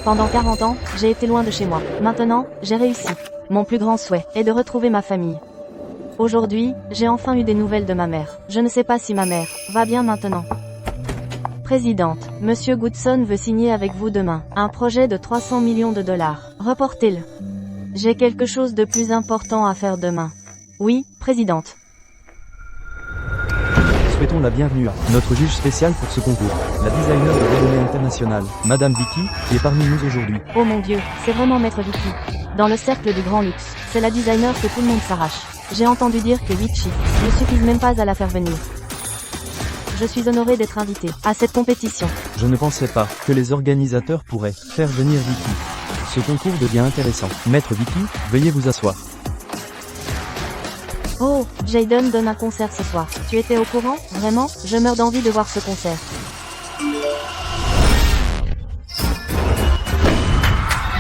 Pendant 40 ans, j'ai été loin de chez moi. Maintenant, j'ai réussi. Mon plus grand souhait est de retrouver ma famille. Aujourd'hui, j'ai enfin eu des nouvelles de ma mère. Je ne sais pas si ma mère va bien maintenant. Présidente, Monsieur Goodson veut signer avec vous demain un projet de 300 millions de dollars. Reportez-le. J'ai quelque chose de plus important à faire demain. Oui, présidente. Souhaitons la bienvenue à notre juge spécial pour ce concours, la designer de renommée internationale, Madame Vicky, qui est parmi nous aujourd'hui. Oh mon Dieu, c'est vraiment Maître Vicky. Dans le cercle du grand luxe, c'est la designer que tout le monde s'arrache. J'ai entendu dire que 8 chiffres ne suffisent même pas à la faire venir. Je suis honorée d'être invitée à cette compétition. Je ne pensais pas que les organisateurs pourraient faire venir Vicky. Ce concours devient intéressant. Maître Vicky, veuillez vous asseoir. Oh, Jayden donne un concert ce soir. Tu étais au courant? Vraiment? Je meurs d'envie de voir ce concert.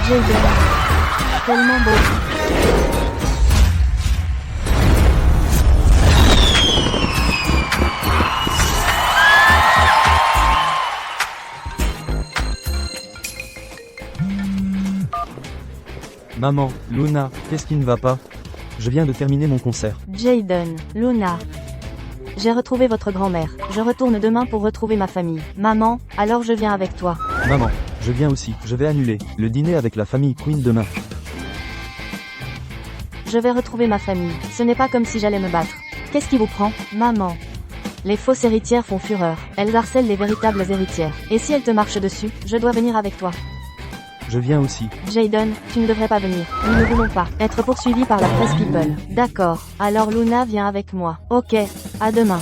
Jayden. Tellement beau. Maman, Luna, qu'est-ce qui ne va pas? Je viens de terminer mon concert. Jayden, Luna. J'ai retrouvé votre grand-mère. Je retourne demain pour retrouver ma famille. Maman, alors je viens avec toi. Maman, je viens aussi. Je vais annuler le dîner avec la famille Queen demain. Je vais retrouver ma famille. Ce n'est pas comme si j'allais me battre. Qu'est-ce qui vous prend, maman? Les fausses héritières font fureur. Elles harcèlent les véritables héritières. Et si elles te marchent dessus, je dois venir avec toi. Je viens aussi. Jayden, tu ne devrais pas venir. Nous ne voulons pas être poursuivis par la presse people. D'accord. Alors Luna vient avec moi. Ok. À demain.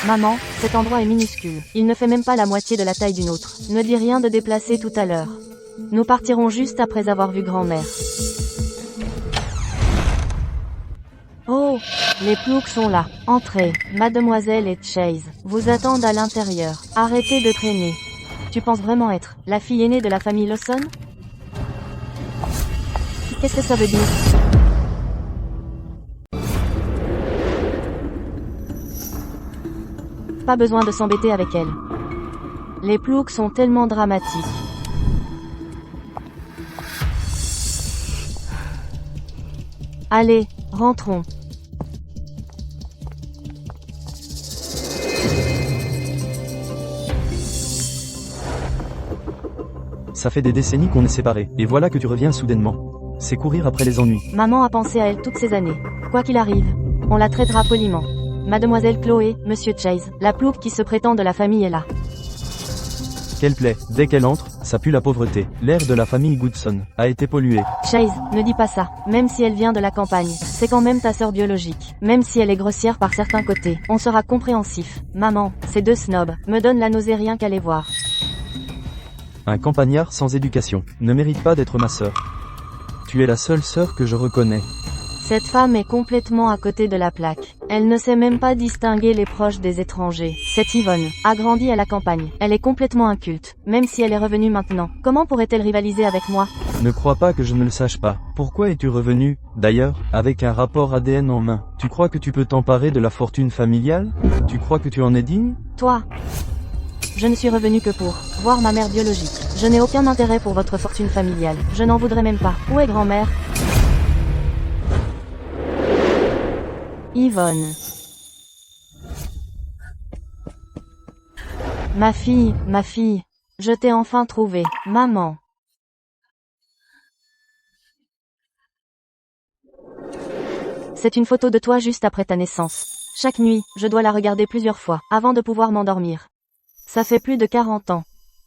Maman, cet endroit est minuscule. Il ne fait même pas la moitié de la taille d'une autre. Ne dis rien de déplacer tout à l'heure. Nous partirons juste après avoir vu grand-mère. Oh, les ploucs sont là. Entrez. Mademoiselle et Chase vous attendent à l'intérieur. Arrêtez de traîner. Tu penses vraiment être la fille aînée de la famille Lawson? Qu'est-ce que ça veut dire? Pas besoin de s'embêter avec elle. Les ploucs sont tellement dramatiques. Allez, rentrons. Ça fait des décennies qu'on est séparés, et voilà que tu reviens soudainement. C'est courir après les ennuis. Maman a pensé à elle toutes ces années. Quoi qu'il arrive, on la traitera poliment. Mademoiselle Chloé, Monsieur Chase, la plouc qui se prétend de la famille est là. Quelle plaie, dès qu'elle entre, ça pue la pauvreté. L'air de la famille Goodson a été pollué. Chase, ne dis pas ça. Même si elle vient de la campagne, c'est quand même ta sœur biologique. Même si elle est grossière par certains côtés, on sera compréhensif. Maman, ces deux snobs me donnent la nausée rien qu'à les voir. Un campagnard sans éducation ne mérite pas d'être ma sœur. Tu es la seule sœur que je reconnais. Cette femme est complètement à côté de la plaque. Elle ne sait même pas distinguer les proches des étrangers. Cette Yvonne a grandi à la campagne. Elle est complètement inculte, même si elle est revenue maintenant. Comment pourrait-elle rivaliser avec moi? Ne crois pas que je ne le sache pas. Pourquoi es-tu revenu, d'ailleurs, avec un rapport ADN en main? Tu crois que tu peux t'emparer de la fortune familiale? Tu crois que tu en es digne? Toi, je ne suis revenue que pour voir ma mère biologique. Je n'ai aucun intérêt pour votre fortune familiale. Je n'en voudrais même pas. Où est grand-mère? Yvonne. Ma fille, je t'ai enfin trouvée, maman. C'est une photo de toi juste après ta naissance. Chaque nuit, je dois la regarder plusieurs fois, avant de pouvoir m'endormir. Ça fait plus de 40 ans.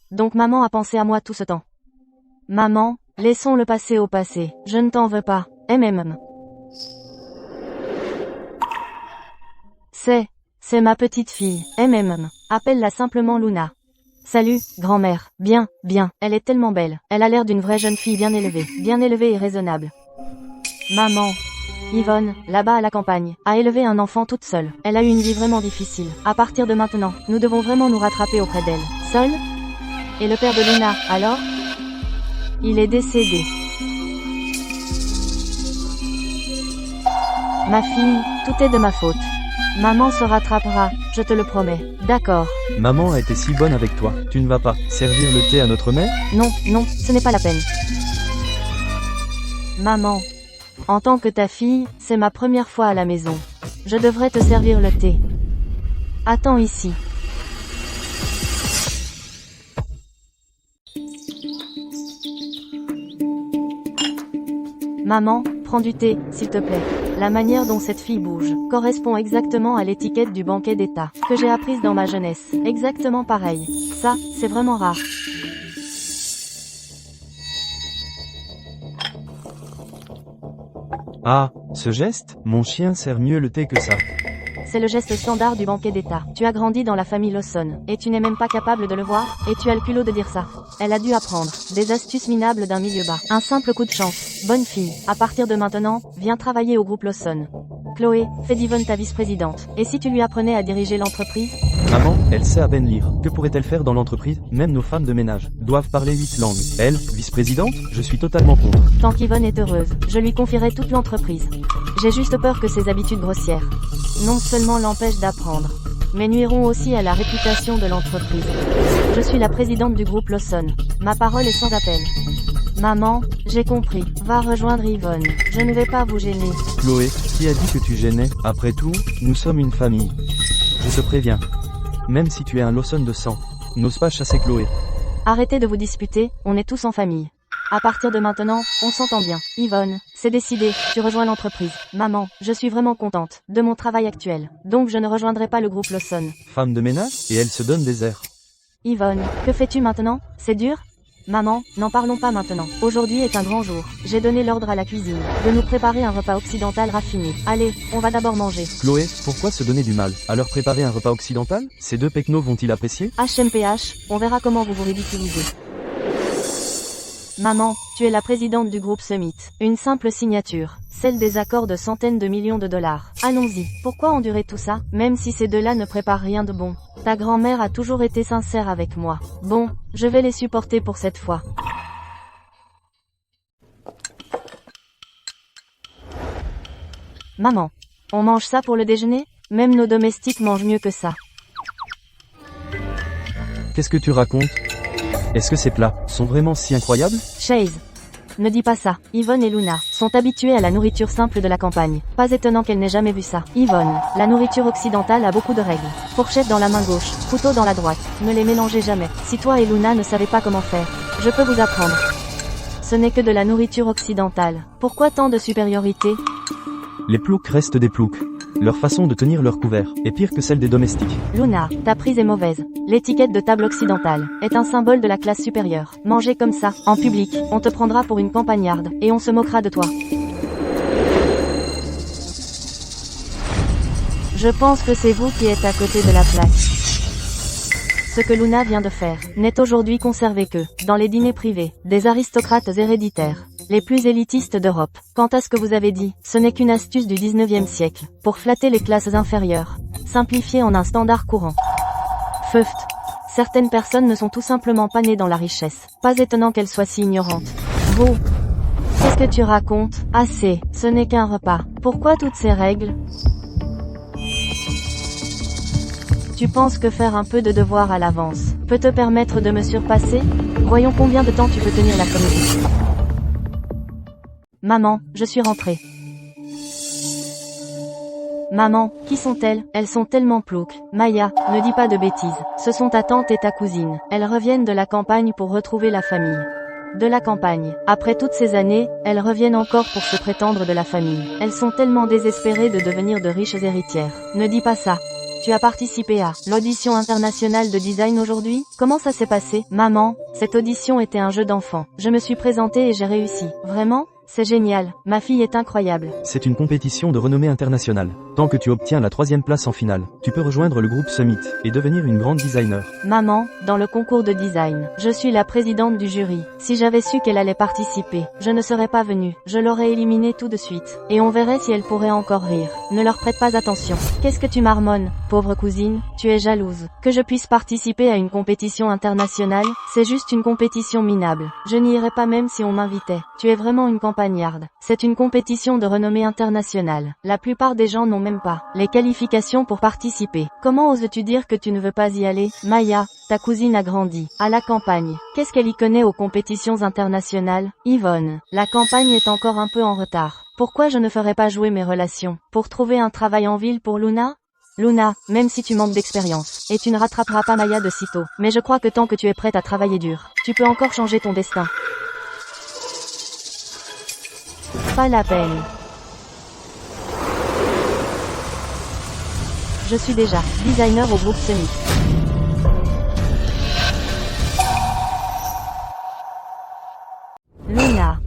Donc maman a pensé à moi tout ce temps. Maman, laissons le passé au passé. Je ne t'en veux pas. MMM. C'est ma petite fille. MMM. Appelle-la simplement Luna. Salut, grand-mère. Bien. Elle est tellement belle. Elle a l'air d'une vraie jeune fille bien élevée et raisonnable. Maman. Yvonne, là-bas à la campagne, a élevé un enfant toute seule. Elle a eu une vie vraiment difficile. À partir de maintenant, nous devons vraiment nous rattraper auprès d'elle. Seule? Et le père de Luna, alors? Il est décédé. Ma fille, tout est de ma faute. Maman se rattrapera, je te le promets. D'accord. Maman a été si bonne avec toi. Tu ne vas pas servir le thé à notre mère? Non, non, ce n'est pas la peine. Maman. En tant que ta fille, c'est ma première fois à la maison. Je devrais te servir le thé. Attends ici. Maman, prends du thé, s'il te plaît. La manière dont cette fille bouge correspond exactement à l'étiquette du banquet d'État que j'ai apprise dans ma jeunesse. Exactement pareil. Ça, c'est vraiment rare. Ah, ce geste? Mon chien sert mieux le thé que ça. C'est le geste standard du banquet d'État. Tu as grandi dans la famille Lawson, et tu n'es même pas capable de le voir, et tu as le culot de dire ça. Elle a dû apprendre des astuces minables d'un milieu bas. Un simple coup de chance. Bonne fille. À partir de maintenant, viens travailler au groupe Lawson. Chloé, fais d'Yvonne ta vice-présidente. Et si tu lui apprenais à diriger l'entreprise? Maman, elle sait à peine lire. Que pourrait-elle faire dans l'entreprise? Même nos femmes de ménage doivent parler 8 langues. Elle, vice-présidente? Je suis totalement contre. Tant qu'Yvonne est heureuse, je lui confierai toute l'entreprise. J'ai juste peur que ses habitudes grossières non seulement l'empêchent d'apprendre, mais nuiront aussi à la réputation de l'entreprise. Je suis la présidente du groupe Lawson. Ma parole est sans appel. Maman, j'ai compris. Va rejoindre Yvonne. Je ne vais pas vous gêner. Chloé, qui a dit que tu gênais? Après tout, nous sommes une famille. Je te préviens. Même si tu es un Lawson de sang, n'ose pas chasser Chloé. Arrêtez de vous disputer, on est tous en famille. À partir de maintenant, on s'entend bien. Yvonne, c'est décidé, tu rejoins l'entreprise. Maman, je suis vraiment contente de mon travail actuel. Donc je ne rejoindrai pas le groupe Lawson. Femme de ménage, et elle se donne des airs. Yvonne, que fais-tu maintenant? C'est dur? Maman, n'en parlons pas maintenant. Aujourd'hui est un grand jour. J'ai donné l'ordre à la cuisine de nous préparer un repas occidental raffiné. Allez, on va d'abord manger. Chloé, pourquoi se donner du mal? À leur préparer un repas occidental? Ces deux pecnos vont-ils apprécier? HMPH, on verra comment vous vous ridiculisez. Maman, tu es la présidente du groupe Summit. Une simple signature, celle des accords de centaines de millions de dollars. Allons-y. Pourquoi endurer tout ça, même si ces deux-là ne préparent rien de bon? Ta grand-mère a toujours été sincère avec moi. Bon, je vais les supporter pour cette fois. Maman, on mange ça pour le déjeuner? Même nos domestiques mangent mieux que ça. Qu'est-ce que tu racontes? Est-ce que ces plats sont vraiment si incroyables? Chase, ne dis pas ça. Yvonne et Luna sont habituées à la nourriture simple de la campagne. Pas étonnant qu'elles n'aient jamais vu ça. Yvonne, la nourriture occidentale a beaucoup de règles. Fourchette dans la main gauche, couteau dans la droite. Ne les mélangez jamais. Si toi et Luna ne savez pas comment faire, je peux vous apprendre. Ce n'est que de la nourriture occidentale. Pourquoi tant de supériorité? Les ploucs restent des ploucs. Leur façon de tenir leur couvert est pire que celle des domestiques. Luna, ta prise est mauvaise. L'étiquette de table occidentale est un symbole de la classe supérieure. Manger comme ça, en public, on te prendra pour une campagnarde, et on se moquera de toi. Je pense que c'est vous qui êtes à côté de la plaque. Ce que Luna vient de faire n'est aujourd'hui conservé que dans les dîners privés des aristocrates héréditaires, les plus élitistes d'Europe. Quant à ce que vous avez dit, ce n'est qu'une astuce du 19e siècle, pour flatter les classes inférieures, simplifiée en un standard courant. Feuft. Certaines personnes ne sont tout simplement pas nées dans la richesse. Pas étonnant qu'elles soient si ignorantes. Vous, qu'est-ce que tu racontes? Assez, ce n'est qu'un repas. Pourquoi toutes ces règles? Tu penses que faire un peu de devoir à l'avance peut te permettre de me surpasser? Voyons combien de temps tu peux tenir la comédie. Maman, je suis rentrée. Maman, qui sont-elles? Elles sont tellement plouques. Maya, ne dis pas de bêtises. Ce sont ta tante et ta cousine. Elles reviennent de la campagne pour retrouver la famille. De la campagne. Après toutes ces années, elles reviennent encore pour se prétendre de la famille. Elles sont tellement désespérées de devenir de riches héritières. Ne dis pas ça. Tu as participé à l'audition internationale de design aujourd'hui? Comment ça s'est passé? Maman, cette audition était un jeu d'enfant. Je me suis présentée et j'ai réussi. Vraiment? C'est génial. Ma fille est incroyable. C'est une compétition de renommée internationale. Tant que tu obtiens la 3e place en finale, tu peux rejoindre le groupe Summit et devenir une grande designer. Maman, dans le concours de design, je suis la présidente du jury. Si j'avais su qu'elle allait participer, je ne serais pas venue. Je l'aurais éliminée tout de suite. Et on verrait si elle pourrait encore rire. Ne leur prête pas attention. Qu'est-ce que tu marmonnes, pauvre cousine? Tu es jalouse. Que je puisse participer à une compétition internationale, c'est juste une compétition minable. Je n'y irais pas même si on m'invitait. Tu es vraiment une campagnarde. C'est une compétition de renommée internationale. La plupart des gens n'ont même pas les qualifications pour participer. Comment oses-tu dire que tu ne veux pas y aller? Maya, ta cousine a grandi à la campagne. Qu'est-ce qu'elle y connaît aux compétitions internationales? Yvonne, la campagne est encore un peu en retard. Pourquoi je ne ferais pas jouer mes relations pour trouver un travail en ville pour Luna? Luna, même si tu manques d'expérience, et tu ne rattraperas pas Maya de sitôt, mais je crois que tant que tu es prête à travailler dur, tu peux encore changer ton destin. Pas la peine. Je suis déjà designer au groupe Summit. Luna,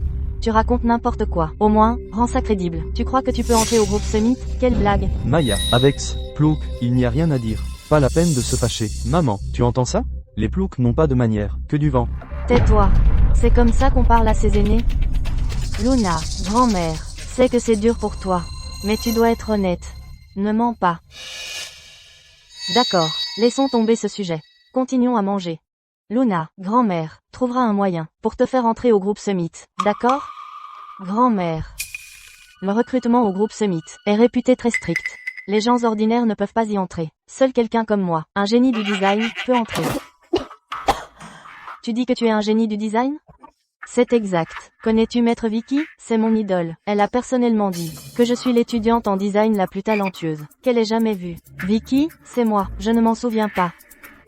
tu racontes n'importe quoi. Au moins, rends ça crédible. Tu crois que tu peux entrer au groupe Summit? Quelle blague. Maya, Avex, Plouk, il n'y a rien à dire. Pas la peine de se fâcher. Maman, tu entends ça? Les Plouks n'ont pas de manière, que du vent. Tais-toi. C'est comme ça qu'on parle à ses aînés? Luna, grand-mère, sais que c'est dur pour toi. Mais tu dois être honnête. Ne mens pas. D'accord, laissons tomber ce sujet. Continuons à manger. Luna, grand-mère, trouvera un moyen pour te faire entrer au groupe Summit, d'accord? Grand-mère. Le recrutement au groupe Summit est réputé très strict. Les gens ordinaires ne peuvent pas y entrer. Seul quelqu'un comme moi, un génie du design, peut entrer. Tu dis que tu es un génie du design? C'est exact. Connais-tu Maître Vicky? C'est mon idole. Elle a personnellement dit que je suis l'étudiante en design la plus talentueuse qu'elle ait jamais vue. Vicky, c'est moi. Je ne m'en souviens pas.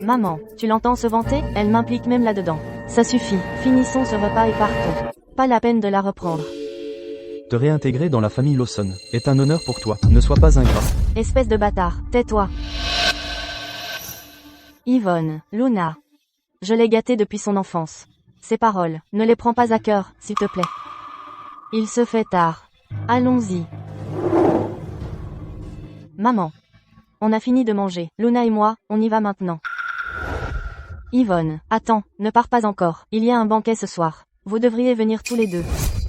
Maman, tu l'entends se vanter? Elle m'implique même là-dedans. Ça suffit. Finissons ce repas et partons. Pas la peine de la reprendre. Te réintégrer dans la famille Lawson est un honneur pour toi. Ne sois pas ingrat. Espèce de bâtard. Tais-toi. Yvonne, Luna. Je l'ai gâtée depuis son enfance. Ces paroles, ne les prends pas à cœur, s'il te plaît. Il se fait tard. Allons-y. Maman. On a fini de manger. Luna et moi, on y va maintenant. Yvonne, attends, ne pars pas encore. Il y a un banquet ce soir. Vous devriez venir tous les deux.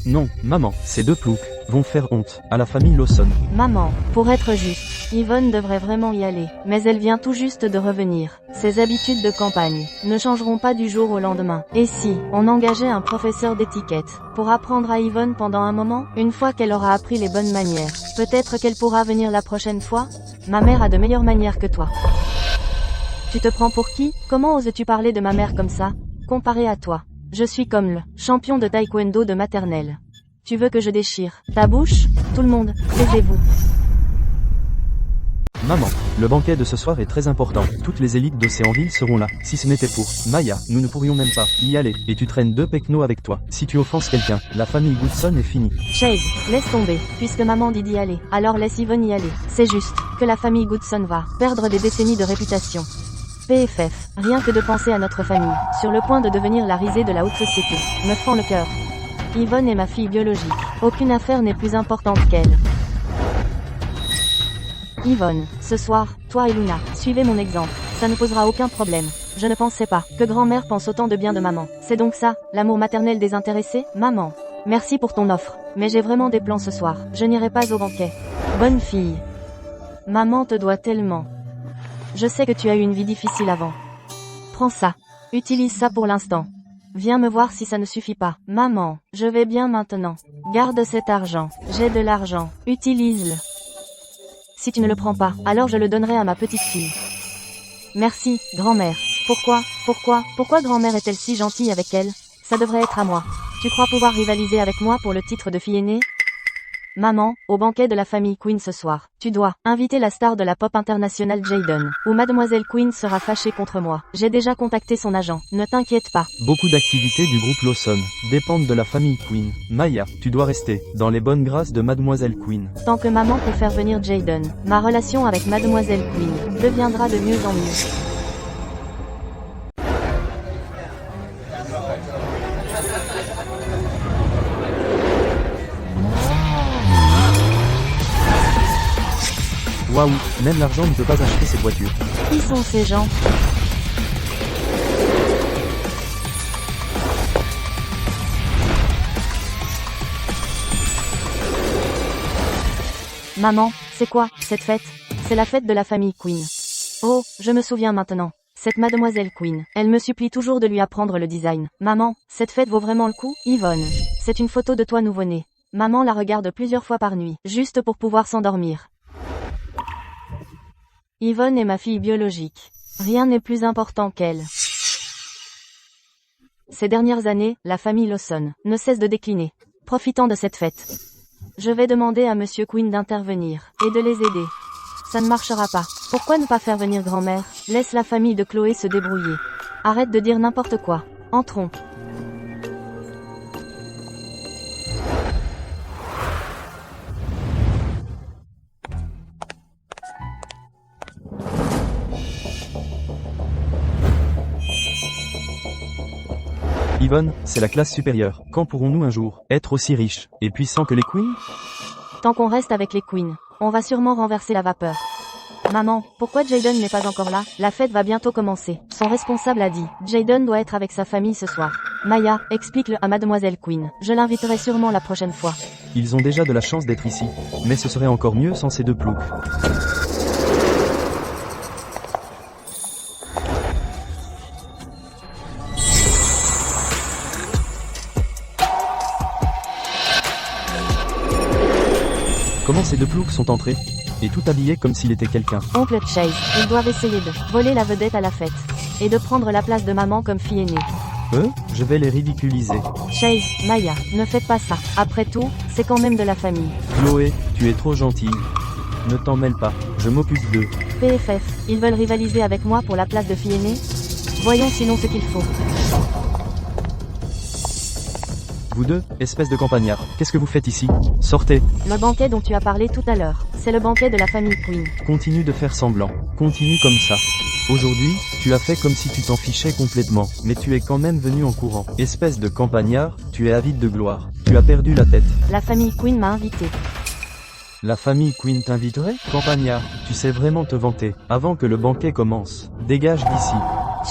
Non, maman, ces deux Plouks vont faire honte à la famille Lawson. Maman, pour être juste, Yvonne devrait vraiment y aller. Mais elle vient tout juste de revenir. Ses habitudes de campagne ne changeront pas du jour au lendemain. Et si on engageait un professeur d'étiquette pour apprendre à Yvonne pendant un moment, une fois qu'elle aura appris les bonnes manières, peut-être qu'elle pourra venir la prochaine fois? Ma mère a de meilleures manières que toi. Tu te prends pour qui? Comment oses-tu parler de ma mère comme ça? Comparé à toi, je suis comme le champion de taekwondo de maternelle. Tu veux que je déchire ta bouche? Tout le monde, taisez-vous. Maman, le banquet de ce soir est très important. Toutes les élites d'Océanville seront là. Si ce n'était pour Maya, nous ne pourrions même pas y aller. Et tu traînes deux pecnos avec toi. Si tu offenses quelqu'un, la famille Goodson est finie. Chase, laisse tomber, puisque maman dit d'y aller. Alors laisse Yvonne y aller. C'est juste que la famille Goodson va perdre des décennies de réputation. PFF, rien que de penser à notre famille, sur le point de devenir la risée de la haute société, me fend le cœur. Yvonne est ma fille biologique. Aucune affaire n'est plus importante qu'elle. Yvonne, ce soir, toi et Luna, suivez mon exemple. Ça ne posera aucun problème. Je ne pensais pas que grand-mère pense autant de bien de maman. C'est donc ça, l'amour maternel désintéressé? Maman, merci pour ton offre. Mais j'ai vraiment des plans ce soir. Je n'irai pas au banquet. Bonne fille. Maman te doit tellement. Je sais que tu as eu une vie difficile avant. Prends ça. Utilise ça pour l'instant. Viens me voir si ça ne suffit pas. Maman, je vais bien maintenant. Garde cet argent. J'ai de l'argent. Utilise-le. Si tu ne le prends pas, alors je le donnerai à ma petite fille. Merci, grand-mère. Pourquoi grand-mère est-elle si gentille avec elle? Ça devrait être à moi. Tu crois pouvoir rivaliser avec moi pour le titre de fille aînée? Maman, au banquet de la famille Queen ce soir, tu dois inviter la star de la pop internationale Jayden, ou Mademoiselle Queen sera fâchée contre moi. J'ai déjà contacté son agent, ne t'inquiète pas. Beaucoup d'activités du groupe Lawson dépendent de la famille Queen. Maya, tu dois rester dans les bonnes grâces de Mademoiselle Queen. Tant que maman peut faire venir Jayden, ma relation avec Mademoiselle Queen deviendra de mieux en mieux. Waouh, même l'argent ne peut pas acheter cette voiture. Qui sont ces gens? Maman, c'est quoi, cette fête? C'est la fête de la famille Queen. Oh, je me souviens maintenant. Cette mademoiselle Queen, elle me supplie toujours de lui apprendre le design. Maman, cette fête vaut vraiment le coup? Yvonne, c'est une photo de toi nouveau-né. Maman la regarde plusieurs fois par nuit, juste pour pouvoir s'endormir. Yvonne est ma fille biologique. Rien n'est plus important qu'elle. Ces dernières années, la famille Lawson ne cesse de décliner. Profitant de cette fête, je vais demander à Monsieur Queen d'intervenir et de les aider. Ça ne marchera pas. Pourquoi ne pas faire venir grand-mère? Laisse la famille de Chloé se débrouiller. Arrête de dire n'importe quoi. Entrons. Yvonne, c'est la classe supérieure. Quand pourrons-nous un jour être aussi riches et puissants que les Queens? Tant qu'on reste avec les Queens, on va sûrement renverser la vapeur. Maman, pourquoi Jaden n'est pas encore là? La fête va bientôt commencer. Son responsable a dit, Jaden doit être avec sa famille ce soir. Maya, explique-le à mademoiselle Queen. Je l'inviterai sûrement la prochaine fois. Ils ont déjà de la chance d'être ici. Mais ce serait encore mieux sans ces deux ploucs. Comment ces deux ploucs sont entrés? Et tout habillés comme s'il était quelqu'un. Oncle Chase, ils doivent essayer de voler la vedette à la fête. Et de prendre la place de maman comme fille aînée. Je vais les ridiculiser. Chase, Maya, ne faites pas ça. Après tout, c'est quand même de la famille. Chloé, tu es trop gentille. Ne t'en mêle pas, je m'occupe d'eux. PFF, ils veulent rivaliser avec moi pour la place de fille aînée? Voyons sinon ce qu'il faut. Vous deux, espèce de campagnards, qu'est-ce que vous faites ici? Sortez. Le banquet dont tu as parlé tout à l'heure, c'est le banquet de la famille Queen. Continue de faire semblant. Continue comme ça. Aujourd'hui, tu as fait comme si tu t'en fichais complètement, mais tu es quand même venu en courant. Espèce de campagnard, tu es avide de gloire. Tu as perdu la tête. La famille Queen m'a invité. La famille Queen t'inviterait? Campagnard, tu sais vraiment te vanter. Avant que le banquet commence, dégage d'ici.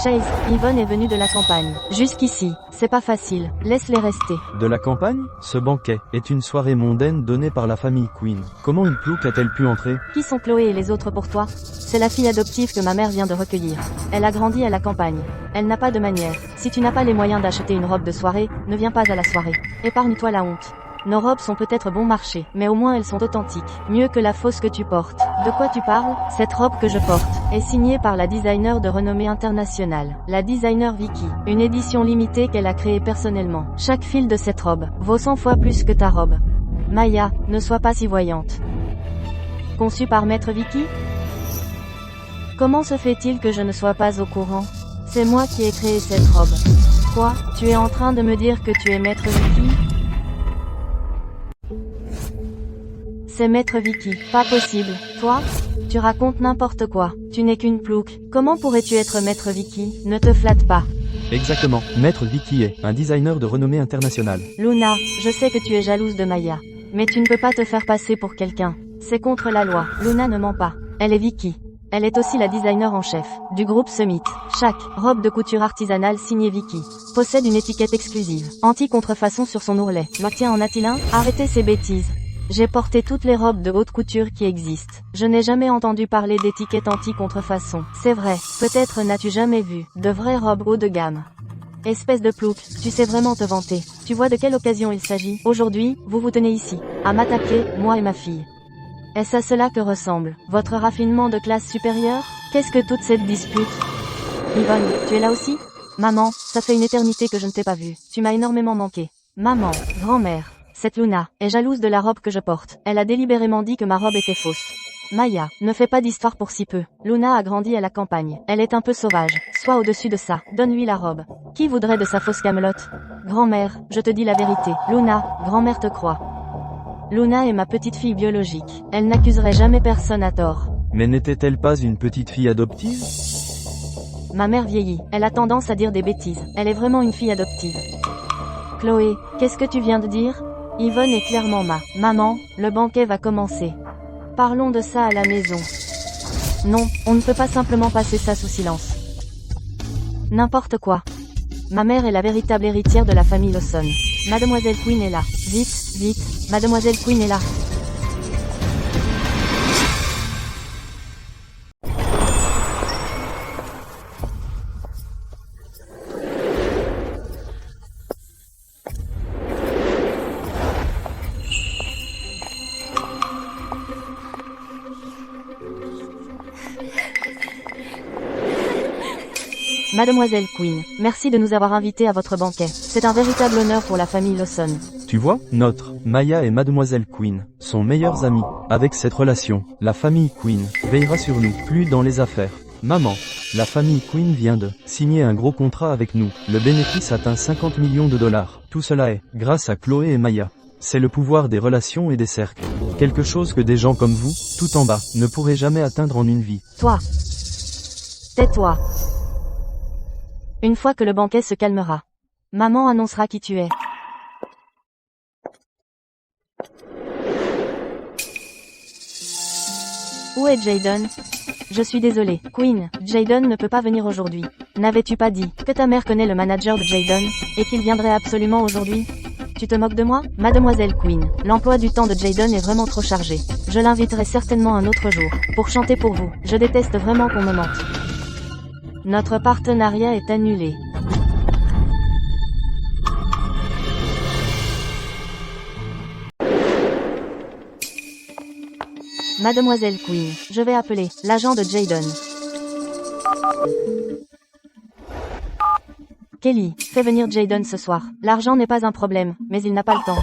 Chase, Yvonne est venue de la campagne. Jusqu'ici, c'est pas facile. Laisse-les rester. De la campagne? Ce banquet est une soirée mondaine donnée par la famille Queen. Comment une plouc a-t-elle pu entrer? Qui sont Chloé et les autres pour toi? C'est la fille adoptive que ma mère vient de recueillir. Elle a grandi à la campagne. Elle n'a pas de manière. Si tu n'as pas les moyens d'acheter une robe de soirée, ne viens pas à la soirée. Épargne-toi la honte. Nos robes sont peut-être bon marché, mais au moins elles sont authentiques. Mieux que la fausse que tu portes. De quoi tu parles? Cette robe que je porte est signée par la designer de renommée internationale, la designer Vicky. Une édition limitée qu'elle a créée personnellement. Chaque fil de cette robe vaut 100 fois plus que ta robe. Maya, ne sois pas si voyante. Conçue par Maître Vicky? Comment se fait-il que je ne sois pas au courant? C'est moi qui ai créé cette robe. Quoi? Tu es en train de me dire que tu es Maître Vicky? C'est Maître Vicky. Pas possible. Toi? Tu racontes n'importe quoi. Tu n'es qu'une plouc. Comment pourrais-tu être Maître Vicky? Ne te flatte pas. Exactement. Maître Vicky est un designer de renommée internationale. Luna, je sais que tu es jalouse de Maya. Mais tu ne peux pas te faire passer pour quelqu'un. C'est contre la loi. Luna ne ment pas. Elle est Vicky. Elle est aussi la designer en chef du groupe Summit. Chaque robe de couture artisanale signée Vicky possède une étiquette exclusive, anti-contrefaçon sur son ourlet. Tiens, en a-t-il un? Arrêtez ces bêtises. J'ai porté toutes les robes de haute couture qui existent. Je n'ai jamais entendu parler d'étiquette anti-contrefaçon. C'est vrai, peut-être n'as-tu jamais vu de vraies robes haut de gamme. Espèce de plouc, tu sais vraiment te vanter. Tu vois de quelle occasion il s'agit? Aujourd'hui, vous vous tenez ici, à m'attaquer, moi et ma fille. Est-ce à cela que ressemble votre raffinement de classe supérieure? Qu'est-ce que toute cette dispute? Yvonne, tu es là aussi? Maman, ça fait une éternité que je ne t'ai pas vue. Tu m'as énormément manqué. Maman, grand-mère, cette Luna est jalouse de la robe que je porte. Elle a délibérément dit que ma robe était fausse. Maya, ne fais pas d'histoire pour si peu. Luna a grandi à la campagne. Elle est un peu sauvage. Sois au-dessus de ça. Donne-lui la robe. Qui voudrait de sa fausse camelote? Grand-mère, je te dis la vérité. Luna, grand-mère te croit. Luna est ma petite fille biologique. Elle n'accuserait jamais personne à tort. Mais n'était-elle pas une petite fille adoptive? Ma mère vieillit. Elle a tendance à dire des bêtises. Elle est vraiment une fille adoptive. Chloé, qu'est-ce que tu viens de dire? Yvonne est clairement ma maman. Le banquet va commencer. Parlons de ça à la maison. Non, on ne peut pas simplement passer ça sous silence. N'importe quoi. Ma mère est la véritable héritière de la famille Lawson. Mademoiselle Quinn est là. Vite, vite, Mademoiselle Quinn est là. Mademoiselle Quinn, merci de nous avoir invités à votre banquet. C'est un véritable honneur pour la famille Lawson. Tu vois, Maya et Mademoiselle Quinn sont meilleures amies. Avec cette relation, la famille Quinn veillera sur nous, plus dans les affaires. Maman, la famille Quinn vient de signer un gros contrat avec nous. Le bénéfice atteint 50 millions de dollars. Tout cela est grâce à Chloé et Maya. C'est le pouvoir des relations et des cercles. Quelque chose que des gens comme vous, tout en bas, ne pourraient jamais atteindre en une vie. Toi. Tais-toi. Une fois que le banquet se calmera, maman annoncera qui tu es. Où est Jayden? Je suis désolée, Quinn, Jayden ne peut pas venir aujourd'hui. N'avais-tu pas dit que ta mère connaît le manager de Jayden, et qu'il viendrait absolument aujourd'hui? Tu te moques de moi? Mademoiselle Quinn, l'emploi du temps de Jayden est vraiment trop chargé. Je l'inviterai certainement un autre jour, pour chanter pour vous. Je déteste vraiment qu'on me mente. Notre partenariat est annulé. Mademoiselle Quinn, je vais appeler l'agent de Jayden. Kelly, fais venir Jayden ce soir. L'argent n'est pas un problème, mais il n'a pas le temps.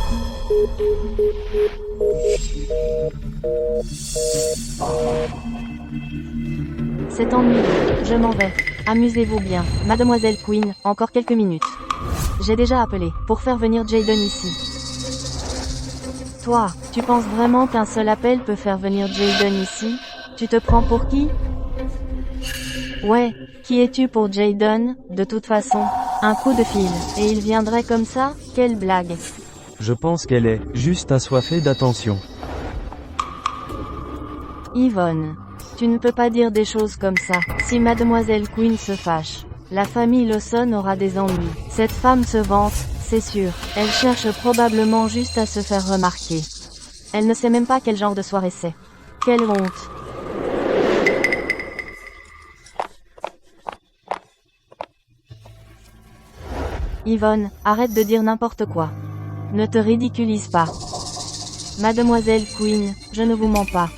C'est ennuyeux. Je m'en vais. Amusez-vous bien. Mademoiselle Quinn, encore quelques minutes. J'ai déjà appelé, pour faire venir Jayden ici. Toi, tu penses vraiment qu'un seul appel peut faire venir Jayden ici? Tu te prends pour qui? Ouais, qui es-tu pour Jayden? De toute façon, un coup de fil, et il viendrait comme ça? Quelle blague. Je pense qu'elle est juste assoiffée d'attention. Yvonne. Tu ne peux pas dire des choses comme ça. Si Mademoiselle Quinn se fâche, la famille Lawson aura des ennuis. Cette femme se vante, c'est sûr. Elle cherche probablement juste à se faire remarquer. Elle ne sait même pas quel genre de soirée c'est. Quelle honte. Yvonne, arrête de dire n'importe quoi. Ne te ridiculise pas. Mademoiselle Quinn, je ne vous mens pas.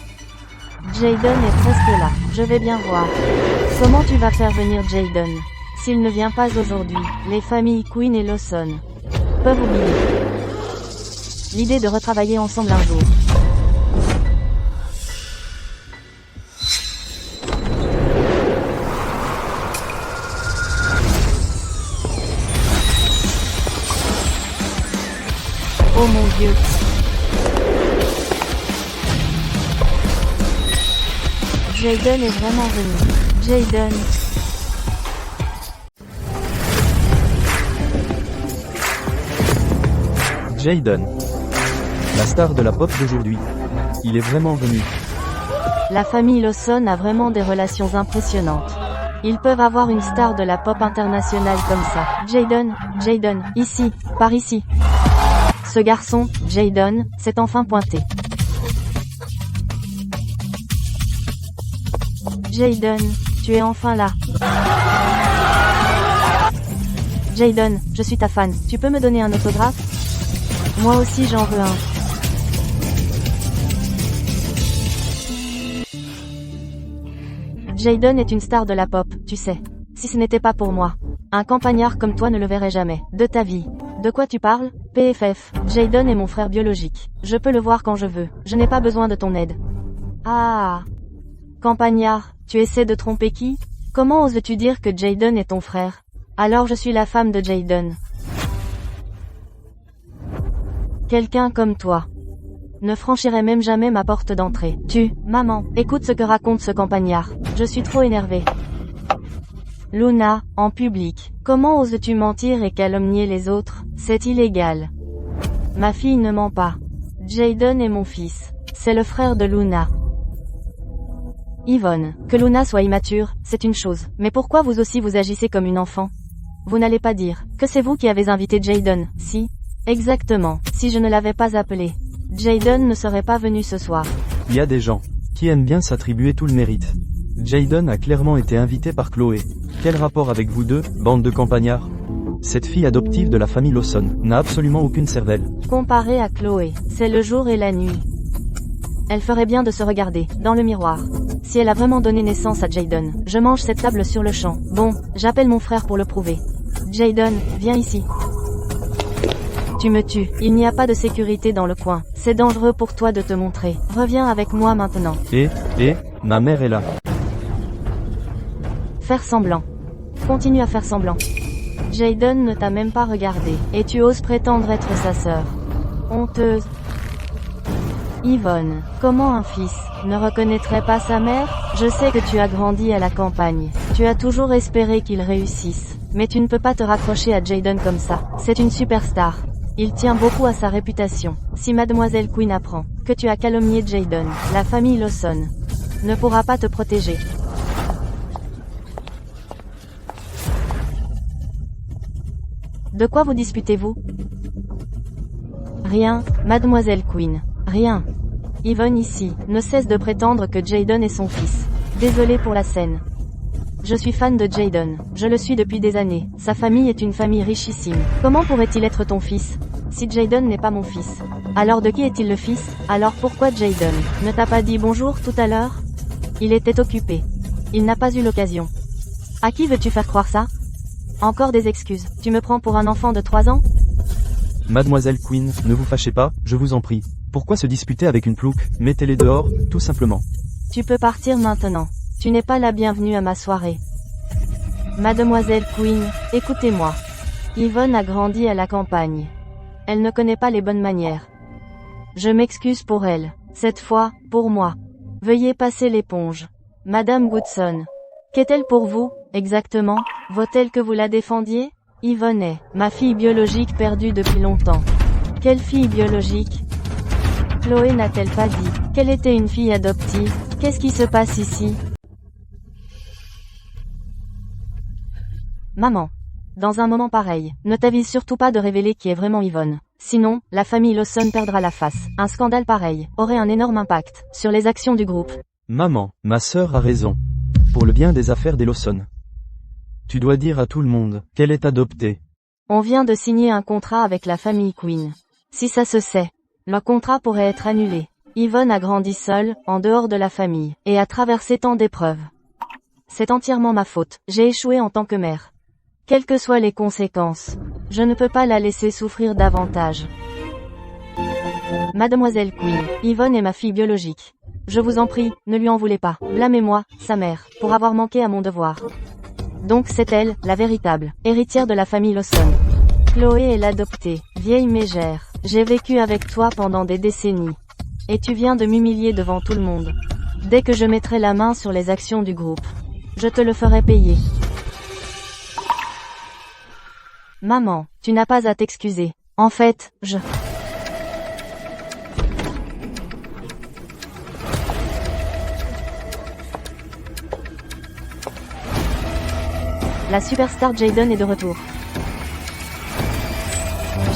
Jayden est presque là, je vais bien voir. Comment tu vas faire venir Jayden? S'il ne vient pas aujourd'hui, les familles Quinn et Lawson peuvent oublier l'idée de retravailler ensemble un jour. Oh mon Dieu. Jayden est vraiment venu. Jayden. Jayden. La star de la pop d'aujourd'hui. Il est vraiment venu. La famille Lawson a vraiment des relations impressionnantes. Ils peuvent avoir une star de la pop internationale comme ça. Jayden, ici, par ici. Ce garçon, Jayden, s'est enfin pointé. Jayden, tu es enfin là. Jayden, je suis ta fan. Tu peux me donner un autographe? Moi aussi j'en veux un. Jayden est une star de la pop, tu sais. Si ce n'était pas pour moi, un campagnard comme toi ne le verrait jamais, de ta vie. De quoi tu parles? PFF, Jayden est mon frère biologique. Je peux le voir quand je veux. Je n'ai pas besoin de ton aide. Ah. Campagnard, tu essaies de tromper qui? Comment oses-tu dire que Jayden est ton frère? Alors je suis la femme de Jayden. Quelqu'un comme toi ne franchirait même jamais ma porte d'entrée. Maman, écoute ce que raconte ce campagnard. Je suis trop énervée. Luna, en public. Comment oses-tu mentir et calomnier les autres? C'est illégal. Ma fille ne ment pas. Jayden est mon fils. C'est le frère de Luna. Yvonne, que Luna soit immature, c'est une chose. Mais pourquoi vous aussi vous agissez comme une enfant? Vous n'allez pas dire que c'est vous qui avez invité Jayden, si? Exactement. Si je ne l'avais pas appelé, Jayden ne serait pas venu ce soir. Il y a des gens qui aiment bien s'attribuer tout le mérite. Jayden a clairement été invité par Chloé. Quel rapport avec vous deux, bande de campagnards? Cette fille adoptive de la famille Lawson n'a absolument aucune cervelle. Comparé à Chloé, c'est le jour et la nuit. Elle ferait bien de se regarder dans le miroir. Si elle a vraiment donné naissance à Jayden, je mange cette table sur le champ. Bon, j'appelle mon frère pour le prouver. Jayden, viens ici. Tu me tues. Il n'y a pas de sécurité dans le coin. C'est dangereux pour toi de te montrer. Reviens avec moi maintenant. Ma mère est là. Faire semblant. Continue à faire semblant. Jayden ne t'a même pas regardé, et tu oses prétendre être sa sœur. Honteuse. Yvonne, comment un fils ne reconnaîtrait pas sa mère? Je sais que tu as grandi à la campagne. Tu as toujours espéré qu'il réussisse. Mais tu ne peux pas te raccrocher à Jayden comme ça. C'est une superstar. Il tient beaucoup à sa réputation. Si Mademoiselle Quinn apprend que tu as calomnié Jayden, la famille Lawson ne pourra pas te protéger. De quoi vous disputez-vous? Rien, Mademoiselle Quinn. Rien. Yvonne ici ne cesse de prétendre que Jayden est son fils. Désolé pour la scène. Je suis fan de Jayden. Je le suis depuis des années. Sa famille est une famille richissime. Comment pourrait-il être ton fils? Si Jayden n'est pas mon fils, alors de qui est-il le fils? Alors pourquoi Jayden ne t'a pas dit bonjour tout à l'heure? Il était occupé. Il n'a pas eu l'occasion. À qui veux-tu faire croire ça? Encore des excuses. Tu me prends pour un enfant de 3 ans? Mademoiselle Quinn, ne vous fâchez pas, je vous en prie. Pourquoi se disputer avec une plouc? Mettez-les dehors, tout simplement. Tu peux partir maintenant. Tu n'es pas la bienvenue à ma soirée. Mademoiselle Quinn, écoutez-moi. Yvonne a grandi à la campagne. Elle ne connaît pas les bonnes manières. Je m'excuse pour elle. Cette fois, pour moi. Veuillez passer l'éponge. Madame Goodson. Qu'est-elle pour vous, exactement? Vaut-elle que vous la défendiez? Yvonne est ma fille biologique perdue depuis longtemps. Quelle fille biologique? Chloé n'a-t-elle pas dit qu'elle était une fille adoptive? Qu'est-ce qui se passe ici? Maman. Dans un moment pareil, ne t'avise surtout pas de révéler qui est vraiment Yvonne. Sinon, la famille Lawson perdra la face. Un scandale pareil aurait un énorme impact sur les actions du groupe. Maman, ma sœur a raison. Pour le bien des affaires des Lawson. Tu dois dire à tout le monde qu'elle est adoptée. On vient de signer un contrat avec la famille Quinn. Si ça se sait, le contrat pourrait être annulé. Yvonne a grandi seule, en dehors de la famille, et a traversé tant d'épreuves. C'est entièrement ma faute. J'ai échoué en tant que mère. Quelles que soient les conséquences, je ne peux pas la laisser souffrir davantage. Mademoiselle Quinn, Yvonne est ma fille biologique. Je vous en prie, ne lui en voulez pas. Blâmez-moi, sa mère, pour avoir manqué à mon devoir. Donc c'est elle, la véritable héritière de la famille Lawson. Chloé est l'adoptée, vieille mégère. J'ai vécu avec toi pendant des décennies. Et tu viens de m'humilier devant tout le monde. Dès que je mettrai la main sur les actions du groupe, je te le ferai payer. Maman, tu n'as pas à t'excuser. En fait, La superstar Jayden est de retour.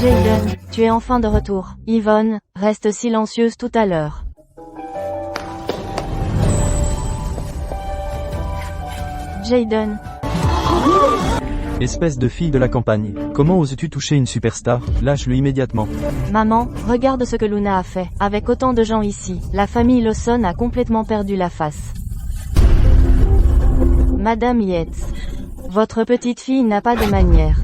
Jayden, tu es enfin de retour. Yvonne, reste silencieuse tout à l'heure. Jayden. Espèce de fille de la campagne. Comment oses-tu toucher une superstar? Lâche-le immédiatement. Maman, regarde ce que Luna a fait. Avec autant de gens ici, la famille Lawson a complètement perdu la face. Madame Yates. Votre petite fille n'a pas de manières.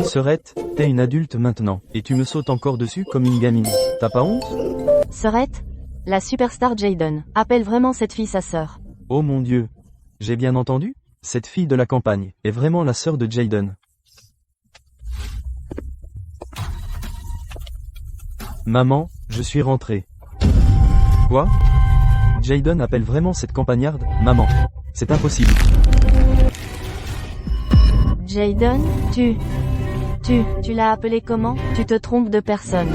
Sœurette, t'es une adulte maintenant, et tu me sautes encore dessus comme une gamine. T'as pas honte? Sœurette? La superstar Jayden appelle vraiment cette fille sa sœur. Oh mon Dieu. J'ai bien entendu? Cette fille de la campagne est vraiment la sœur de Jayden. Maman, je suis rentré. Quoi? Jayden appelle vraiment cette campagnarde, maman. C'est impossible. Jayden, tu l'as appelé comment? Tu te trompes de personne.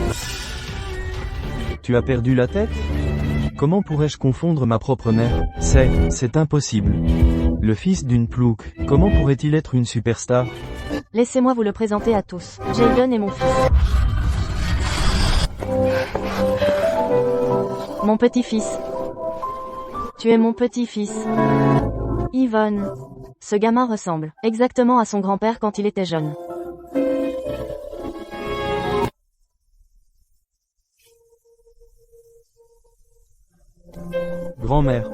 Tu as perdu la tête? Comment pourrais-je confondre ma propre mère? C'est impossible. Le fils d'une plouc, comment pourrait-il être une superstar? Laissez-moi vous le présenter à tous. Jayden est mon fils. Mon petit-fils. Tu es mon petit-fils. Yvonne. Ce gamin ressemble exactement à son grand-père quand il était jeune. Grand-mère.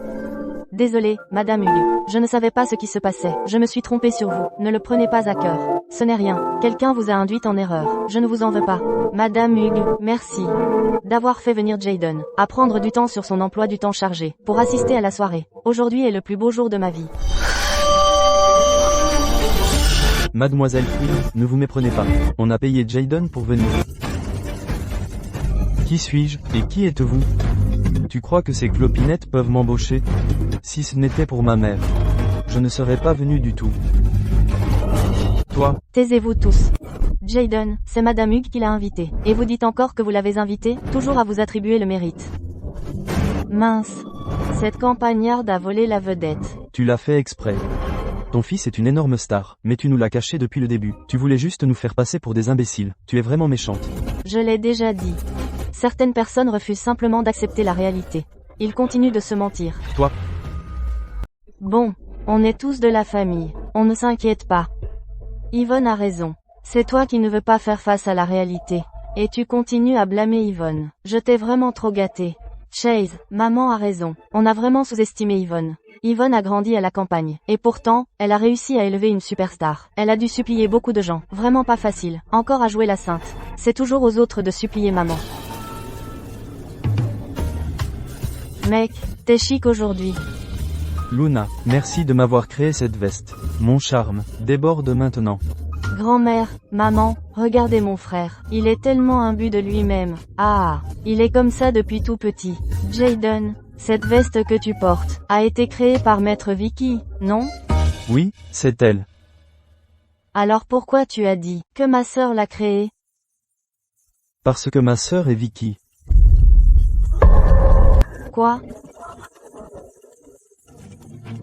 Désolée, Madame Hugues. Je ne savais pas ce qui se passait. Je me suis trompée sur vous. Ne le prenez pas à cœur. Ce n'est rien. Quelqu'un vous a induite en erreur. Je ne vous en veux pas. Madame Hugues, merci d'avoir fait venir Jayden, à prendre du temps sur son emploi du temps chargé, pour assister à la soirée. Aujourd'hui est le plus beau jour de ma vie. Mademoiselle Queen, ne vous méprenez pas. On a payé Jayden pour venir. Qui suis-je, et qui êtes-vous? Tu crois que ces clopinettes peuvent m'embaucher? Si ce n'était pour ma mère, je ne serais pas venu du tout. Toi? Taisez-vous tous. Jayden, c'est Madame Hugues qui l'a invité. Et vous dites encore que vous l'avez invité, toujours à vous attribuer le mérite. Mince. Cette campagnarde a volé la vedette. Tu l'as fait exprès. Ton fils est une énorme star, mais tu nous l'as caché depuis le début. Tu voulais juste nous faire passer pour des imbéciles. Tu es vraiment méchante. Je l'ai déjà dit. Certaines personnes refusent simplement d'accepter la réalité. Ils continuent de se mentir. Toi? Bon, on est tous de la famille. On ne s'inquiète pas. Yvonne a raison. C'est toi qui ne veux pas faire face à la réalité. Et tu continues à blâmer Yvonne. Je t'ai vraiment trop gâté. Chase, maman a raison. On a vraiment sous-estimé Yvonne. Yvonne a grandi à la campagne. Et pourtant, elle a réussi à élever une superstar. Elle a dû supplier beaucoup de gens. Vraiment pas facile. Encore à jouer la sainte. C'est toujours aux autres de supplier maman. Mec, t'es chic aujourd'hui. Luna, merci de m'avoir créé cette veste. Mon charme déborde maintenant. Grand-mère, maman, regardez mon frère. Il est tellement imbu de lui-même. Ah, il est comme ça depuis tout petit. Jayden, cette veste que tu portes, a été créée par Maître Vicky, non? Oui, c'est elle. Alors pourquoi tu as dit que ma sœur l'a créée? Parce que ma sœur est Vicky. Quoi?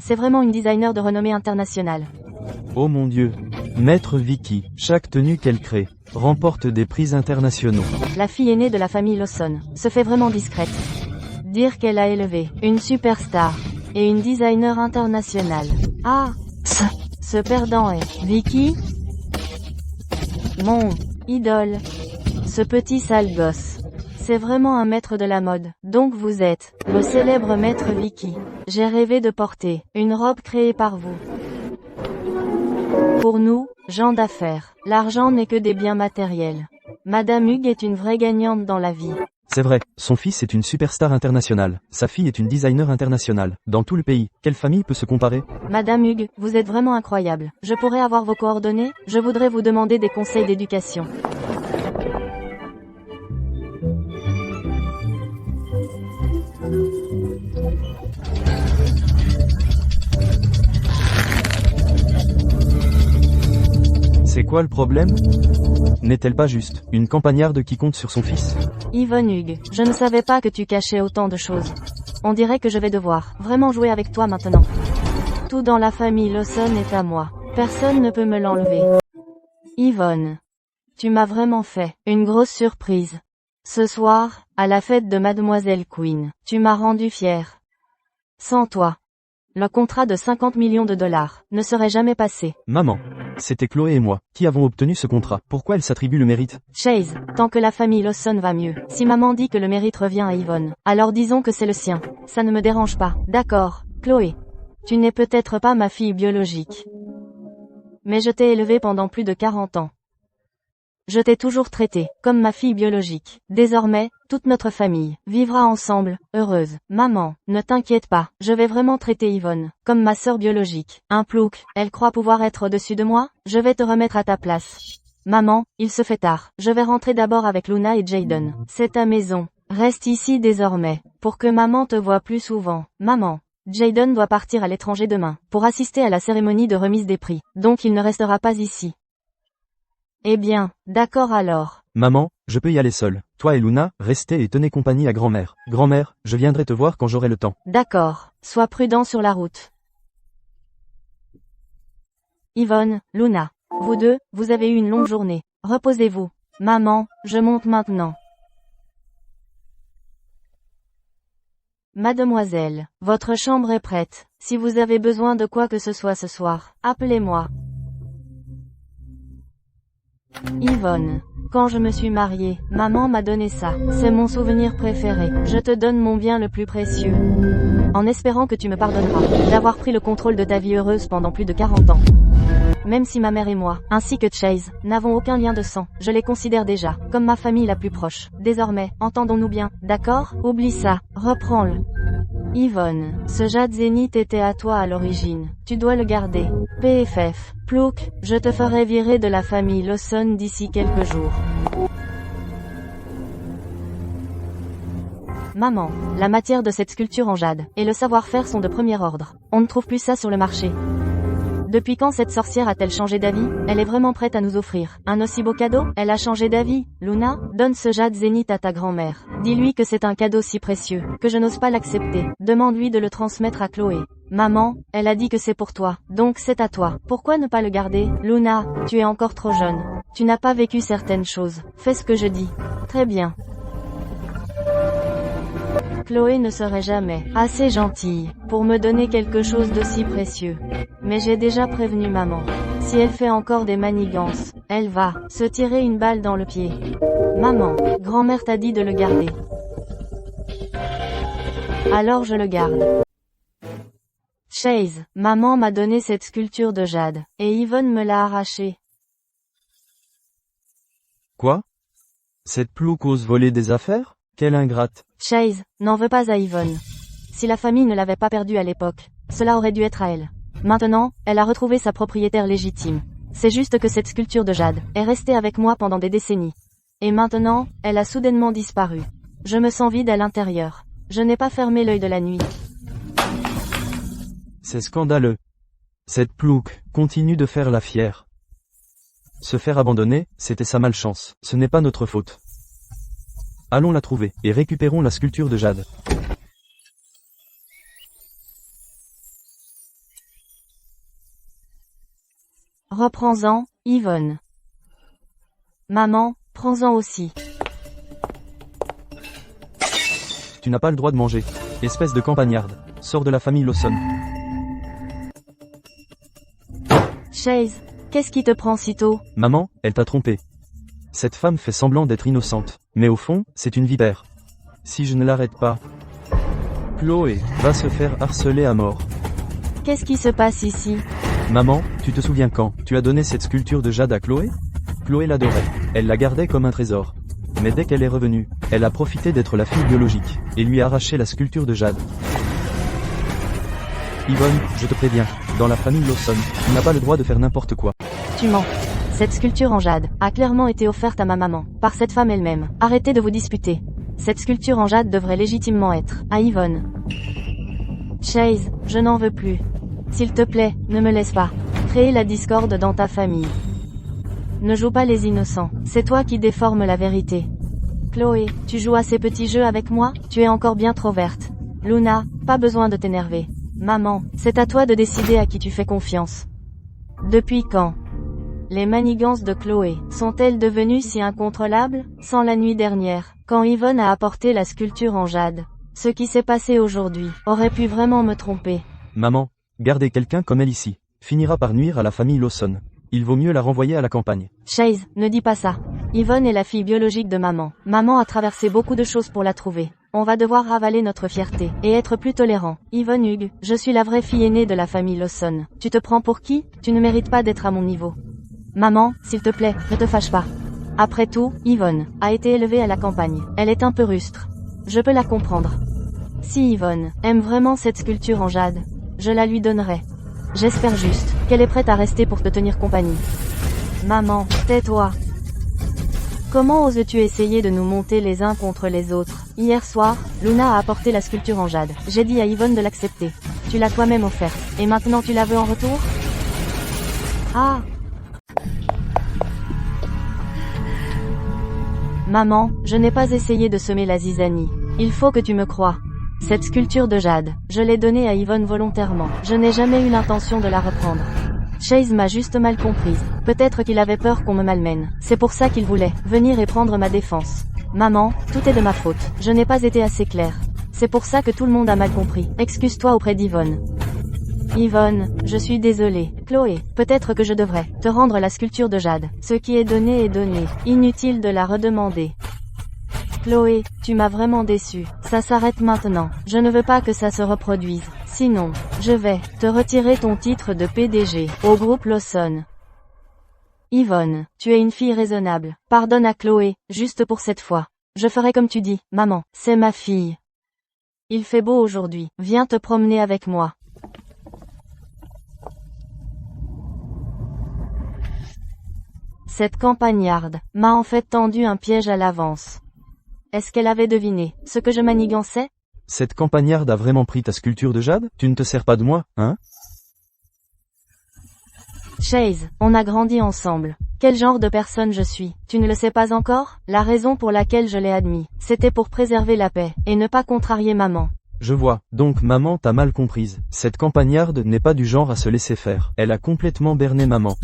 C'est vraiment une designer de renommée internationale. Oh mon Dieu. Maître Vicky, chaque tenue qu'elle crée, remporte des prix internationaux. La fille aînée de la famille Lawson, se fait vraiment discrète. Dire qu'elle a élevé une superstar et une designer internationale. Ah, ce perdant est Vicky? Mon idole. Ce petit sale gosse. C'est vraiment un maître de la mode. Donc vous êtes le célèbre maître Vicky. J'ai rêvé de porter une robe créée par vous. Pour nous, gens d'affaires, l'argent n'est que des biens matériels. Madame Hugues est une vraie gagnante dans la vie. C'est vrai, son fils est une superstar internationale. Sa fille est une designer internationale. Dans tout le pays, quelle famille peut se comparer? Madame Hugues, vous êtes vraiment incroyable. Je pourrais avoir vos coordonnées? Je voudrais vous demander des conseils d'éducation. C'est quoi le problème? N'est-elle pas juste une campagnarde qui compte sur son fils? Yvonne Hugues, je ne savais pas que tu cachais autant de choses. On dirait que je vais devoir vraiment jouer avec toi maintenant. Tout dans la famille Lawson est à moi. Personne ne peut me l'enlever. Yvonne, tu m'as vraiment fait une grosse surprise. Ce soir, à la fête de Mademoiselle Queen, tu m'as rendu fière. Sans toi, le contrat de 50 millions de dollars ne serait jamais passé. Maman, c'était Chloé et moi qui avons obtenu ce contrat. Pourquoi elle s'attribue le mérite? Chase, tant que la famille Lawson va mieux. Si maman dit que le mérite revient à Yvonne, alors disons que c'est le sien. Ça ne me dérange pas. D'accord, Chloé. Tu n'es peut-être pas ma fille biologique. Mais je t'ai élevée pendant plus de 40 ans. Je t'ai toujours traitée comme ma fille biologique. Désormais, toute notre famille vivra ensemble, heureuse. Maman, ne t'inquiète pas, je vais vraiment traiter Yvonne comme ma sœur biologique. Un plouc, elle croit pouvoir être au-dessus de moi? Je vais te remettre à ta place. Maman, il se fait tard. Je vais rentrer d'abord avec Luna et Jayden. C'est ta maison. Reste ici désormais, pour que maman te voie plus souvent. Maman. Jayden doit partir à l'étranger demain, pour assister à la cérémonie de remise des prix. Donc il ne restera pas ici. Eh bien, d'accord alors. Maman, Je peux y aller seul. Toi et Luna, restez et tenez compagnie à grand-mère. Grand-mère, je viendrai te voir quand j'aurai le temps. D'accord, sois prudent sur la route. Yvonne, Luna. Vous deux, vous avez eu une longue journée. Reposez-vous. Maman, je monte maintenant. Mademoiselle, votre chambre est prête. Si vous avez besoin de quoi que ce soit ce soir, appelez-moi. Yvonne. Quand je me suis mariée, maman m'a donné ça. C'est mon souvenir préféré. Je te donne mon bien le plus précieux. En espérant que tu me pardonneras d'avoir pris le contrôle de ta vie heureuse pendant plus de 40 ans. Même si ma mère et moi, ainsi que Chase, n'avons aucun lien de sang, je les considère déjà comme ma famille la plus proche. Désormais, entendons-nous bien, d'accord? Oublie ça, reprends-le. Yvonne, ce jade zénith était à toi à l'origine. Tu dois le garder. PFF. Plouk, je te ferai virer de la famille Lawson d'ici quelques jours. Maman, la matière de cette sculpture en jade et le savoir-faire sont de premier ordre. On ne trouve plus ça sur le marché. Depuis quand cette sorcière a-t-elle changé d'avis? Elle est vraiment prête à nous offrir un aussi beau cadeau? Elle a changé d'avis. Luna, donne ce jade zénith à ta grand-mère. Dis-lui que c'est un cadeau si précieux, que je n'ose pas l'accepter. Demande-lui de le transmettre à Chloé. Maman, elle a dit que c'est pour toi, donc c'est à toi. Pourquoi ne pas le garder? Luna, tu es encore trop jeune. Tu n'as pas vécu certaines choses. Fais ce que je dis. Très bien. Chloé ne serait jamais assez gentille pour me donner quelque chose d'aussi précieux. Mais j'ai déjà prévenu maman. Si elle fait encore des manigances, elle va se tirer une balle dans le pied. Maman, grand-mère t'a dit de le garder. Alors je le garde. Chase, maman m'a donné cette sculpture de jade, et Yvonne me l'a arrachée. Quoi? Cette Plouk ose voler des affaires? Quelle ingrate. Chase, n'en veux pas à Yvonne. Si la famille ne l'avait pas perdue à l'époque, cela aurait dû être à elle. Maintenant, elle a retrouvé sa propriétaire légitime. C'est juste que cette sculpture de jade est restée avec moi pendant des décennies. Et maintenant, elle a soudainement disparu. Je me sens vide à l'intérieur. Je n'ai pas fermé l'œil de la nuit. C'est scandaleux. Cette Plouk continue de faire la fière. Se faire abandonner, c'était sa malchance. Ce n'est pas notre faute. Allons la trouver, et récupérons la sculpture de jade. Reprends-en, Yvonne. Maman, prends-en aussi. Tu n'as pas le droit de manger. Espèce de campagnarde. Sors de la famille Lawson. Chase, qu'est-ce qui te prend si tôt? Maman, elle t'a trompé. Cette femme fait semblant d'être innocente, mais au fond, c'est une vipère. Si je ne l'arrête pas, Chloé va se faire harceler à mort. Qu'est-ce qui se passe ici? Maman, tu te souviens quand tu as donné cette sculpture de jade à Chloé? Chloé l'adorait. Elle la gardait comme un trésor. Mais dès qu'elle est revenue, elle a profité d'être la fille biologique, et lui a arraché la sculpture de jade. Yvonne, je te préviens, dans la famille Lawson, tu n'as pas le droit de faire n'importe quoi. Tu mens. Cette sculpture en jade a clairement été offerte à ma maman, par cette femme elle-même. Arrêtez de vous disputer. Cette sculpture en jade devrait légitimement être à Yvonne. Chase, je n'en veux plus. S'il te plaît, ne me laisse pas créer la discorde dans ta famille. Ne joue pas les innocents, c'est toi qui déformes la vérité. Chloé, tu joues à ces petits jeux avec moi? Tu es encore bien trop verte. Luna, pas besoin de t'énerver. Maman, c'est à toi de décider à qui tu fais confiance. Depuis quand les manigances de Chloé sont-elles devenues si incontrôlables? Sans la nuit dernière, quand Yvonne a apporté la sculpture en jade. Ce qui s'est passé aujourd'hui aurait pu vraiment me tromper. Maman, garder quelqu'un comme elle ici finira par nuire à la famille Lawson. Il vaut mieux la renvoyer à la campagne. Chase, ne dis pas ça. Yvonne est la fille biologique de maman. Maman a traversé beaucoup de choses pour la trouver. On va devoir ravaler notre fierté et être plus tolérant. Yvonne Hugues, je suis la vraie fille aînée de la famille Lawson. Tu te prends pour qui? Tu ne mérites pas d'être à mon niveau. Maman, s'il te plaît, ne te fâche pas. Après tout, Yvonne a été élevée à la campagne. Elle est un peu rustre. Je peux la comprendre. Si Yvonne aime vraiment cette sculpture en jade, je la lui donnerai. J'espère juste qu'elle est prête à rester pour te tenir compagnie. Maman, tais-toi. Comment oses-tu essayer de nous monter les uns contre les autres? Hier soir, Luna a apporté la sculpture en jade. J'ai dit à Yvonne de l'accepter. Tu l'as toi-même offerte. Et maintenant tu la veux en retour? Ah! Maman, je n'ai pas essayé de semer la zizanie. Il faut que tu me crois. Cette sculpture de jade, je l'ai donnée à Yvonne volontairement. Je n'ai jamais eu l'intention de la reprendre. Chase m'a juste mal comprise. Peut-être qu'il avait peur qu'on me malmène. C'est pour ça qu'il voulait venir et prendre ma défense. Maman, tout est de ma faute. Je n'ai pas été assez claire. C'est pour ça que tout le monde a mal compris. Excuse-toi auprès d'Yvonne. Yvonne, je suis désolée. Chloé, peut-être que je devrais te rendre la sculpture de jade. Ce qui est donné. Inutile de la redemander. Chloé, tu m'as vraiment déçue. Ça s'arrête maintenant. Je ne veux pas que ça se reproduise. Sinon, je vais te retirer ton titre de PDG au groupe Lawson. Yvonne, tu es une fille raisonnable. Pardonne à Chloé, juste pour cette fois. Je ferai comme tu dis, maman, c'est ma fille. Il fait beau aujourd'hui. Viens te promener avec moi. Cette campagnarde m'a en fait tendu un piège à l'avance. Est-ce qu'elle avait deviné ce que je manigançais? Cette campagnarde a vraiment pris ta sculpture de jade? Tu ne te sers pas de moi, hein? Chase, on a grandi ensemble. Quel genre de personne je suis? Tu ne le sais pas encore? La raison pour laquelle je l'ai admis, c'était pour préserver la paix, et ne pas contrarier maman. Je vois, donc maman t'a mal comprise. Cette campagnarde n'est pas du genre à se laisser faire. Elle a complètement berné maman.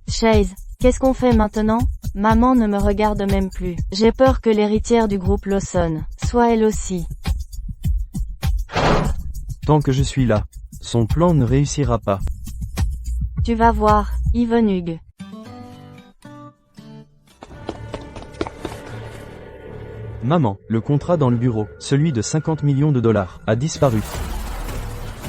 Chase, qu'est-ce qu'on fait maintenant? Maman ne me regarde même plus. J'ai peur que l'héritière du groupe Lawson soit elle aussi. Tant que je suis là, son plan ne réussira pas. Tu vas voir, Yvonne Hugues. Maman, le contrat dans le bureau, celui de 50 millions de dollars, a disparu.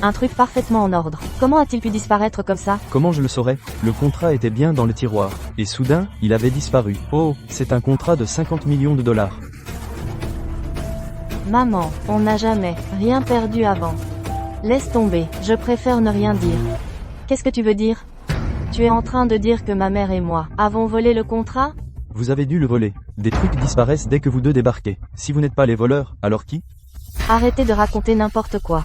Un truc parfaitement en ordre. Comment a-t-il pu disparaître comme ça? Comment je le saurais? Le contrat était bien dans le tiroir. Et soudain, il avait disparu. Oh, c'est un contrat de 50 millions de dollars. Maman, on n'a jamais rien perdu avant. Laisse tomber, je préfère ne rien dire. Qu'est-ce que tu veux dire? Tu es en train de dire que ma mère et moi avons volé le contrat? Vous avez dû le voler. Des trucs disparaissent dès que vous deux débarquez. Si vous n'êtes pas les voleurs, alors qui? Arrêtez de raconter n'importe quoi.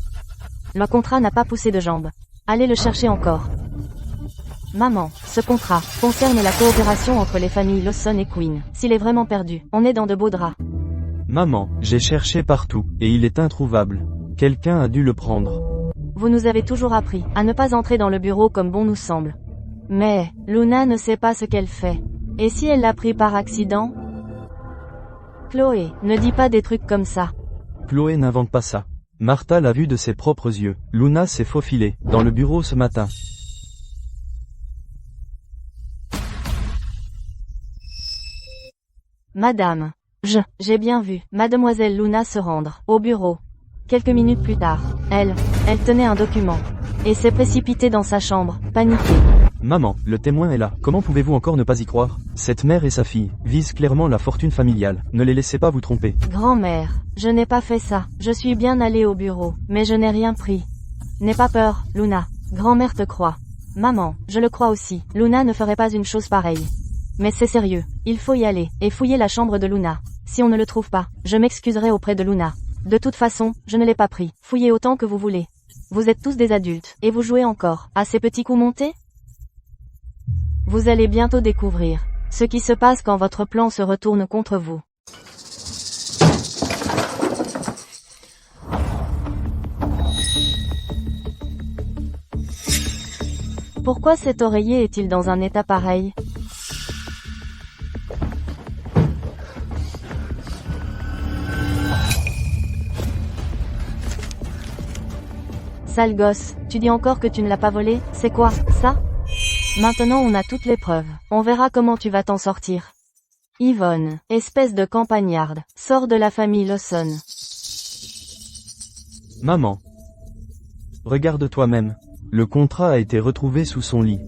Le contrat n'a pas poussé de jambes. Allez le chercher encore. Maman, ce contrat concerne la coopération entre les familles Lawson et Quinn. S'il est vraiment perdu, on est dans de beaux draps. Maman, j'ai cherché partout, et il est introuvable. Quelqu'un a dû le prendre. Vous nous avez toujours appris à ne pas entrer dans le bureau comme bon nous semble. Mais, Luna ne sait pas ce qu'elle fait. Et si elle l'a pris par accident? Chloé, ne dis pas des trucs comme ça. Chloé n'invente pas ça. Martha l'a vu de ses propres yeux. Luna s'est faufilée dans le bureau ce matin. Madame, j'ai bien vu Mademoiselle Luna se rendre au bureau. Quelques minutes plus tard, elle tenait un document et s'est précipitée dans sa chambre, paniquée. Maman, le témoin est là. Comment pouvez-vous encore ne pas y croire? Cette mère et sa fille visent clairement la fortune familiale. Ne les laissez pas vous tromper. Grand-mère, je n'ai pas fait ça. Je suis bien allée au bureau, mais je n'ai rien pris. N'aie pas peur, Luna. Grand-mère te croit. Maman, je le crois aussi. Luna ne ferait pas une chose pareille. Mais c'est sérieux. Il faut y aller et fouiller la chambre de Luna. Si on ne le trouve pas, je m'excuserai auprès de Luna. De toute façon, je ne l'ai pas pris. Fouillez autant que vous voulez. Vous êtes tous des adultes, et vous jouez encore à ces petits coups montés? Vous allez bientôt découvrir ce qui se passe quand votre plan se retourne contre vous. Pourquoi cet oreiller est-il dans un état pareil? Sale gosse, tu dis encore que tu ne l'as pas volé? C'est quoi, ça? Maintenant on a toutes les preuves. On verra comment tu vas t'en sortir. Yvonne, espèce de campagnarde, sors de la famille Lawson. Maman. Regarde toi-même. Le contrat a été retrouvé sous son lit.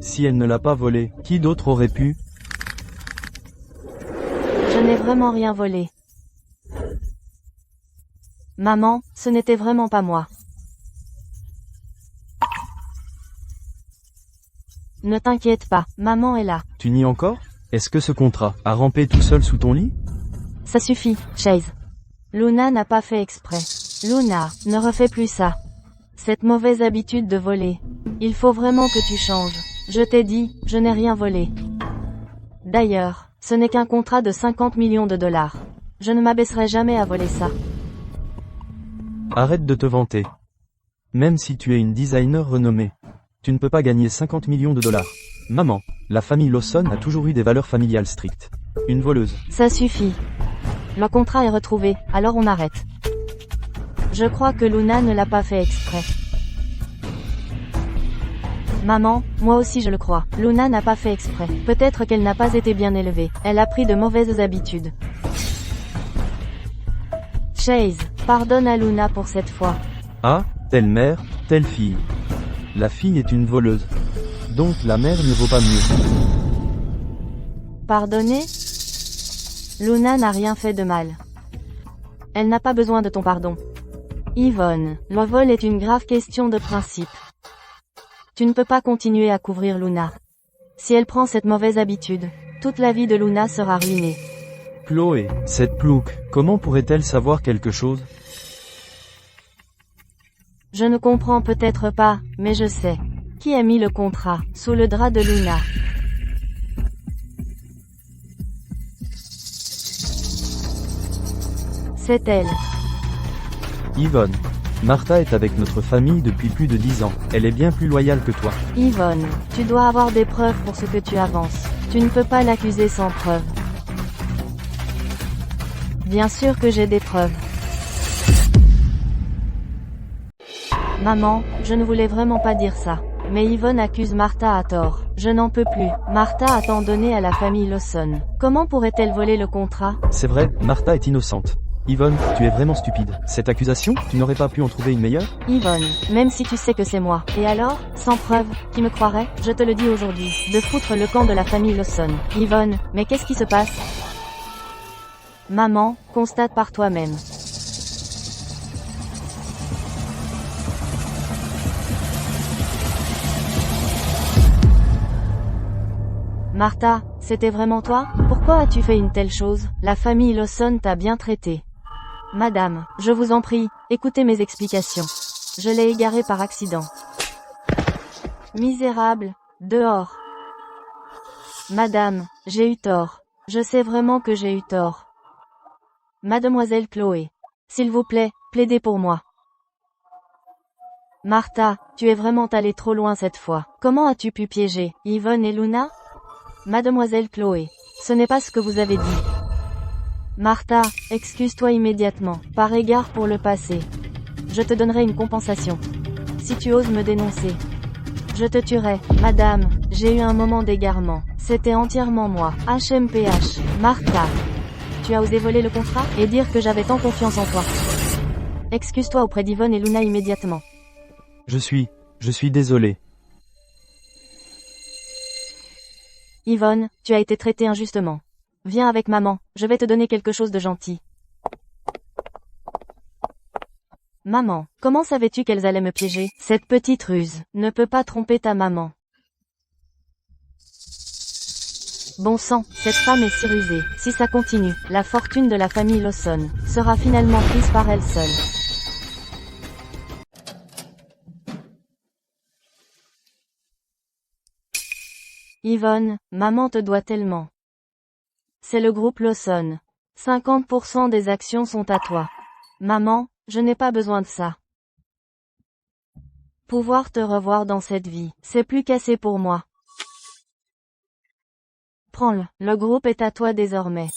Si elle ne l'a pas volé, qui d'autre aurait pu? Je n'ai vraiment rien volé. Maman, ce n'était vraiment pas moi. Ne t'inquiète pas, maman est là. Tu nies encore? Est-ce que ce contrat a rampé tout seul sous ton lit? Ça suffit, Chase. Luna n'a pas fait exprès. Luna, ne refais plus ça. Cette mauvaise habitude de voler. Il faut vraiment que tu changes. Je t'ai dit, je n'ai rien volé. D'ailleurs, Ce n'est qu'un contrat de 50 millions de dollars. Je ne m'abaisserai jamais à voler ça. Arrête de te vanter. Même si tu es une designer renommée, tu ne peux pas gagner 50 millions de dollars. Maman, la famille Lawson a toujours eu des valeurs familiales strictes. Une voleuse. Ça suffit. Le contrat est retrouvé, alors on arrête. Je crois que Luna ne l'a pas fait exprès. Maman, moi aussi je le crois. Luna n'a pas fait exprès. Peut-être qu'elle n'a pas été bien élevée. Elle a pris de mauvaises habitudes. Chase, pardonne à Luna pour cette fois. Ah, telle mère, telle fille. La fille est une voleuse. Donc la mère ne vaut pas mieux. Pardonner? Luna n'a rien fait de mal. Elle n'a pas besoin de ton pardon. Yvonne, le vol est une grave question de principe. Tu ne peux pas continuer à couvrir Luna. Si elle prend cette mauvaise habitude, toute la vie de Luna sera ruinée. Chloé, cette plouque, comment pourrait-elle savoir quelque chose? Je ne comprends peut-être pas, mais je sais. Qui a mis le contrat sous le drap de Luna? C'est elle. Yvonne. Martha est avec notre famille depuis plus de 10 ans. Elle est bien plus loyale que toi. Yvonne, tu dois avoir des preuves pour ce que tu avances. Tu ne peux pas l'accuser sans preuve. Bien sûr que j'ai des preuves. Maman, je ne voulais vraiment pas dire ça. Mais Yvonne accuse Martha à tort. Je n'en peux plus. Martha a tant donné à la famille Lawson. Comment pourrait-elle voler le contrat? C'est vrai, Martha est innocente. Yvonne, tu es vraiment stupide. Cette accusation, tu n'aurais pas pu en trouver une meilleure? Yvonne, même si tu sais que c'est moi. Et alors? Sans preuve, qui me croirait? Je te le dis aujourd'hui. De foutre le camp de la famille Lawson. Yvonne, mais qu'est-ce qui se passe? Maman, constate par toi-même. Martha, c'était vraiment toi? Pourquoi as-tu fait une telle chose? La famille Lawson t'a bien traité. Madame, je vous en prie, écoutez mes explications. Je l'ai égaré par accident. Misérable, dehors. Madame, j'ai eu tort. Je sais vraiment que j'ai eu tort. Mademoiselle Chloé, s'il vous plaît, plaidez pour moi. Martha, tu es vraiment allée trop loin cette fois. Comment as-tu pu piéger Yvonne et Luna? Mademoiselle Chloé, ce n'est pas ce que vous avez dit. Martha, excuse-toi immédiatement, par égard pour le passé. Je te donnerai une compensation. Si tu oses me dénoncer, je te tuerai. Madame, j'ai eu un moment d'égarement. C'était entièrement moi. HMPH. Martha, tu as osé voler le contrat et dire que j'avais tant confiance en toi. Excuse-toi auprès d'Yvonne et Luna immédiatement. Je suis désolé. Yvonne, tu as été traitée injustement. Viens avec maman, je vais te donner quelque chose de gentil. Maman, comment savais-tu qu'elles allaient me piéger? Cette petite ruse ne peut pas tromper ta maman. Bon sang, cette femme est si rusée. Si ça continue, la fortune de la famille Lawson sera finalement prise par elle seule. Yvonne, maman te doit tellement. C'est le groupe Lawson. 50% des actions sont à toi. Maman, je n'ai pas besoin de ça. Pouvoir te revoir dans cette vie, c'est plus qu'assez pour moi. Prends-le, le groupe est à toi désormais.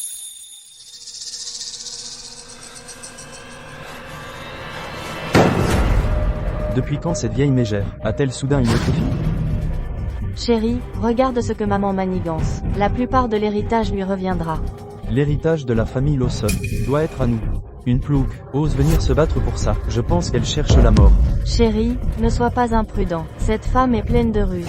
Depuis quand cette vieille mégère a-t-elle soudain une autre fille? Chérie, regarde ce que maman manigance. La plupart de l'héritage lui reviendra. L'héritage de la famille Lawson doit être à nous. Une plouque ose venir se battre pour ça. Je pense qu'elle cherche la mort. Chérie, ne sois pas imprudent. Cette femme est pleine de ruses.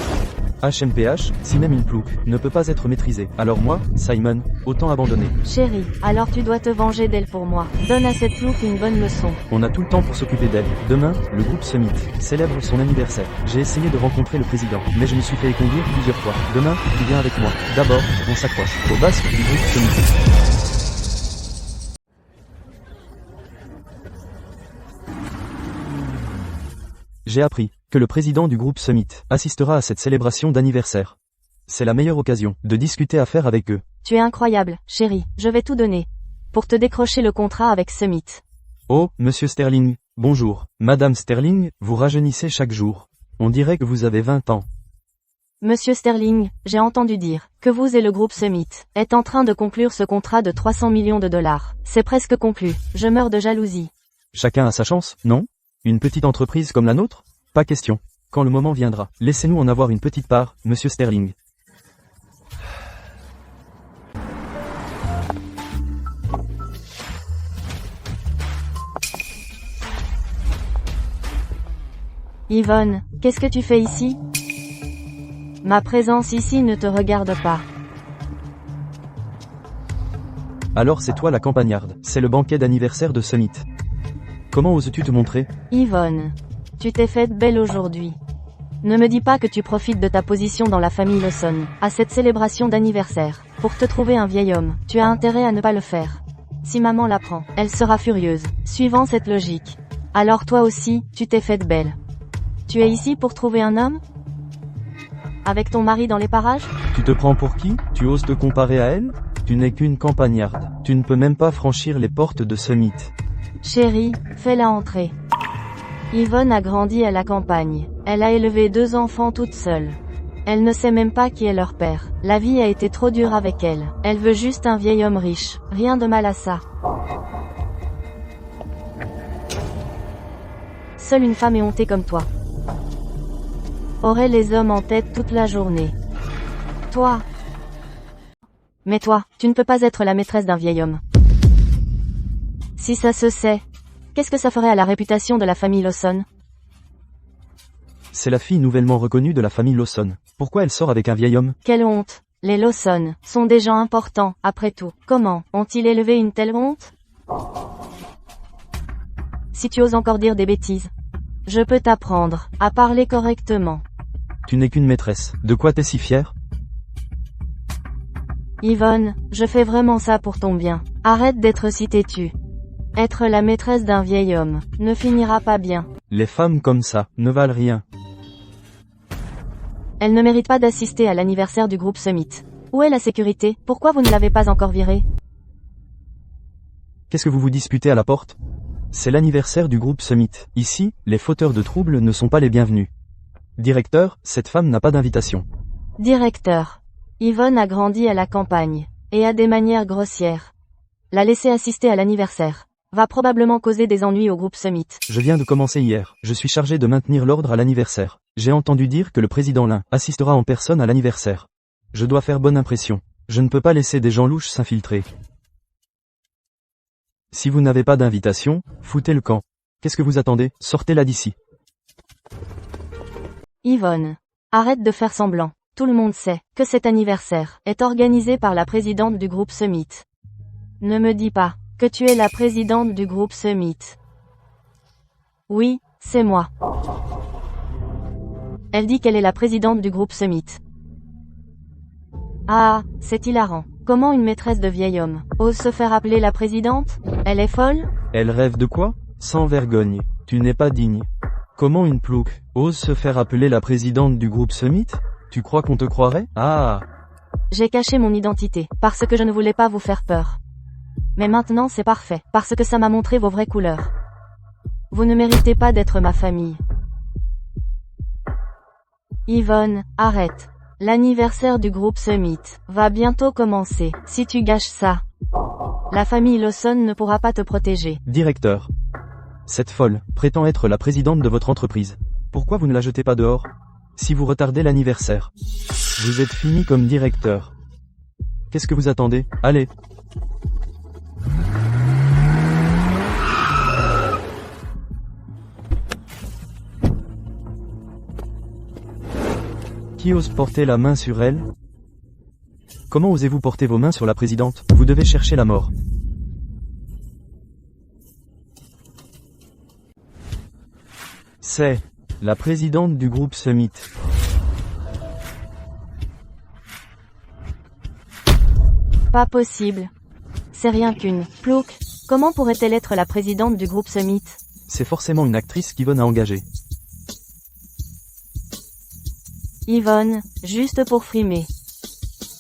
HMPH, si même une plouque ne peut pas être maîtrisée, alors moi, Simon, autant abandonner. Chérie, alors tu dois te venger d'elle pour moi. Donne à cette plouque une bonne leçon. On a tout le temps pour s'occuper d'elle. Demain, le groupe Summit célèbre son anniversaire. J'ai essayé de rencontrer le président, mais je me suis fait éconduire plusieurs fois. Demain, tu viens avec moi. D'abord, on s'accroche au basque du groupe Summit. J'ai appris que le président du groupe Summit assistera à cette célébration d'anniversaire. C'est la meilleure occasion de discuter affaires avec eux. Tu es incroyable, chérie, je vais tout donner. Pour te décrocher le contrat avec Summit. Oh, monsieur Sterling, bonjour. Madame Sterling, vous rajeunissez chaque jour. On dirait que vous avez 20 ans. Monsieur Sterling, j'ai entendu dire que vous et le groupe Summit êtes en train de conclure ce contrat de 300 millions de dollars. C'est presque conclu, je meurs de jalousie. Chacun a sa chance, non? Une petite entreprise comme la nôtre? Pas question. Quand le moment viendra, laissez-nous en avoir une petite part, monsieur Sterling. Yvonne, qu'est-ce que tu fais ici? Ma présence ici ne te regarde pas. Alors c'est toi la campagnarde, c'est le banquet d'anniversaire de Summit. Comment oses-tu te montrer? Yvonne, tu t'es faite belle aujourd'hui. Ne me dis pas que tu profites de ta position dans la famille Lawson, à cette célébration d'anniversaire, pour te trouver un vieil homme. Tu as intérêt à ne pas le faire. Si maman l'apprend, elle sera furieuse, suivant cette logique. Alors toi aussi, tu t'es faite belle. Tu es ici pour trouver un homme? Avec ton mari dans les parages? Tu te prends pour qui? Tu oses te comparer à elle? Tu n'es qu'une campagnarde. Tu ne peux même pas franchir les portes de Summit. Chérie, fais-la entrer. Yvonne a grandi à la campagne. Elle a élevé 2 enfants toute seule. Elle ne sait même pas qui est leur père. La vie a été trop dure avec elle. Elle veut juste un vieil homme riche. Rien de mal à ça. Seule une femme éhontée comme toi aurait les hommes en tête toute la journée. Toi. Mais toi, tu ne peux pas être la maîtresse d'un vieil homme. Si ça se sait, qu'est-ce que ça ferait à la réputation de la famille Lawson? C'est la fille nouvellement reconnue de la famille Lawson. Pourquoi elle sort avec un vieil homme? Quelle honte! Les Lawson sont des gens importants, après tout. Comment ont-ils élevé une telle honte? Si tu oses encore dire des bêtises, je peux t'apprendre à parler correctement. Tu n'es qu'une maîtresse. De quoi t'es si fière? Yvonne, je fais vraiment ça pour ton bien. Arrête d'être si têtue. Être la maîtresse d'un vieil homme ne finira pas bien. Les femmes comme ça ne valent rien. Elle ne mérite pas d'assister à l'anniversaire du groupe Summit. Où est la sécurité? Pourquoi vous ne l'avez pas encore virée? Qu'est-ce que vous vous disputez à la porte? C'est l'anniversaire du groupe Summit. Ici, les fauteurs de troubles ne sont pas les bienvenus. Directeur, cette femme n'a pas d'invitation. Directeur. Yvonne a grandi à la campagne, et a des manières grossières. La laisser assister à l'anniversaire va probablement causer des ennuis au groupe Summit. Je viens de commencer hier. Je suis chargé de maintenir l'ordre à l'anniversaire. J'ai entendu dire que le président Lin assistera en personne à l'anniversaire. Je dois faire bonne impression. Je ne peux pas laisser des gens louches s'infiltrer. Si vous n'avez pas d'invitation, foutez le camp. Qu'est-ce que vous attendez? Sortez-la d'ici. Yvonne, arrête de faire semblant. Tout le monde sait que cet anniversaire est organisé par la présidente du groupe Summit. Ne me dis pas que tu es la présidente du groupe Summit. Oui, c'est moi. Elle dit qu'elle est la présidente du groupe Summit. Ah, c'est hilarant. Comment une maîtresse de vieil homme ose se faire appeler la présidente? Elle est folle? Elle rêve de quoi? Sans vergogne. Tu n'es pas digne. Comment une plouc ose se faire appeler la présidente du groupe Summit? Tu crois qu'on te croirait? Ah! J'ai caché mon identité, parce que je ne voulais pas vous faire peur. Mais maintenant c'est parfait, parce que ça m'a montré vos vraies couleurs. Vous ne méritez pas d'être ma famille. Yvonne, arrête. L'anniversaire du groupe Summit va bientôt commencer. Si tu gâches ça, la famille Lawson ne pourra pas te protéger. Directeur. Cette folle prétend être la présidente de votre entreprise. Pourquoi vous ne la jetez pas dehors? Si vous retardez l'anniversaire, vous êtes fini comme directeur. Qu'est-ce que vous attendez? Allez. Qui ose porter la main sur elle? Comment osez-vous porter vos mains sur la présidente? Vous devez chercher la mort. C'est la présidente du groupe Summit. Pas possible. C'est rien qu'une plouc. Comment pourrait-elle être la présidente du groupe Summit? C'est forcément une actrice qu'Yvonne a engagée. Yvonne, juste pour frimer.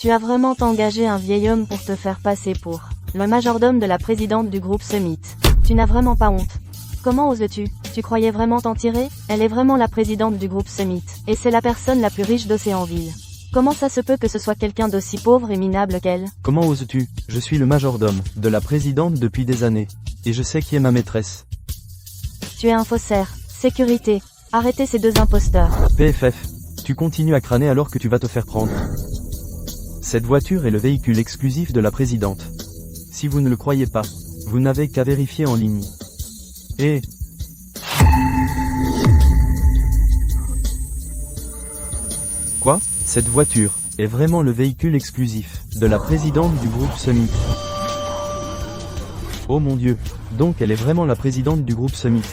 Tu as vraiment engagé un vieil homme pour te faire passer pour le majordome de la présidente du groupe Summit. Tu n'as vraiment pas honte. Comment oses-tu? Tu croyais vraiment t'en tirer? Elle est vraiment la présidente du groupe Summit, et c'est la personne la plus riche d'Océanville. Comment ça se peut que ce soit quelqu'un d'aussi pauvre et minable qu'elle? Comment oses-tu? Je suis le majordome de la présidente depuis des années. Et je sais qui est ma maîtresse. Tu es un faussaire. Sécurité. Arrêtez ces deux imposteurs. PFF. Tu continues à crâner alors que tu vas te faire prendre. Cette voiture est le véhicule exclusif de la présidente. Si vous ne le croyez pas, vous n'avez qu'à vérifier en ligne. Et... Quoi? Cette voiture est vraiment le véhicule exclusif de la présidente du groupe Summit. Oh mon Dieu, donc elle est vraiment la présidente du groupe Summit.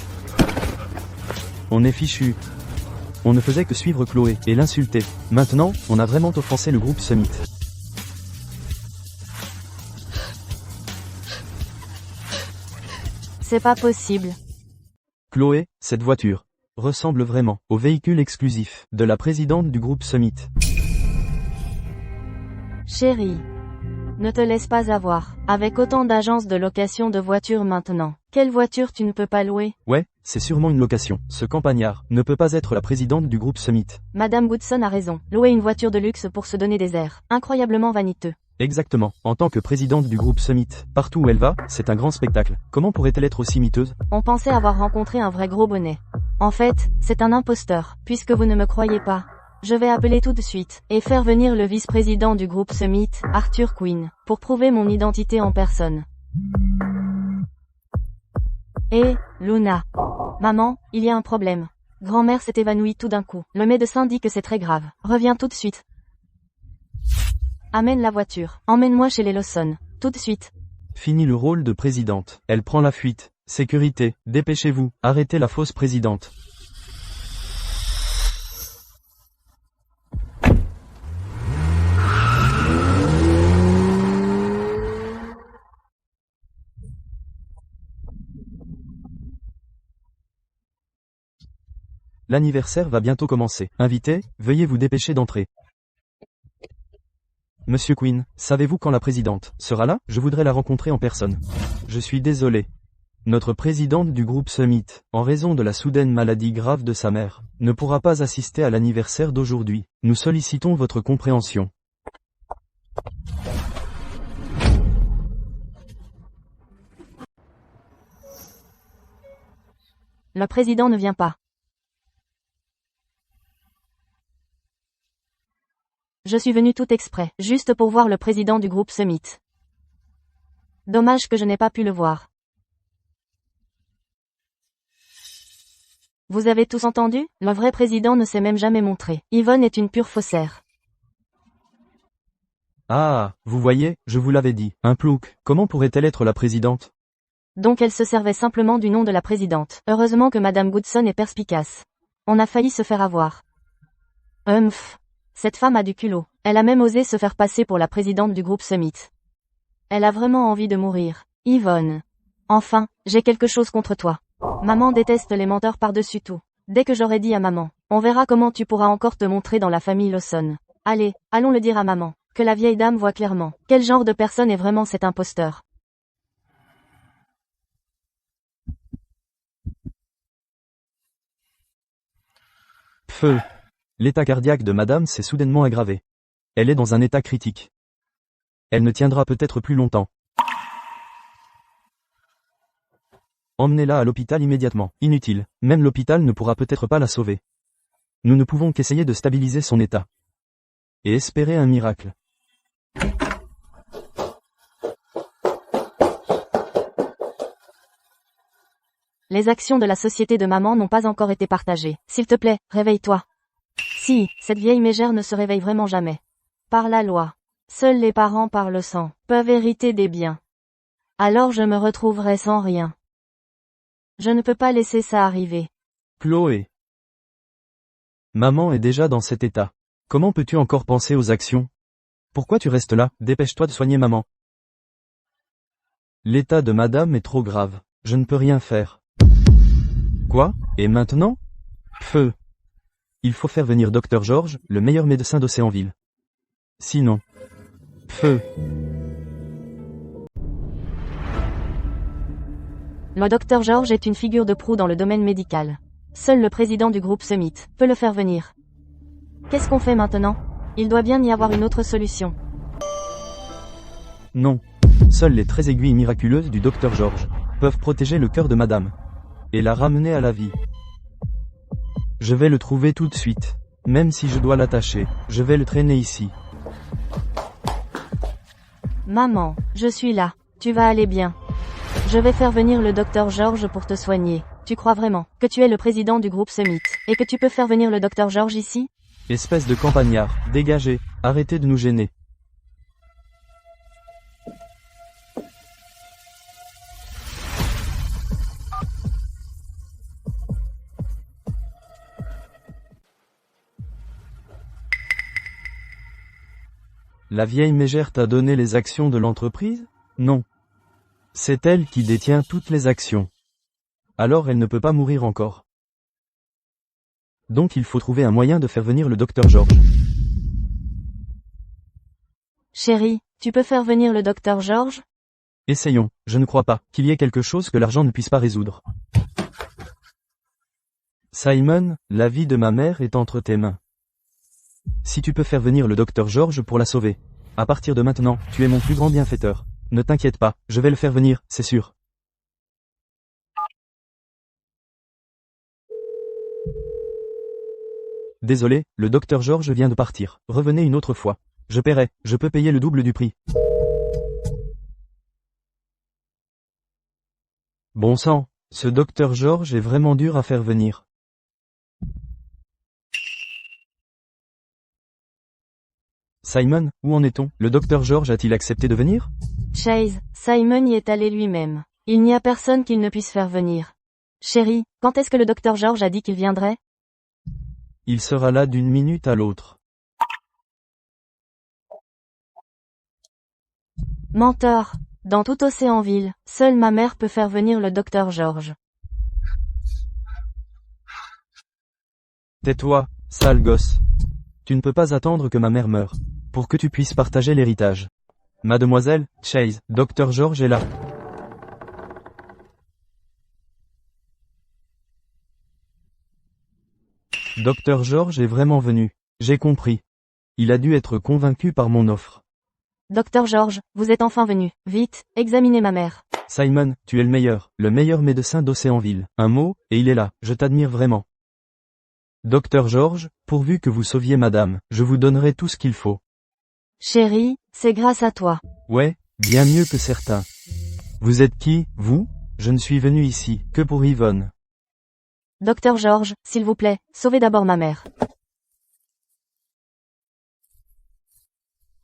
On est fichu. On ne faisait que suivre Chloé et l'insulter. Maintenant, on a vraiment offensé le groupe Summit. C'est pas possible. Chloé, cette voiture ressemble vraiment au véhicule exclusif de la présidente du groupe Summit. Chérie. Ne te laisse pas avoir. Avec autant d'agences de location de voitures maintenant, quelle voiture tu ne peux pas louer? Ouais, c'est sûrement une location. Ce campagnard ne peut pas être la présidente du groupe Summit. Madame Goodson a raison. Louer une voiture de luxe pour se donner des airs incroyablement vaniteux. Exactement. En tant que présidente du groupe Summit, partout où elle va, c'est un grand spectacle. Comment pourrait-elle être aussi miteuse? On pensait avoir rencontré un vrai gros bonnet. En fait, c'est un imposteur, puisque vous ne me croyez pas. Je vais appeler tout de suite, et faire venir le vice-président du groupe Summit, Arthur Quinn, pour prouver mon identité en personne. Hé, Luna. Maman, il y a un problème. Grand-mère s'est évanouie tout d'un coup. Le médecin dit que c'est très grave. Reviens tout de suite. Amène la voiture. Emmène-moi chez les Lawson. Tout de suite. Fini le rôle de présidente. Elle prend la fuite. Sécurité, dépêchez-vous, arrêtez la fausse présidente. L'anniversaire va bientôt commencer. Invité, veuillez vous dépêcher d'entrer. Monsieur Quinn, savez-vous quand la présidente sera là? Je voudrais la rencontrer en personne. Je suis désolé. Notre présidente du groupe Summit, en raison de la soudaine maladie grave de sa mère, ne pourra pas assister à l'anniversaire d'aujourd'hui. Nous sollicitons votre compréhension. Le président ne vient pas. Je suis venu tout exprès, juste pour voir le président du groupe Summit. Dommage que je n'ai pas pu le voir. Vous avez tous entendu? Le vrai président ne s'est même jamais montré. Yvonne est une pure faussaire. Ah, vous voyez, je vous l'avais dit. Un plouc, comment pourrait-elle être la présidente? Donc elle se servait simplement du nom de la présidente. Heureusement que Madame Goodson est perspicace. On a failli se faire avoir. Cette femme a du culot. Elle a même osé se faire passer pour la présidente du groupe Summit. Elle a vraiment envie de mourir. Yvonne. Enfin, j'ai quelque chose contre toi. Maman déteste les menteurs par-dessus tout. Dès que j'aurai dit à maman, on verra comment tu pourras encore te montrer dans la famille Lawson. Allez, allons le dire à maman. Que la vieille dame voit clairement. Quel genre de personne est vraiment cet imposteur? Feu. L'état cardiaque de madame s'est soudainement aggravé. Elle est dans un état critique. Elle ne tiendra peut-être plus longtemps. Emmenez-la à l'hôpital immédiatement. Inutile. Même l'hôpital ne pourra peut-être pas la sauver. Nous ne pouvons qu'essayer de stabiliser son état. Et espérer un miracle. Les actions de la société de maman n'ont pas encore été partagées. S'il te plaît, réveille-toi. Si, cette vieille mégère ne se réveille vraiment jamais. Par la loi, seuls les parents par le sang peuvent hériter des biens. Alors je me retrouverai sans rien. Je ne peux pas laisser ça arriver. Chloé. Maman est déjà dans cet état. Comment peux-tu encore penser aux actions? Pourquoi tu restes là? Dépêche-toi de soigner maman. L'état de madame est trop grave. Je ne peux rien faire. Quoi? Et maintenant? Feu. Il faut faire venir Dr George, le meilleur médecin d'Océanville. Sinon, Feu. Le docteur George est une figure de proue dans le domaine médical. Seul le président du groupe Summit peut le faire venir. Qu'est-ce qu'on fait maintenant? Il doit bien y avoir une autre solution. Non. Seules les 13 aiguilles miraculeuses du docteur George peuvent protéger le cœur de madame et la ramener à la vie. Je vais le trouver tout de suite. Même si je dois l'attacher, je vais le traîner ici. Maman, je suis là. Tu vas aller bien. Je vais faire venir le docteur George pour te soigner. Tu crois vraiment que tu es le président du groupe Summit et que tu peux faire venir le docteur George ici? Espèce de campagnard, dégagez, arrêtez de nous gêner. La vieille mégère t'a donné les actions de l'entreprise? Non. C'est elle qui détient toutes les actions. Alors elle ne peut pas mourir encore. Donc il faut trouver un moyen de faire venir le docteur George. Chérie, tu peux faire venir le docteur George? Essayons, je ne crois pas qu'il y ait quelque chose que l'argent ne puisse pas résoudre. Simon, la vie de ma mère est entre tes mains. Si tu peux faire venir le docteur George pour la sauver. À partir de maintenant, tu es mon plus grand bienfaiteur. Ne t'inquiète pas, je vais le faire venir, c'est sûr. Désolé, le docteur George vient de partir. Revenez une autre fois. Je paierai, je peux payer le double du prix. Bon sang, ce docteur George est vraiment dur à faire venir. Simon, où en est-on? Le docteur George a-t-il accepté de venir? Chase, Simon y est allé lui-même. Il n'y a personne qu'il ne puisse faire venir. Chérie, quand est-ce que le docteur George a dit qu'il viendrait? Il sera là d'une minute à l'autre. Menteur. Dans tout Océanville, seule ma mère peut faire venir le docteur George. Tais-toi, sale gosse. Tu ne peux pas attendre que ma mère meure, pour que tu puisses partager l'héritage. Mademoiselle, Chase, docteur George est là. Docteur George est vraiment venu. J'ai compris. Il a dû être convaincu par mon offre. Docteur George, vous êtes enfin venu. Vite, examinez ma mère. Simon, tu es le meilleur médecin d'Océanville. Un mot, et il est là, je t'admire vraiment. Docteur George, pourvu que vous sauviez madame, je vous donnerai tout ce qu'il faut. Chérie, c'est grâce à toi. Ouais, bien mieux que certains. Vous êtes qui, vous? Je ne suis venu ici, que pour Yvonne. Docteur George, s'il vous plaît, sauvez d'abord ma mère.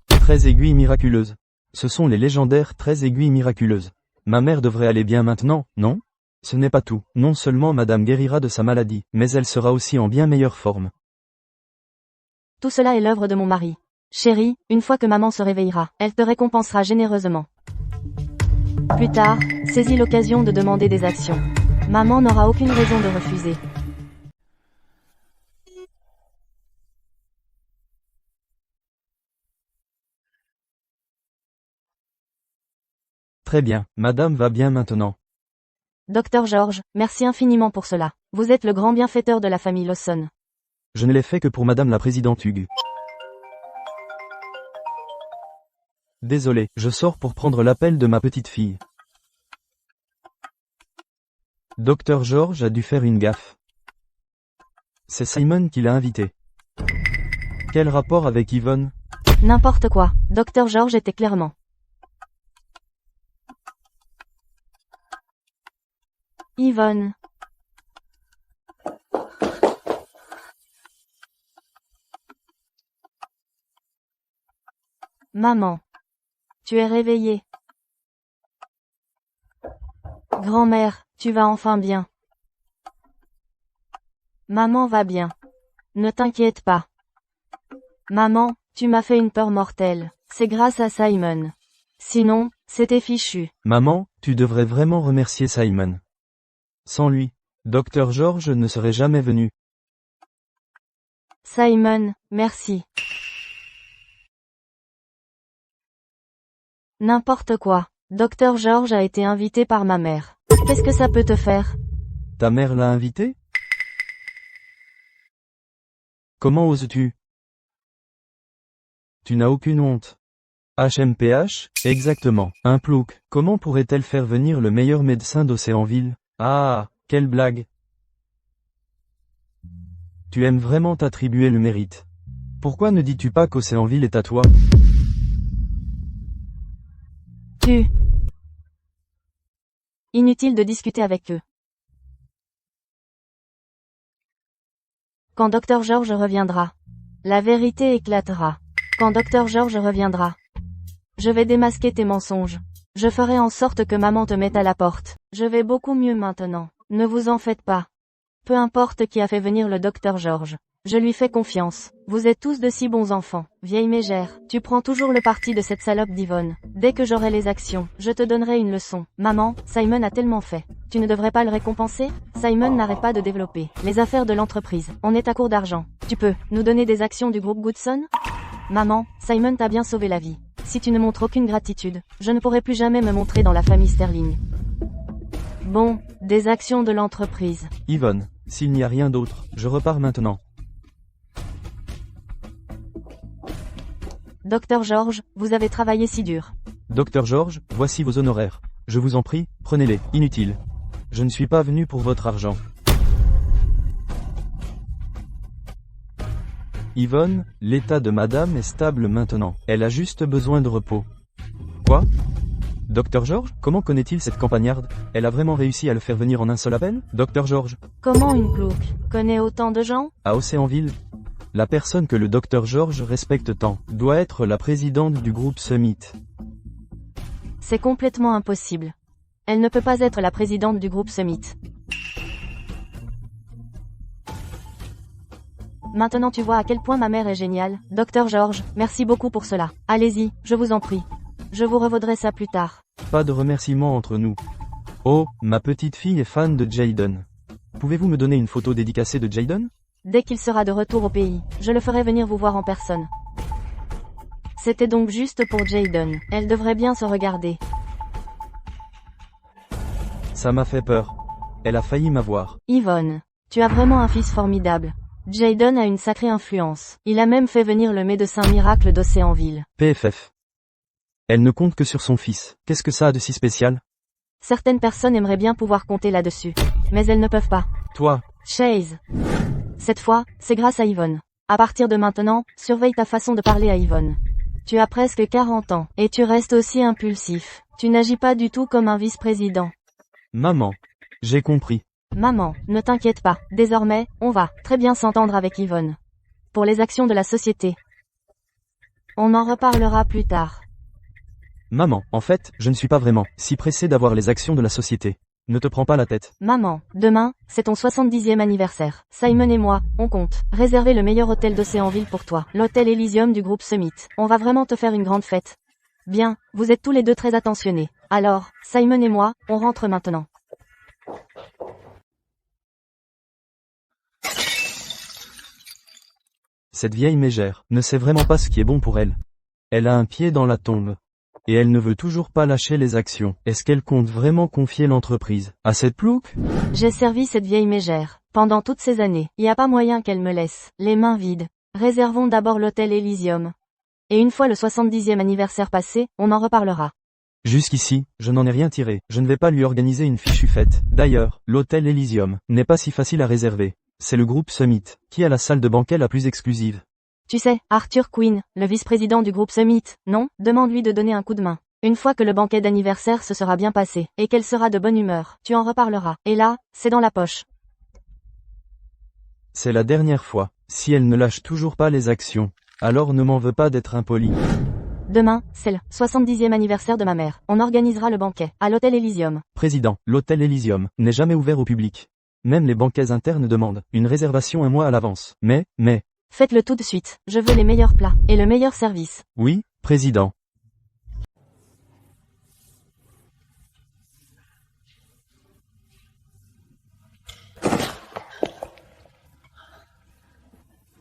13 aiguilles miraculeuses. Ce sont les légendaires 13 aiguilles miraculeuses. Ma mère devrait aller bien maintenant, non? Ce n'est pas tout. Non seulement madame guérira de sa maladie, mais elle sera aussi en bien meilleure forme. Tout cela est l'œuvre de mon mari. Chérie, une fois que maman se réveillera, elle te récompensera généreusement. Plus tard, saisis l'occasion de demander des actions. Maman n'aura aucune raison de refuser. Très bien, madame va bien maintenant. Docteur George, merci infiniment pour cela. Vous êtes le grand bienfaiteur de la famille Lawson. Je ne l'ai fait que pour madame la présidente Hugues. Désolé, je sors pour prendre l'appel de ma petite fille. Docteur George a dû faire une gaffe. C'est Simon qui l'a invité. Quel rapport avec Yvonne? N'importe quoi, Docteur George était clairement. Yvonne. Maman. Tu es réveillée. Grand-mère, tu vas enfin bien. Maman va bien. Ne t'inquiète pas. Maman, tu m'as fait une peur mortelle. C'est grâce à Simon. Sinon, c'était fichu. Maman, tu devrais vraiment remercier Simon. Sans lui, Docteur George ne serait jamais venu. Simon, merci. N'importe quoi. Docteur George a été invité par ma mère. Qu'est-ce que ça peut te faire? Ta mère l'a invité? Comment oses-tu? Tu n'as aucune honte. HMPH, exactement, un plouc. Comment pourrait-elle faire venir le meilleur médecin d'Océanville? Ah, quelle blague. Tu aimes vraiment t'attribuer le mérite. Pourquoi ne dis-tu pas qu'Océanville est à toi? Inutile de discuter avec eux. Quand Dr George reviendra, la vérité éclatera. Quand Dr George reviendra, je vais démasquer tes mensonges. Je ferai en sorte que maman te mette à la porte. Je vais beaucoup mieux maintenant. Ne vous en faites pas. Peu importe qui a fait venir le Dr George. Je lui fais confiance. Vous êtes tous de si bons enfants. Vieille mégère, tu prends toujours le parti de cette salope d'Yvonne. Dès que j'aurai les actions, je te donnerai une leçon. Maman, Simon a tellement fait. Tu ne devrais pas le récompenser? Simon n'arrête pas de développer les affaires de l'entreprise. On est à court d'argent. Tu peux nous donner des actions du groupe Goodson? Maman, Simon t'a bien sauvé la vie. Si tu ne montres aucune gratitude, je ne pourrai plus jamais me montrer dans la famille Sterling. Bon, des actions de l'entreprise. Yvonne, s'il n'y a rien d'autre, je repars maintenant. Docteur George, vous avez travaillé si dur. Docteur George, voici vos honoraires. Je vous en prie, prenez-les, inutile. Je ne suis pas venu pour votre argent. Yvonne, l'état de madame est stable maintenant. Elle a juste besoin de repos. Quoi? Docteur George, comment connaît-il cette campagnarde? Elle a vraiment réussi à le faire venir en un seul appel? Docteur George. Comment une plouc connaît autant de gens? À Océanville. La personne que le Docteur George respecte tant, doit être la présidente du groupe Summit. C'est complètement impossible. Elle ne peut pas être la présidente du groupe Summit. Maintenant tu vois à quel point ma mère est géniale. Docteur George, merci beaucoup pour cela. Allez-y, je vous en prie. Je vous revaudrai ça plus tard. Pas de remerciements entre nous. Oh, ma petite fille est fan de Jayden. Pouvez-vous me donner une photo dédicacée de Jayden? Dès qu'il sera de retour au pays, je le ferai venir vous voir en personne. C'était donc juste pour Jayden. Elle devrait bien se regarder. Ça m'a fait peur. Elle a failli m'avoir. Yvonne, tu as vraiment un fils formidable. Jayden a une sacrée influence. Il a même fait venir le médecin miracle d'Océanville. PFF. Elle ne compte que sur son fils. Qu'est-ce que ça a de si spécial? Certaines personnes aimeraient bien pouvoir compter là-dessus. Mais elles ne peuvent pas. Toi. Chase. Cette fois, c'est grâce à Yvonne. À partir de maintenant, surveille ta façon de parler à Yvonne. Tu as presque 40 ans, et tu restes aussi impulsif. Tu n'agis pas du tout comme un vice-président. Maman. J'ai compris. Maman, ne t'inquiète pas. Désormais, on va très bien s'entendre avec Yvonne. Pour les actions de la société. On en reparlera plus tard. Maman, en fait, je ne suis pas vraiment si pressé d'avoir les actions de la société. Ne te prends pas la tête. Maman, demain, c'est ton 70e anniversaire. Simon et moi, on compte réserver le meilleur hôtel d'Océanville pour toi. L'hôtel Elysium du groupe Summit. On va vraiment te faire une grande fête. Bien, vous êtes tous les deux très attentionnés. Alors, Simon et moi, on rentre maintenant. Cette vieille mégère ne sait vraiment pas ce qui est bon pour elle. Elle a un pied dans la tombe. Et elle ne veut toujours pas lâcher les actions. Est-ce qu'elle compte vraiment confier l'entreprise à cette plouc? J'ai servi cette vieille mégère pendant toutes ces années. Y a pas moyen qu'elle me laisse les mains vides. Réservons d'abord l'hôtel Elysium. Et une fois le 70e anniversaire passé, on en reparlera. Jusqu'ici, je n'en ai rien tiré. Je ne vais pas lui organiser une fichue fête. D'ailleurs, l'hôtel Elysium n'est pas si facile à réserver. C'est le groupe Summit qui a la salle de banquet la plus exclusive. Tu sais, Arthur Quinn, le vice-président du groupe Summit, non? Demande-lui de donner un coup de main. Une fois que le banquet d'anniversaire se sera bien passé, et qu'elle sera de bonne humeur, tu en reparleras. Et là, c'est dans la poche. C'est la dernière fois. Si elle ne lâche toujours pas les actions, alors ne m'en veux pas d'être impoli. Demain, c'est le 70e anniversaire de ma mère. On organisera le banquet, à l'hôtel Elysium. Président, l'hôtel Elysium n'est jamais ouvert au public. Même les banquets internes demandent une réservation un mois à l'avance. Mais... Faites-le tout de suite. Je veux les meilleurs plats, et le meilleur service. Oui, président.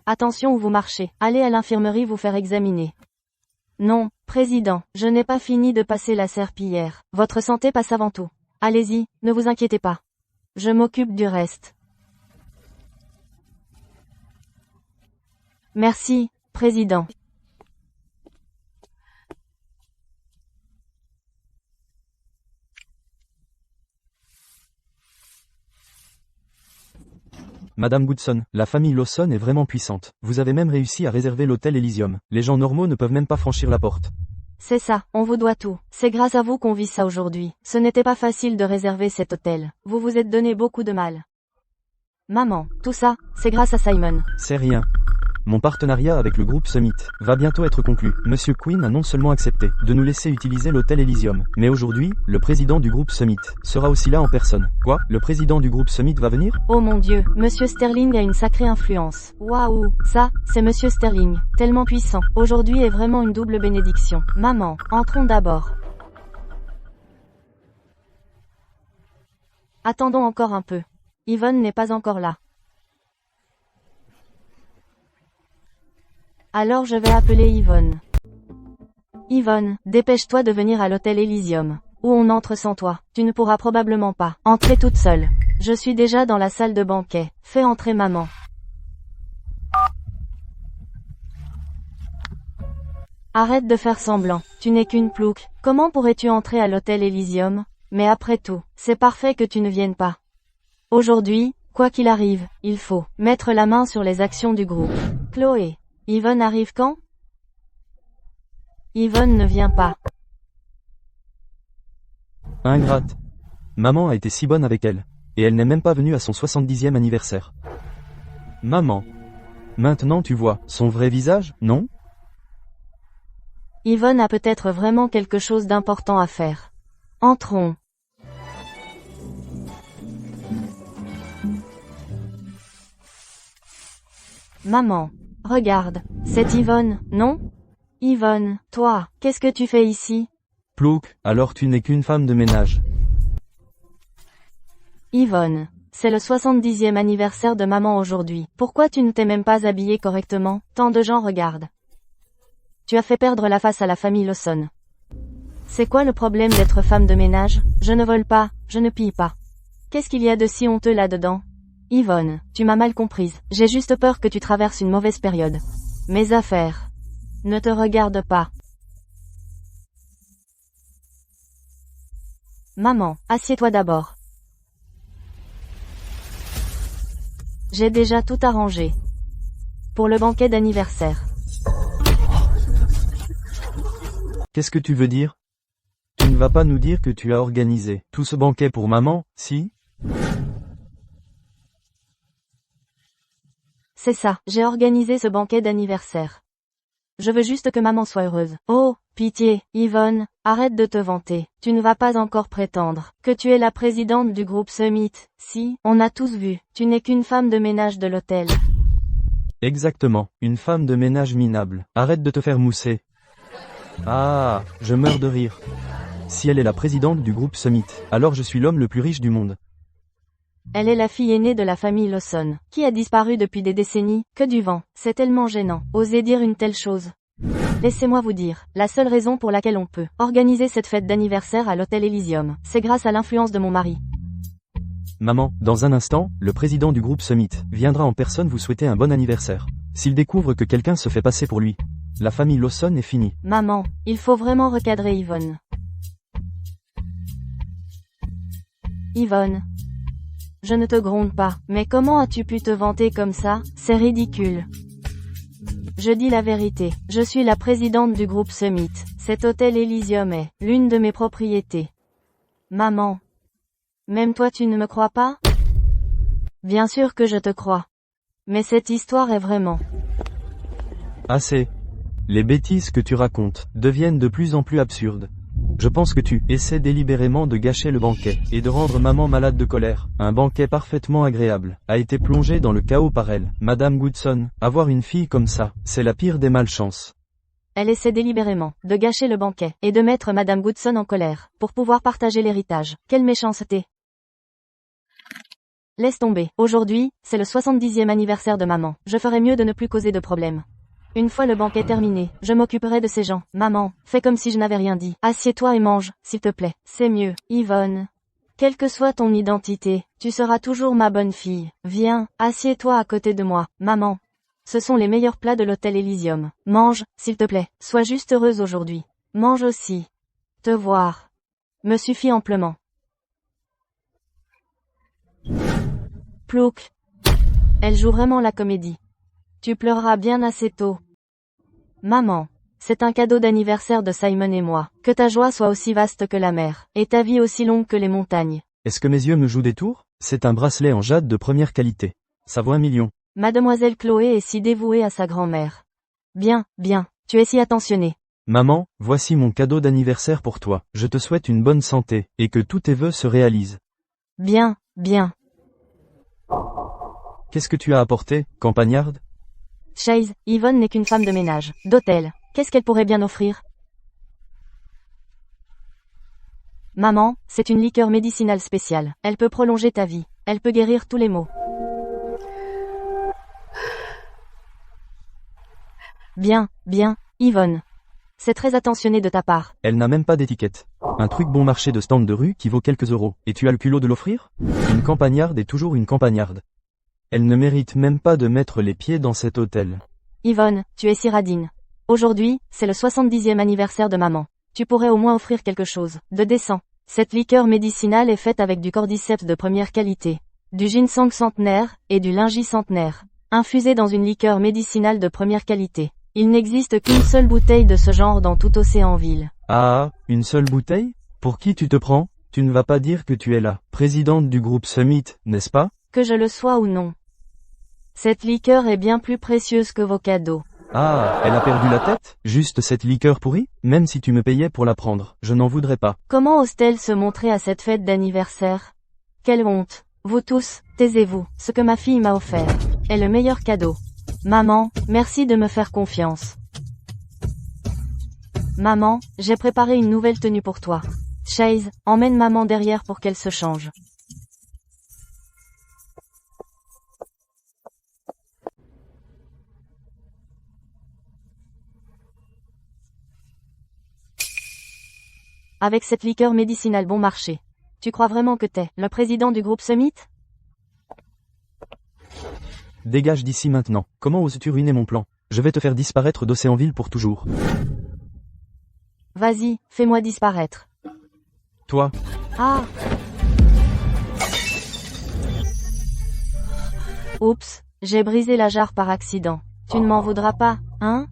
Attention où vous marchez. Allez à l'infirmerie vous faire examiner. Non, président, je n'ai pas fini de passer la serpillière. Votre santé passe avant tout. Allez-y, ne vous inquiétez pas. Je m'occupe du reste. Merci, président. Madame Goodson, la famille Lawson est vraiment puissante. Vous avez même réussi à réserver l'hôtel Elysium. Les gens normaux ne peuvent même pas franchir la porte. C'est ça, on vous doit tout. C'est grâce à vous qu'on vit ça aujourd'hui. Ce n'était pas facile de réserver cet hôtel. Vous vous êtes donné beaucoup de mal. Maman, tout ça, c'est grâce à Simon. C'est rien. Mon partenariat avec le groupe Summit va bientôt être conclu. Monsieur Quinn a non seulement accepté de nous laisser utiliser l'hôtel Elysium, mais aujourd'hui, le président du groupe Summit sera aussi là en personne. Quoi? Le président du groupe Summit va venir? Oh mon Dieu, Monsieur Sterling a une sacrée influence. Waouh, ça, c'est Monsieur Sterling, tellement puissant. Aujourd'hui est vraiment une double bénédiction. Maman, entrons d'abord. Attendons encore un peu. Yvonne n'est pas encore là. Alors je vais appeler Yvonne. Yvonne, dépêche-toi de venir à l'hôtel Elysium. Où on entre sans toi, tu ne pourras probablement pas entrer toute seule. Je suis déjà dans la salle de banquet. Fais entrer maman. Arrête de faire semblant, tu n'es qu'une plouc. Comment pourrais-tu entrer à l'hôtel Elysium? Mais après tout, c'est parfait que tu ne viennes pas. Aujourd'hui, quoi qu'il arrive, il faut mettre la main sur les actions du groupe. Chloé. Yvonne arrive quand? Yvonne ne vient pas. Ingrate. Maman a été si bonne avec elle. Et elle n'est même pas venue à son 70e anniversaire. Maman. Maintenant tu vois son vrai visage, non? Yvonne a peut-être vraiment quelque chose d'important à faire. Entrons. Maman. Regarde, c'est Yvonne, non? Yvonne, toi, qu'est-ce que tu fais ici? Plouc, alors tu n'es qu'une femme de ménage. Yvonne, c'est le 70e anniversaire de maman aujourd'hui. Pourquoi tu ne t'es même pas habillée correctement? Tant de gens regardent. Tu as fait perdre la face à la famille Lawson. C'est quoi le problème d'être femme de ménage? Je ne vole pas, je ne pille pas. Qu'est-ce qu'il y a de si honteux là-dedans? Yvonne, tu m'as mal comprise. J'ai juste peur que tu traverses une mauvaise période. Mes affaires ne te regardent pas. Maman, assieds-toi d'abord. J'ai déjà tout arrangé. Pour le banquet d'anniversaire. Qu'est-ce que tu veux dire? Tu ne vas pas nous dire que tu as organisé tout ce banquet pour maman, si? C'est ça, j'ai organisé ce banquet d'anniversaire. Je veux juste que maman soit heureuse. Oh, pitié, Yvonne, arrête de te vanter. Tu ne vas pas encore prétendre que tu es la présidente du groupe Summit. Si, on a tous vu, tu n'es qu'une femme de ménage de l'hôtel. Exactement, une femme de ménage minable. Arrête de te faire mousser. Ah, je meurs de rire. Si elle est la présidente du groupe Summit, alors je suis l'homme le plus riche du monde. Elle est la fille aînée de la famille Lawson, qui a disparu depuis des décennies. Que du vent, c'est tellement gênant. Osez dire une telle chose. Laissez-moi vous dire, la seule raison pour laquelle on peut organiser cette fête d'anniversaire à l'hôtel Elysium, c'est grâce à l'influence de mon mari. Maman, dans un instant, le président du groupe Summit viendra en personne vous souhaiter un bon anniversaire. S'il découvre que quelqu'un se fait passer pour lui, la famille Lawson est finie. Maman, il faut vraiment recadrer Yvonne. Yvonne. Je ne te gronde pas, mais comment as-tu pu te vanter comme ça? C'est ridicule. Je dis la vérité, je suis la présidente du groupe Summit. Cet hôtel Elysium est l'une de mes propriétés. Maman. Même toi tu ne me crois pas? Bien sûr que je te crois. Mais cette histoire est vraiment... Assez. Les bêtises que tu racontes deviennent de plus en plus absurdes. Je pense que tu essaies délibérément de gâcher le banquet et de rendre maman malade de colère. Un banquet parfaitement agréable a été plongé dans le chaos par elle. Madame Goodson, avoir une fille comme ça, c'est la pire des malchances. Elle essaie délibérément de gâcher le banquet et de mettre Madame Goodson en colère pour pouvoir partager l'héritage. Quelle méchanceté! Laisse tomber. Aujourd'hui, c'est le 70e anniversaire de maman. Je ferais mieux de ne plus causer de problèmes. Une fois le banquet terminé, je m'occuperai de ces gens. Maman, fais comme si je n'avais rien dit. Assieds-toi et mange, s'il te plaît. C'est mieux, Yvonne. Quelle que soit ton identité, tu seras toujours ma bonne fille. Viens, assieds-toi à côté de moi, maman. Ce sont les meilleurs plats de l'hôtel Elysium. Mange, s'il te plaît. Sois juste heureuse aujourd'hui. Mange aussi. Te voir me suffit amplement. Plouc. Elle joue vraiment la comédie. Tu pleureras bien assez tôt. Maman, c'est un cadeau d'anniversaire de Simon et moi. Que ta joie soit aussi vaste que la mer, et ta vie aussi longue que les montagnes. Est-ce que mes yeux me jouent des tours? C'est un bracelet en jade de première qualité. Ça vaut 1 million. Mademoiselle Chloé est si dévouée à sa grand-mère. Bien, bien, tu es si attentionnée. Maman, voici mon cadeau d'anniversaire pour toi. Je te souhaite une bonne santé, et que tous tes vœux se réalisent. Bien, bien. Qu'est-ce que tu as apporté, campagnarde? Chase, Yvonne n'est qu'une femme de ménage, d'hôtel. Qu'est-ce qu'elle pourrait bien offrir? Maman, c'est une liqueur médicinale spéciale. Elle peut prolonger ta vie. Elle peut guérir tous les maux. Bien, bien, Yvonne. C'est très attentionné de ta part. Elle n'a même pas d'étiquette. Un truc bon marché de stand de rue qui vaut quelques euros. Et tu as le culot de l'offrir? Une campagnarde est toujours une campagnarde. Elle ne mérite même pas de mettre les pieds dans cet hôtel. Yvonne, tu es si radine. Aujourd'hui, c'est le 70e anniversaire de maman. Tu pourrais au moins offrir quelque chose de décent. Cette liqueur médicinale est faite avec du cordyceps de première qualité, du ginseng centenaire et du lingy centenaire, infusé dans une liqueur médicinale de première qualité. Il n'existe qu'une seule bouteille de ce genre dans tout Océanville. Ah, une seule bouteille? Pour qui tu te prends? Tu ne vas pas dire que tu es la présidente du groupe Summit, n'est-ce pas? Que je le sois ou non. Cette liqueur est bien plus précieuse que vos cadeaux. Ah, elle a perdu la tête? Juste cette liqueur pourrie? Même si tu me payais pour la prendre, je n'en voudrais pas. Comment ose-t-elle se montrer à cette fête d'anniversaire? Quelle honte. Vous tous, taisez-vous. Ce que ma fille m'a offert est le meilleur cadeau. Maman, merci de me faire confiance. Maman, j'ai préparé une nouvelle tenue pour toi. Chase, emmène maman derrière pour qu'elle se change. Avec cette liqueur médicinale bon marché. Tu crois vraiment que t'es le président du groupe Summit? Dégage d'ici maintenant. Comment oses-tu ruiner mon plan? Je vais te faire disparaître d'Océanville pour toujours. Vas-y, fais-moi disparaître. Toi, Ah! Oups, j'ai brisé la jarre par accident. Tu ne m'en voudras pas, hein?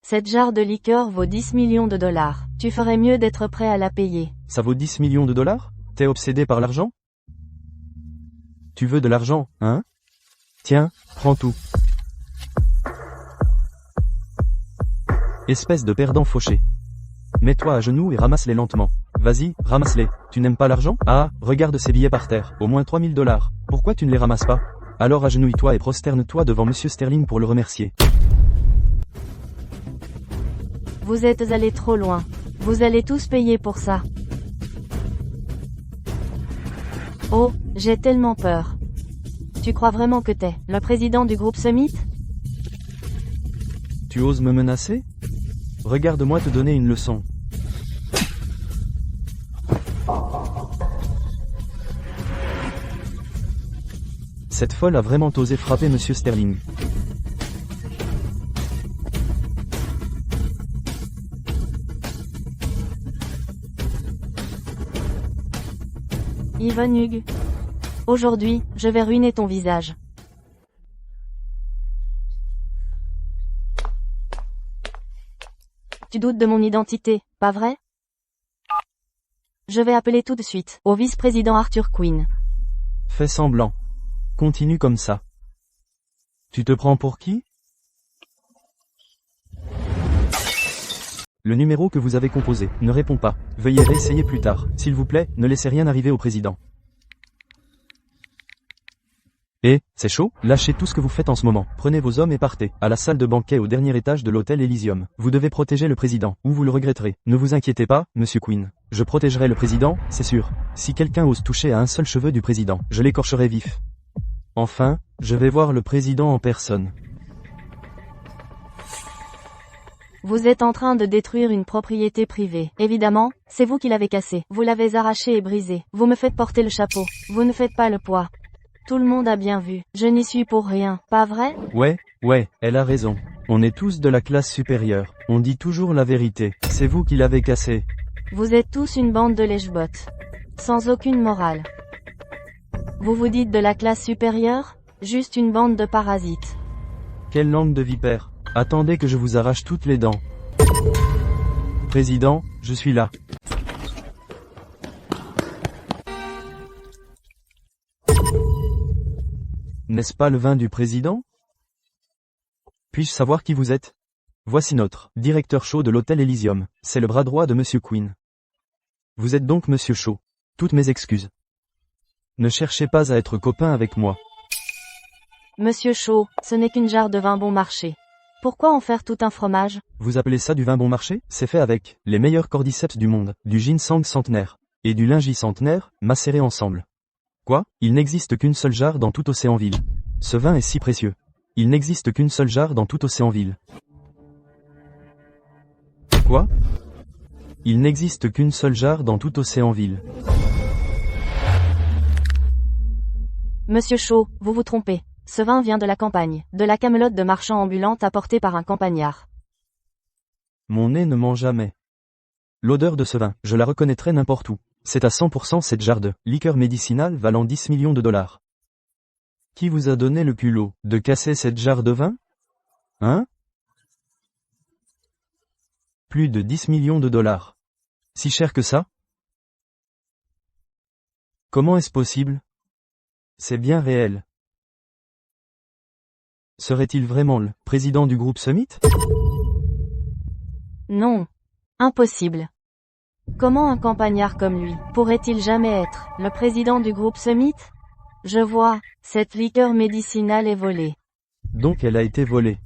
Cette jarre de liqueur vaut 10 millions de dollars. Tu ferais mieux d'être prêt à la payer. ça vaut 10 millions de dollars? T'es obsédé par l'argent? Tu veux de l'argent, hein? Tiens, prends tout. Espèce de perdant fauché. Mets-toi à genoux et ramasse-les lentement. Vas-y, ramasse-les. Tu n'aimes pas l'argent? Ah, regarde ces billets par terre. Au moins 3000 dollars. Pourquoi tu ne les ramasses pas? Alors agenouille-toi et prosterne-toi devant Monsieur Sterling pour le remercier. Vous êtes allés trop loin. Vous allez tous payer pour ça. Oh, j'ai tellement peur. Tu crois vraiment que t'es le président du groupe Summit? Tu oses me menacer? Regarde-moi te donner une leçon. Cette folle a vraiment osé frapper Monsieur Sterling. Yvonne Hugues. Aujourd'hui, je vais ruiner ton visage. Tu doutes de mon identité, pas vrai? Je vais appeler tout de suite au vice-président Arthur Quinn. Fais semblant. Continue comme ça. Tu te prends pour qui? Le numéro que vous avez composé ne répond pas. Veuillez réessayer plus tard. S'il vous plaît, ne laissez rien arriver au président. Et, c'est chaud? Lâchez tout ce que vous faites en ce moment. Prenez vos hommes et partez, à la salle de banquet au dernier étage de l'hôtel Elysium. Vous devez protéger le président, ou vous le regretterez. Ne vous inquiétez pas, monsieur Quinn. Je protégerai le président, c'est sûr. Si quelqu'un ose toucher à un seul cheveu du président, je l'écorcherai vif. Enfin, je vais voir le président en personne. Vous êtes en train de détruire une propriété privée. Évidemment, c'est vous qui l'avez cassé. Vous l'avez arraché et brisé. Vous me faites porter le chapeau. Vous ne faites pas le poids. Tout le monde a bien vu. Je n'y suis pour rien, pas vrai? Ouais, elle a raison. On est tous de la classe supérieure. On dit toujours la vérité. C'est vous qui l'avez cassé. Vous êtes tous une bande de lèche-bottes. Sans aucune morale. Vous vous dites de la classe supérieure? Juste une bande de parasites. Quelle langue de vipère. Attendez que je vous arrache toutes les dents. Président, je suis là. N'est-ce pas le vin du président? Puis-je savoir qui vous êtes? Voici notre directeur Shaw de l'hôtel Elysium. C'est le bras droit de Monsieur Quinn. Vous êtes donc Monsieur Shaw. Toutes mes excuses. Ne cherchez pas à être copain avec moi. Monsieur Shaw, ce n'est qu'une jarre de vin bon marché. Pourquoi en faire tout un fromage? Vous appelez ça du vin bon marché? C'est fait avec les meilleurs cordyceps du monde, du ginseng centenaire et du lingy centenaire, macérés ensemble. Quoi? Il n'existe qu'une seule jarre dans tout Océanville. Ce vin est si précieux. Il n'existe qu'une seule jarre dans tout Océanville. Quoi? Il n'existe qu'une seule jarre dans tout Océanville. Monsieur Shaw, vous vous trompez. Ce vin vient de la campagne, de la camelote de marchand ambulante apportée par un campagnard. Mon nez ne ment jamais. L'odeur de ce vin, je la reconnaîtrai n'importe où. C'est à 100% cette jarre de liqueur médicinale valant 10 millions de dollars. Qui vous a donné le culot de casser cette jarre de vin? Hein? Plus de 10 millions de dollars. Si cher que ça? Comment est-ce possible? C'est bien réel. Serait-il vraiment le président du groupe Summit? Non. Impossible. Comment un campagnard comme lui pourrait-il jamais être le président du groupe Summit? Je vois, cette liqueur médicinale est volée. Donc elle a été volée.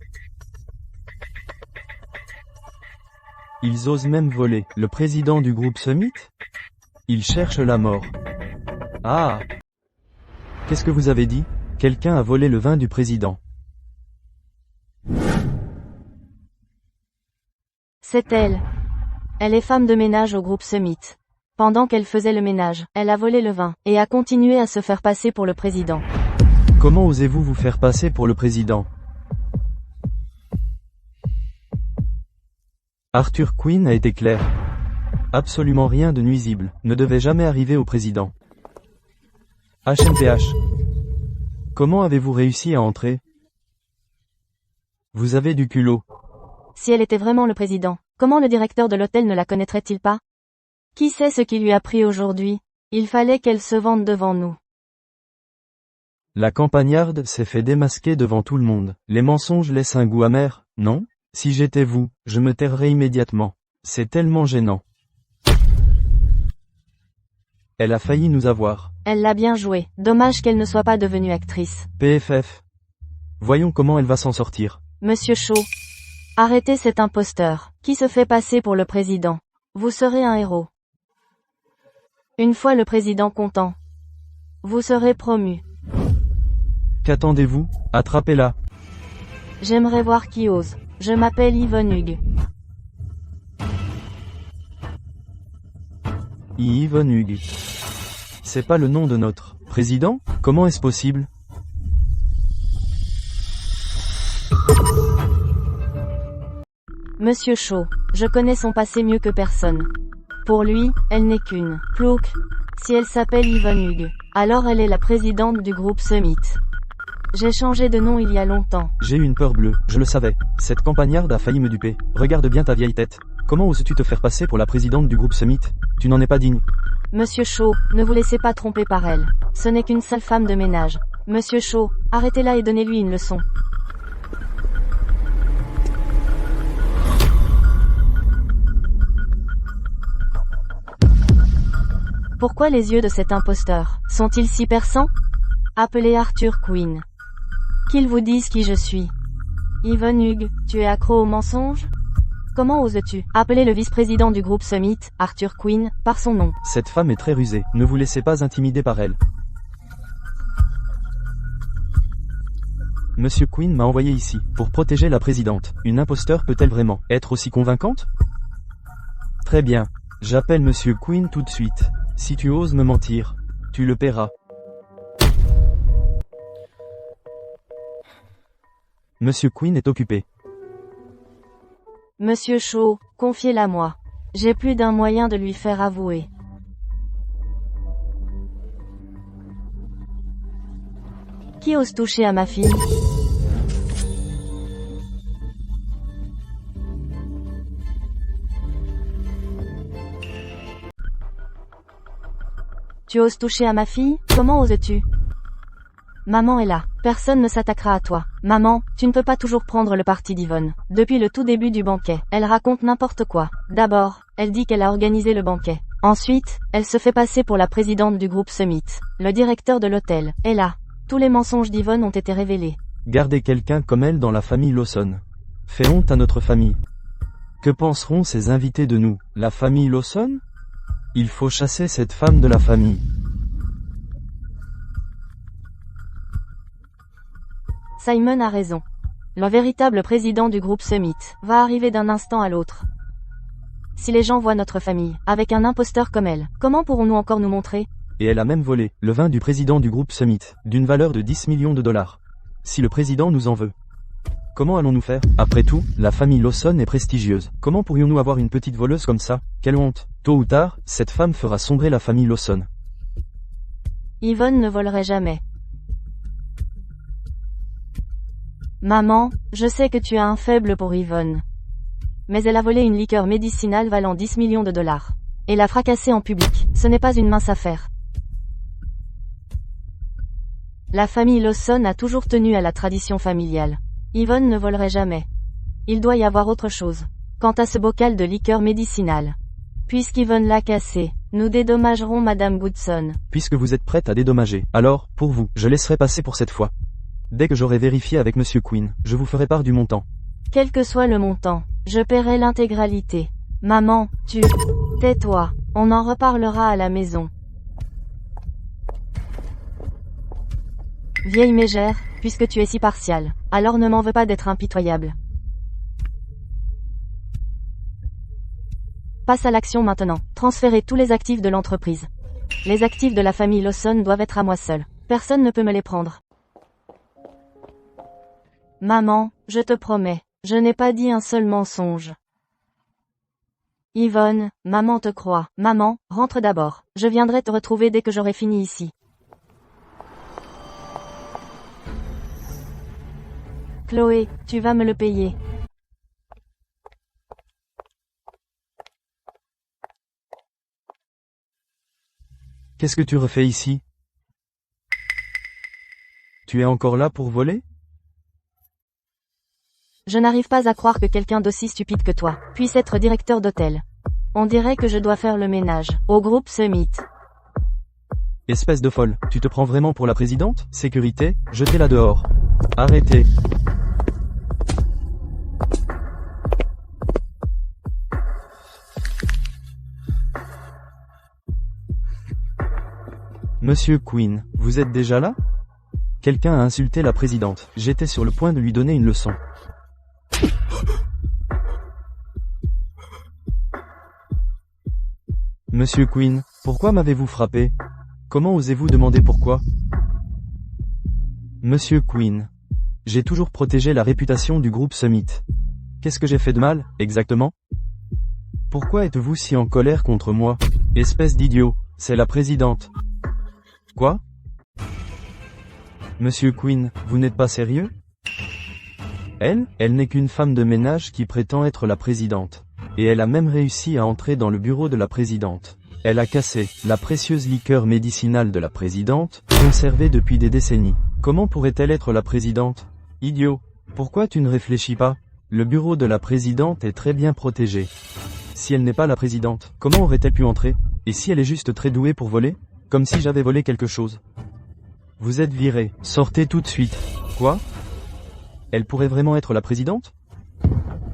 Ils osent même voler le président du groupe Summit? Ils cherchent la mort. Ah! Qu'est-ce que vous avez dit? Quelqu'un a volé le vin du président. C'est elle. Elle est femme de ménage au groupe Summit. Pendant qu'elle faisait le ménage, elle a volé le vin, et a continué à se faire passer pour le président. Comment osez-vous vous faire passer pour le président? Arthur Quinn a été clair. Absolument rien de nuisible ne devait jamais arriver au président. HMPH. Comment avez-vous réussi à entrer? Vous avez du culot. Si elle était vraiment le président, comment le directeur de l'hôtel ne la connaîtrait-il pas? Qui sait ce qui lui a pris aujourd'hui? Il fallait qu'elle se vende devant nous. La campagnarde s'est fait démasquer devant tout le monde. Les mensonges laissent un goût amer, non? Si j'étais vous, je me tairais immédiatement. C'est tellement gênant. Elle a failli nous avoir. Elle l'a bien joué. Dommage qu'elle ne soit pas devenue actrice. PFF. Voyons comment elle va s'en sortir. Monsieur Shaw. Arrêtez cet imposteur, qui se fait passer pour le président. Vous serez un héros. Une fois le président content, vous serez promu. Qu'attendez-vous? Attrapez-la. J'aimerais voir qui ose. Je m'appelle Yvonne Hugues. Yvonne Hugues. C'est pas le nom de notre président? Comment est-ce possible? Monsieur Shaw, je connais son passé mieux que personne. Pour lui, elle n'est qu'une plouc. Si elle s'appelle Yvonne Hugues, alors elle est la présidente du groupe Summit. J'ai changé de nom il y a longtemps. J'ai eu une peur bleue, je le savais. Cette campagnarde a failli me duper. Regarde bien ta vieille tête. Comment oses-tu te faire passer pour la présidente du groupe Summit? Tu n'en es pas digne. Monsieur Shaw, ne vous laissez pas tromper par elle. Ce n'est qu'une sale femme de ménage. Monsieur Shaw, arrêtez-la et donnez-lui une leçon. Pourquoi les yeux de cet imposteur sont-ils si perçants? Appelez Arthur Quinn. Qu'il vous dise qui je suis. Yvonne Hugues, tu es accro au mensonge? Comment oses-tu appeler le vice-président du groupe Summit, Arthur Quinn, par son nom? Cette femme est très rusée, ne vous laissez pas intimider par elle. Monsieur Queen m'a envoyé ici, pour protéger la présidente. Une imposteur peut-elle vraiment être aussi convaincante? Très bien. J'appelle Monsieur Queen tout de suite. Si tu oses me mentir, tu le paieras. Monsieur Queen est occupé. Monsieur Shaw, confiez-la moi. J'ai plus d'un moyen de lui faire avouer. Qui ose toucher à ma fille? Tu oses toucher à ma fille? Comment oses-tu? Maman est là. Personne ne s'attaquera à toi. Maman, tu ne peux pas toujours prendre le parti d'Yvonne. Depuis le tout début du banquet, elle raconte n'importe quoi. D'abord, elle dit qu'elle a organisé le banquet. Ensuite, elle se fait passer pour la présidente du groupe Summit. Le directeur de l'hôtel est là. Tous les mensonges d'Yvonne ont été révélés. Garder quelqu'un comme elle dans la famille Lawson fait honte à notre famille. Que penseront ces invités de nous? La famille Lawson? Il faut chasser cette femme de la famille. Simon a raison. Le véritable président du groupe Summit va arriver d'un instant à l'autre. Si les gens voient notre famille, avec un imposteur comme elle, comment pourrons-nous encore nous montrer? Et elle a même volé le vin du président du groupe Summit, d'une valeur de 10 millions de dollars. Si le président nous en veut, comment allons-nous faire? Après tout, la famille Lawson est prestigieuse. Comment pourrions-nous avoir une petite voleuse comme ça? Quelle honte! Tôt ou tard, cette femme fera sombrer la famille Lawson. Yvonne ne volerait jamais. Maman, je sais que tu as un faible pour Yvonne. Mais elle a volé une liqueur médicinale valant 10 millions de dollars. Et l'a fracassée en public. Ce n'est pas une mince affaire. La famille Lawson a toujours tenu à la tradition familiale. Yvonne ne volerait jamais. Il doit y avoir autre chose. Quant à ce bocal de liqueur médicinale, puisqu'Yvonne l'a cassé, nous dédommagerons Madame Goodson. Puisque vous êtes prête à dédommager, alors, pour vous, je laisserai passer pour cette fois. Dès que j'aurai vérifié avec Monsieur Queen, je vous ferai part du montant. Quel que soit le montant, je paierai l'intégralité. Maman, tais-toi, on en reparlera à la maison. Vieille mégère, puisque tu es si partiale, alors ne m'en veux pas d'être impitoyable. Passe à l'action maintenant. Transférez tous les actifs de l'entreprise. Les actifs de la famille Lawson doivent être à moi seul. Personne ne peut me les prendre. Maman, je te promets, je n'ai pas dit un seul mensonge. Yvonne, maman te croit. Maman, rentre d'abord. Je viendrai te retrouver dès que j'aurai fini ici. Chloé, tu vas me le payer. Qu'est-ce que tu refais ici? Tu es encore là pour voler? Je n'arrive pas à croire que quelqu'un d'aussi stupide que toi puisse être directeur d'hôtel. On dirait que je dois faire le ménage au groupe Summit. Espèce de folle, tu te prends vraiment pour la présidente? Sécurité, jetez-la dehors. Arrêtez. Monsieur Queen, vous êtes déjà là? Quelqu'un a insulté la présidente. J'étais sur le point de lui donner une leçon. Monsieur Queen, pourquoi m'avez-vous frappé? Comment osez-vous demander pourquoi? Monsieur Queen, j'ai toujours protégé la réputation du groupe Summit. Qu'est-ce que j'ai fait de mal, exactement? Pourquoi êtes-vous si en colère contre moi? Espèce d'idiot, c'est la présidente. Quoi? Monsieur Queen, vous n'êtes pas sérieux? Elle n'est qu'une femme de ménage qui prétend être la présidente. Et elle a même réussi à entrer dans le bureau de la présidente. Elle a cassé la précieuse liqueur médicinale de la présidente, conservée depuis des décennies. Comment pourrait-elle être la présidente? Idiot, pourquoi tu ne réfléchis pas? Le bureau de la présidente est très bien protégé. Si elle n'est pas la présidente, comment aurait-elle pu entrer? Et si elle est juste très douée pour voler? Comme si j'avais volé quelque chose. Vous êtes viré, sortez tout de suite. Quoi? Elle pourrait vraiment être la présidente?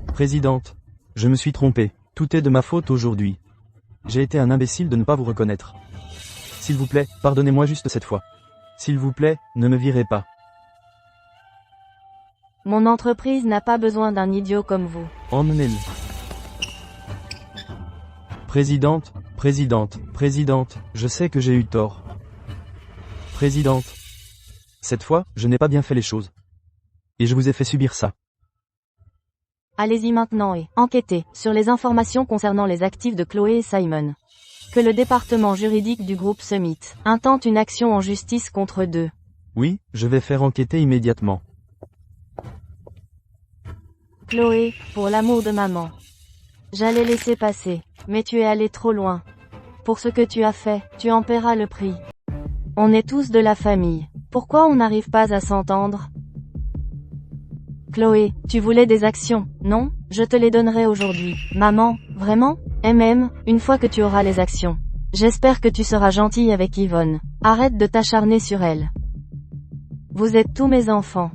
Présidente, je me suis trompé. Tout est de ma faute aujourd'hui. J'ai été un imbécile de ne pas vous reconnaître. S'il vous plaît, pardonnez-moi juste cette fois. S'il vous plaît, ne me virez pas. Mon entreprise n'a pas besoin d'un idiot comme vous. Emmenez-le. Présidente, présidente, je sais que j'ai eu tort. Présidente. Cette fois, je n'ai pas bien fait les choses. Et je vous ai fait subir ça. Allez-y maintenant et enquêtez sur les informations concernant les actifs de Chloé et Simon. Que le département juridique du groupe Summit intente une action en justice contre eux. Oui, je vais faire enquêter immédiatement. Chloé, pour l'amour de maman. J'allais laisser passer, mais tu es allé trop loin. Pour ce que tu as fait, tu en paieras le prix. On est tous de la famille. Pourquoi on n'arrive pas à s'entendre? Chloé, tu voulais des actions, non? Je te les donnerai aujourd'hui. Maman, vraiment? Et même, une fois que tu auras les actions. J'espère que tu seras gentille avec Yvonne. Arrête de t'acharner sur elle. Vous êtes tous mes enfants.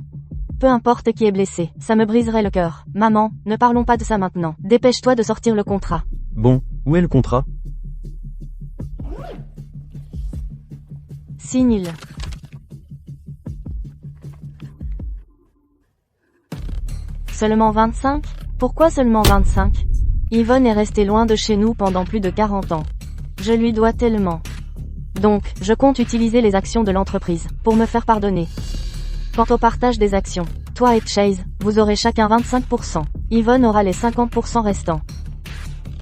Peu importe qui est blessé, ça me briserait le cœur. Maman, ne parlons pas de ça maintenant. Dépêche-toi de sortir le contrat. Bon, où est le contrat? Signe-le. Seulement 25? Pourquoi seulement 25? Yvonne est restée loin de chez nous pendant plus de 40 ans. Je lui dois tellement. Donc, je compte utiliser les actions de l'entreprise pour me faire pardonner. Quant au partage des actions, toi et Chase, vous aurez chacun 25%. Yvonne aura les 50% restants.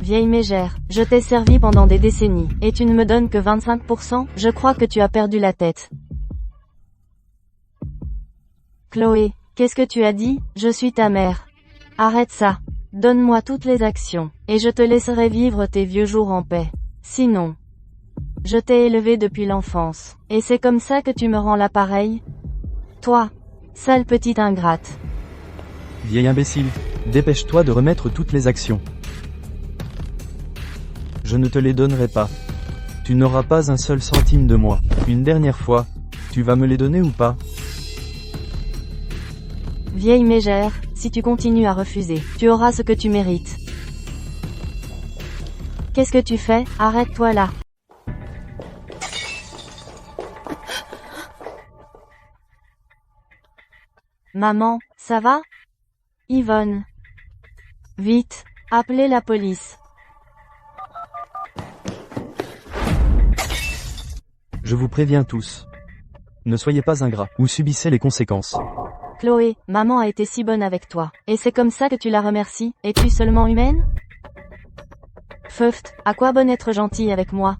Vieille mégère, je t'ai servi pendant des décennies, et tu ne me donnes que 25%? Je crois que tu as perdu la tête. Chloé, qu'est-ce que tu as dit? Je suis ta mère. Arrête ça. Donne-moi toutes les actions, et je te laisserai vivre tes vieux jours en paix. Sinon, je t'ai élevé depuis l'enfance, et c'est comme ça que tu me rends l'appareil? Toi, sale petite ingrate. Vieil imbécile, dépêche-toi de remettre toutes les actions. Je ne te les donnerai pas. Tu n'auras pas un seul centime de moi. Une dernière fois, tu vas me les donner ou pas? Vieille mégère, si tu continues à refuser, tu auras ce que tu mérites. Qu'est-ce que tu fais? Arrête-toi là. Maman, ça va? Yvonne. Vite, appelez la police. Je vous préviens tous. Ne soyez pas ingrats, ou subissez les conséquences. Chloé, maman a été si bonne avec toi. Et c'est comme ça que tu la remercies? Es-tu seulement humaine? Feuft, à quoi bon être gentille avec moi?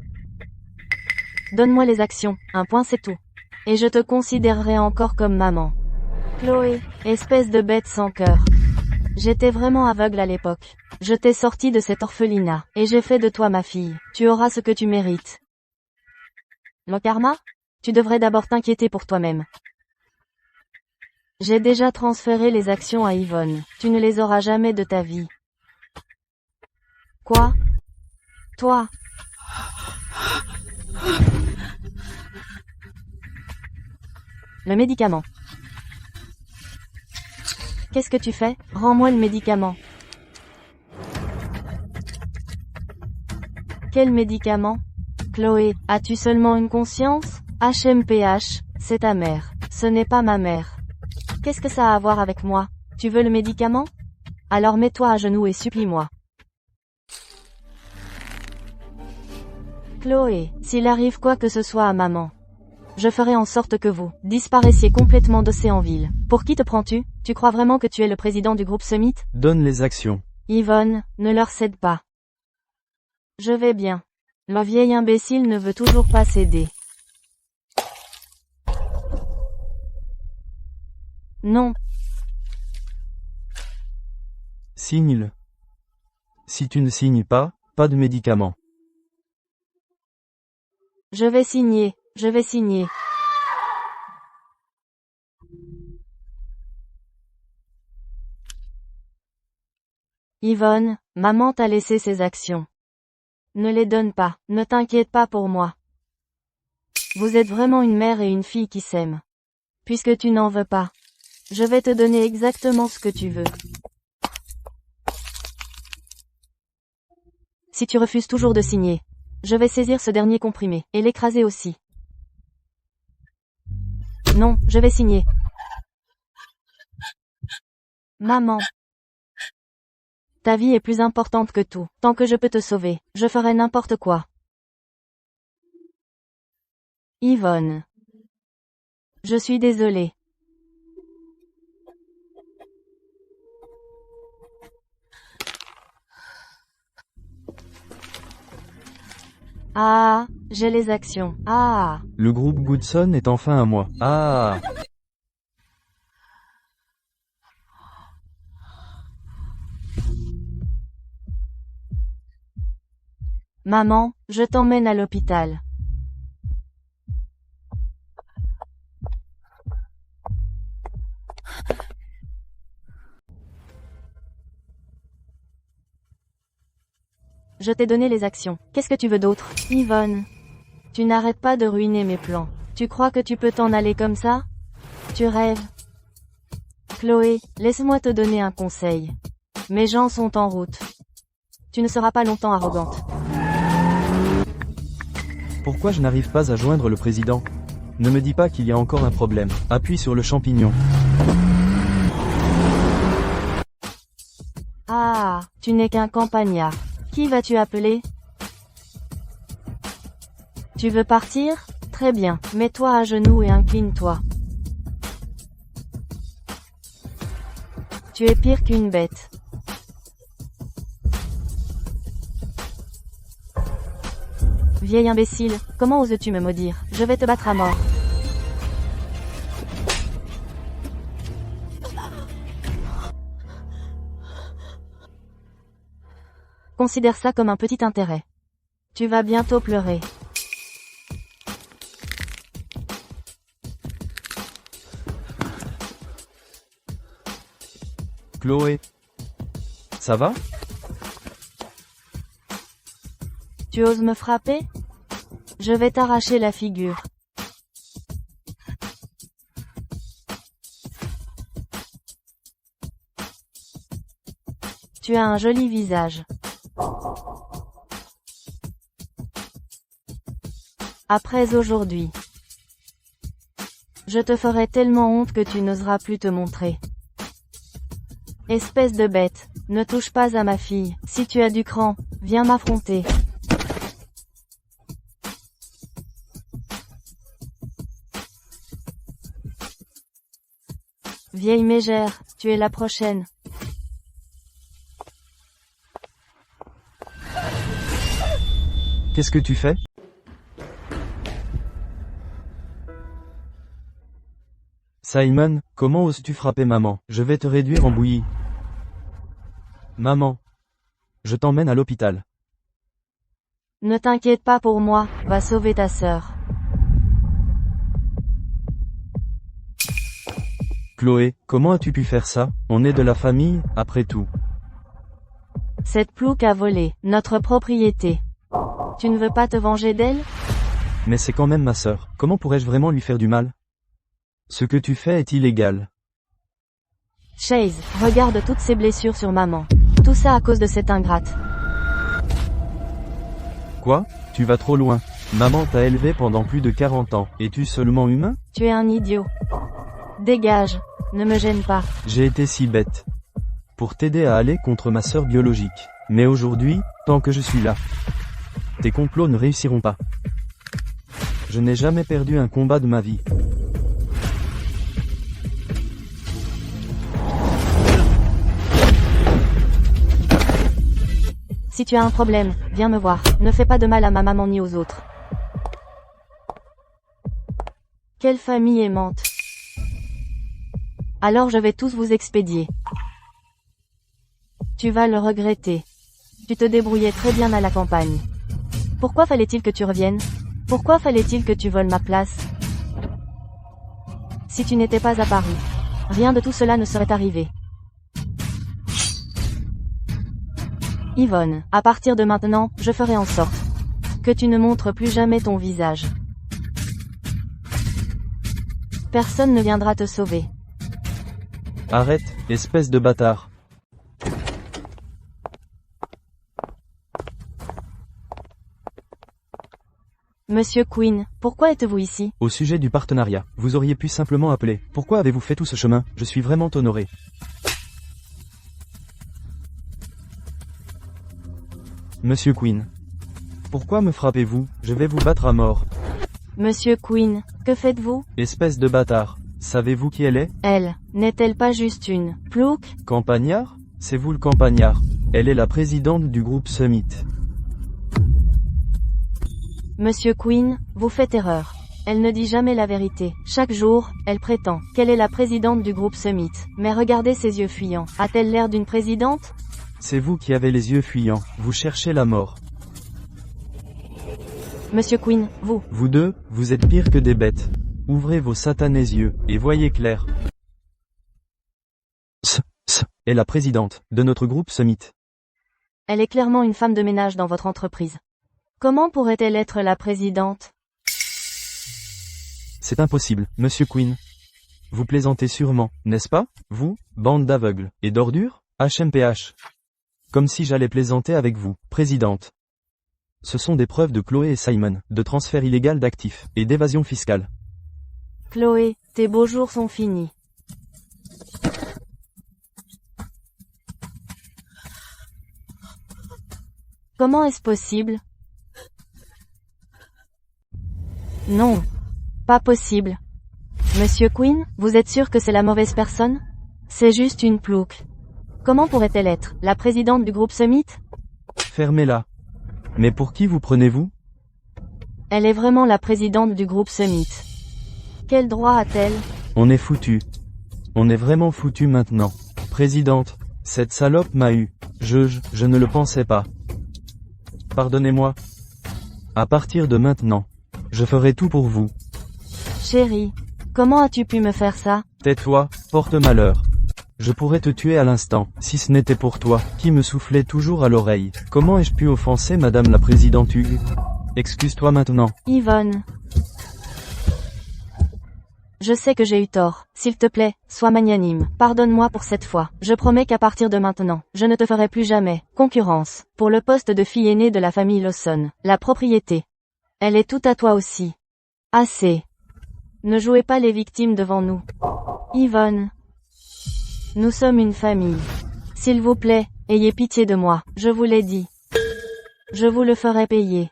Donne-moi les actions, un point c'est tout. Et je te considérerai encore comme maman. Chloé, espèce de bête sans cœur. J'étais vraiment aveugle à l'époque. Je t'ai sorti de cet orphelinat, et j'ai fait de toi ma fille. Tu auras ce que tu mérites. Le karma? Tu devrais d'abord t'inquiéter pour toi-même. J'ai déjà transféré les actions à Yvonne. Tu ne les auras jamais de ta vie. Quoi? Toi? Le médicament. Qu'est-ce que tu fais? Rends-moi le médicament. Quel médicament? Chloé, as-tu seulement une conscience? HMPH, c'est ta mère. Ce n'est pas ma mère. Qu'est-ce que ça a à voir avec moi? Tu veux le médicament? Alors mets-toi à genoux et supplie-moi. Chloé, s'il arrive quoi que ce soit à maman, je ferai en sorte que vous disparaissiez complètement d'Océanville. Pour qui te prends-tu? Tu crois vraiment que tu es le président du groupe Summit? Donne les actions. Yvonne, ne leur cède pas. Je vais bien. Le vieil imbécile ne veut toujours pas céder. Non. Signe-le. Si tu ne signes pas, pas de médicament. Je vais signer. Je vais signer. Yvonne, maman t'a laissé ses actions. Ne les donne pas, ne t'inquiète pas pour moi. Vous êtes vraiment une mère et une fille qui s'aiment. Puisque tu n'en veux pas, je vais te donner exactement ce que tu veux. Si tu refuses toujours de signer, je vais saisir ce dernier comprimé, et l'écraser aussi. Non, je vais signer. Maman. Ta vie est plus importante que tout. Tant que je peux te sauver, je ferai n'importe quoi. Yvonne. Je suis désolée. Ah, j'ai les actions. Ah. Le groupe Goodson est enfin à moi. Ah. Maman, je t'emmène à l'hôpital. Je t'ai donné les actions. Qu'est-ce que tu veux d'autre? Yvonne. Tu n'arrêtes pas de ruiner mes plans. Tu crois que tu peux t'en aller comme ça? Tu rêves. Chloé, laisse-moi te donner un conseil. Mes gens sont en route. Tu ne seras pas longtemps arrogante. Pourquoi je n'arrive pas à joindre le président? Ne me dis pas qu'il y a encore un problème. Appuie sur le champignon. Ah, tu n'es qu'un campagnard. Qui vas-tu appeler? Tu veux partir? Très bien, mets-toi à genoux et incline-toi. Tu es pire qu'une bête. Vieil imbécile, comment oses-tu me maudire? Je vais te battre à mort. Considère ça comme un petit intérêt. Tu vas bientôt pleurer. Chloé. Ça va? Tu oses me frapper? Je vais t'arracher la figure. Tu as un joli visage. Après aujourd'hui, je te ferai tellement honte que tu n'oseras plus te montrer. Espèce de bête, ne touche pas à ma fille. Si tu as du cran, viens m'affronter. Vieille mégère, tu es la prochaine. Qu'est-ce que tu fais? Simon, comment oses-tu frapper maman? Je vais te réduire en bouillie. Maman. Je t'emmène à l'hôpital. Ne t'inquiète pas pour moi, va sauver ta sœur. Chloé, comment as-tu pu faire ça? On est de la famille, après tout. Cette plouque a volé notre propriété. Tu ne veux pas te venger d'elle? Mais c'est quand même ma sœur. Comment pourrais-je vraiment lui faire du mal? Ce que tu fais est illégal. Chase, regarde toutes ces blessures sur maman. Tout ça à cause de cette ingrate. Quoi? Tu vas trop loin. Maman t'a élevé pendant plus de 40 ans. Es-tu seulement humain? Tu es un idiot. Dégage, ne me gêne pas. J'ai été si bête. Pour t'aider à aller contre ma sœur biologique. Mais aujourd'hui, tant que je suis là, tes complots ne réussiront pas. Je n'ai jamais perdu un combat de ma vie. Si tu as un problème, viens me voir. Ne fais pas de mal à ma maman ni aux autres. Quelle famille aimante. Alors je vais tous vous expédier. Tu vas le regretter. Tu te débrouillais très bien à la campagne. Pourquoi fallait-il que tu reviennes? Pourquoi fallait-il que tu voles ma place? Si tu n'étais pas apparu, rien de tout cela ne serait arrivé. Yvonne, à partir de maintenant, je ferai en sorte que tu ne montres plus jamais ton visage. Personne ne viendra te sauver. Arrête, espèce de bâtard. Monsieur Quinn, pourquoi êtes-vous ici? Au sujet du partenariat, vous auriez pu simplement appeler. Pourquoi avez-vous fait tout ce chemin? Je suis vraiment honoré. Monsieur Queen. Pourquoi me frappez-vous? Je vais vous battre à mort. Monsieur Queen, que faites-vous? Espèce de bâtard. Savez-vous qui elle est? Elle, n'est-elle pas juste une plouc? Campagnard? C'est vous le campagnard. Elle est la présidente du groupe Summit. Monsieur Queen, vous faites erreur. Elle ne dit jamais la vérité. Chaque jour, elle prétend qu'elle est la présidente du groupe Summit. Mais regardez ses yeux fuyants. A-t-elle l'air d'une présidente? C'est vous qui avez les yeux fuyants. Vous cherchez la mort. Monsieur Queen, vous. Vous deux, vous êtes pire que des bêtes. Ouvrez vos satanés yeux, et voyez clair. Est la présidente de notre groupe Summit. Elle est clairement une femme de ménage dans votre entreprise. Comment pourrait-elle être la présidente? C'est impossible, Monsieur Queen. Vous plaisantez sûrement, n'est-ce pas? Vous, bande d'aveugles et d'ordures? HMPH. Comme si j'allais plaisanter avec vous, présidente. Ce sont des preuves de Chloé et Simon, de transfert illégal d'actifs, et d'évasion fiscale. Chloé, tes beaux jours sont finis. Comment est-ce possible? Non. Pas possible. Monsieur Queen, vous êtes sûr que c'est la mauvaise personne? C'est juste une plouc. Comment pourrait-elle être la présidente du groupe Summit? Fermez-la. Mais pour qui vous prenez-vous? Elle est vraiment la présidente du groupe Summit. Quel droit a-t-elle? On est foutu. On est vraiment foutu maintenant. Présidente, cette salope m'a eu. Je ne le pensais pas. Pardonnez-moi. À partir de maintenant, je ferai tout pour vous. Chérie, comment as-tu pu me faire ça? Tais-toi, porte-malheur. Je pourrais te tuer à l'instant, si ce n'était pour toi, qui me soufflait toujours à l'oreille. Comment ai-je pu offenser Madame la Présidente Hugues? Excuse-toi maintenant. Yvonne. Je sais que j'ai eu tort. S'il te plaît, sois magnanime. Pardonne-moi pour cette fois. Je promets qu'à partir de maintenant, je ne te ferai plus jamais concurrence pour le poste de fille aînée de la famille Lawson. La propriété. Elle est toute à toi aussi. Assez. Ne jouez pas les victimes devant nous. Yvonne. Nous sommes une famille. S'il vous plaît, ayez pitié de moi. Je vous l'ai dit. Je vous le ferai payer.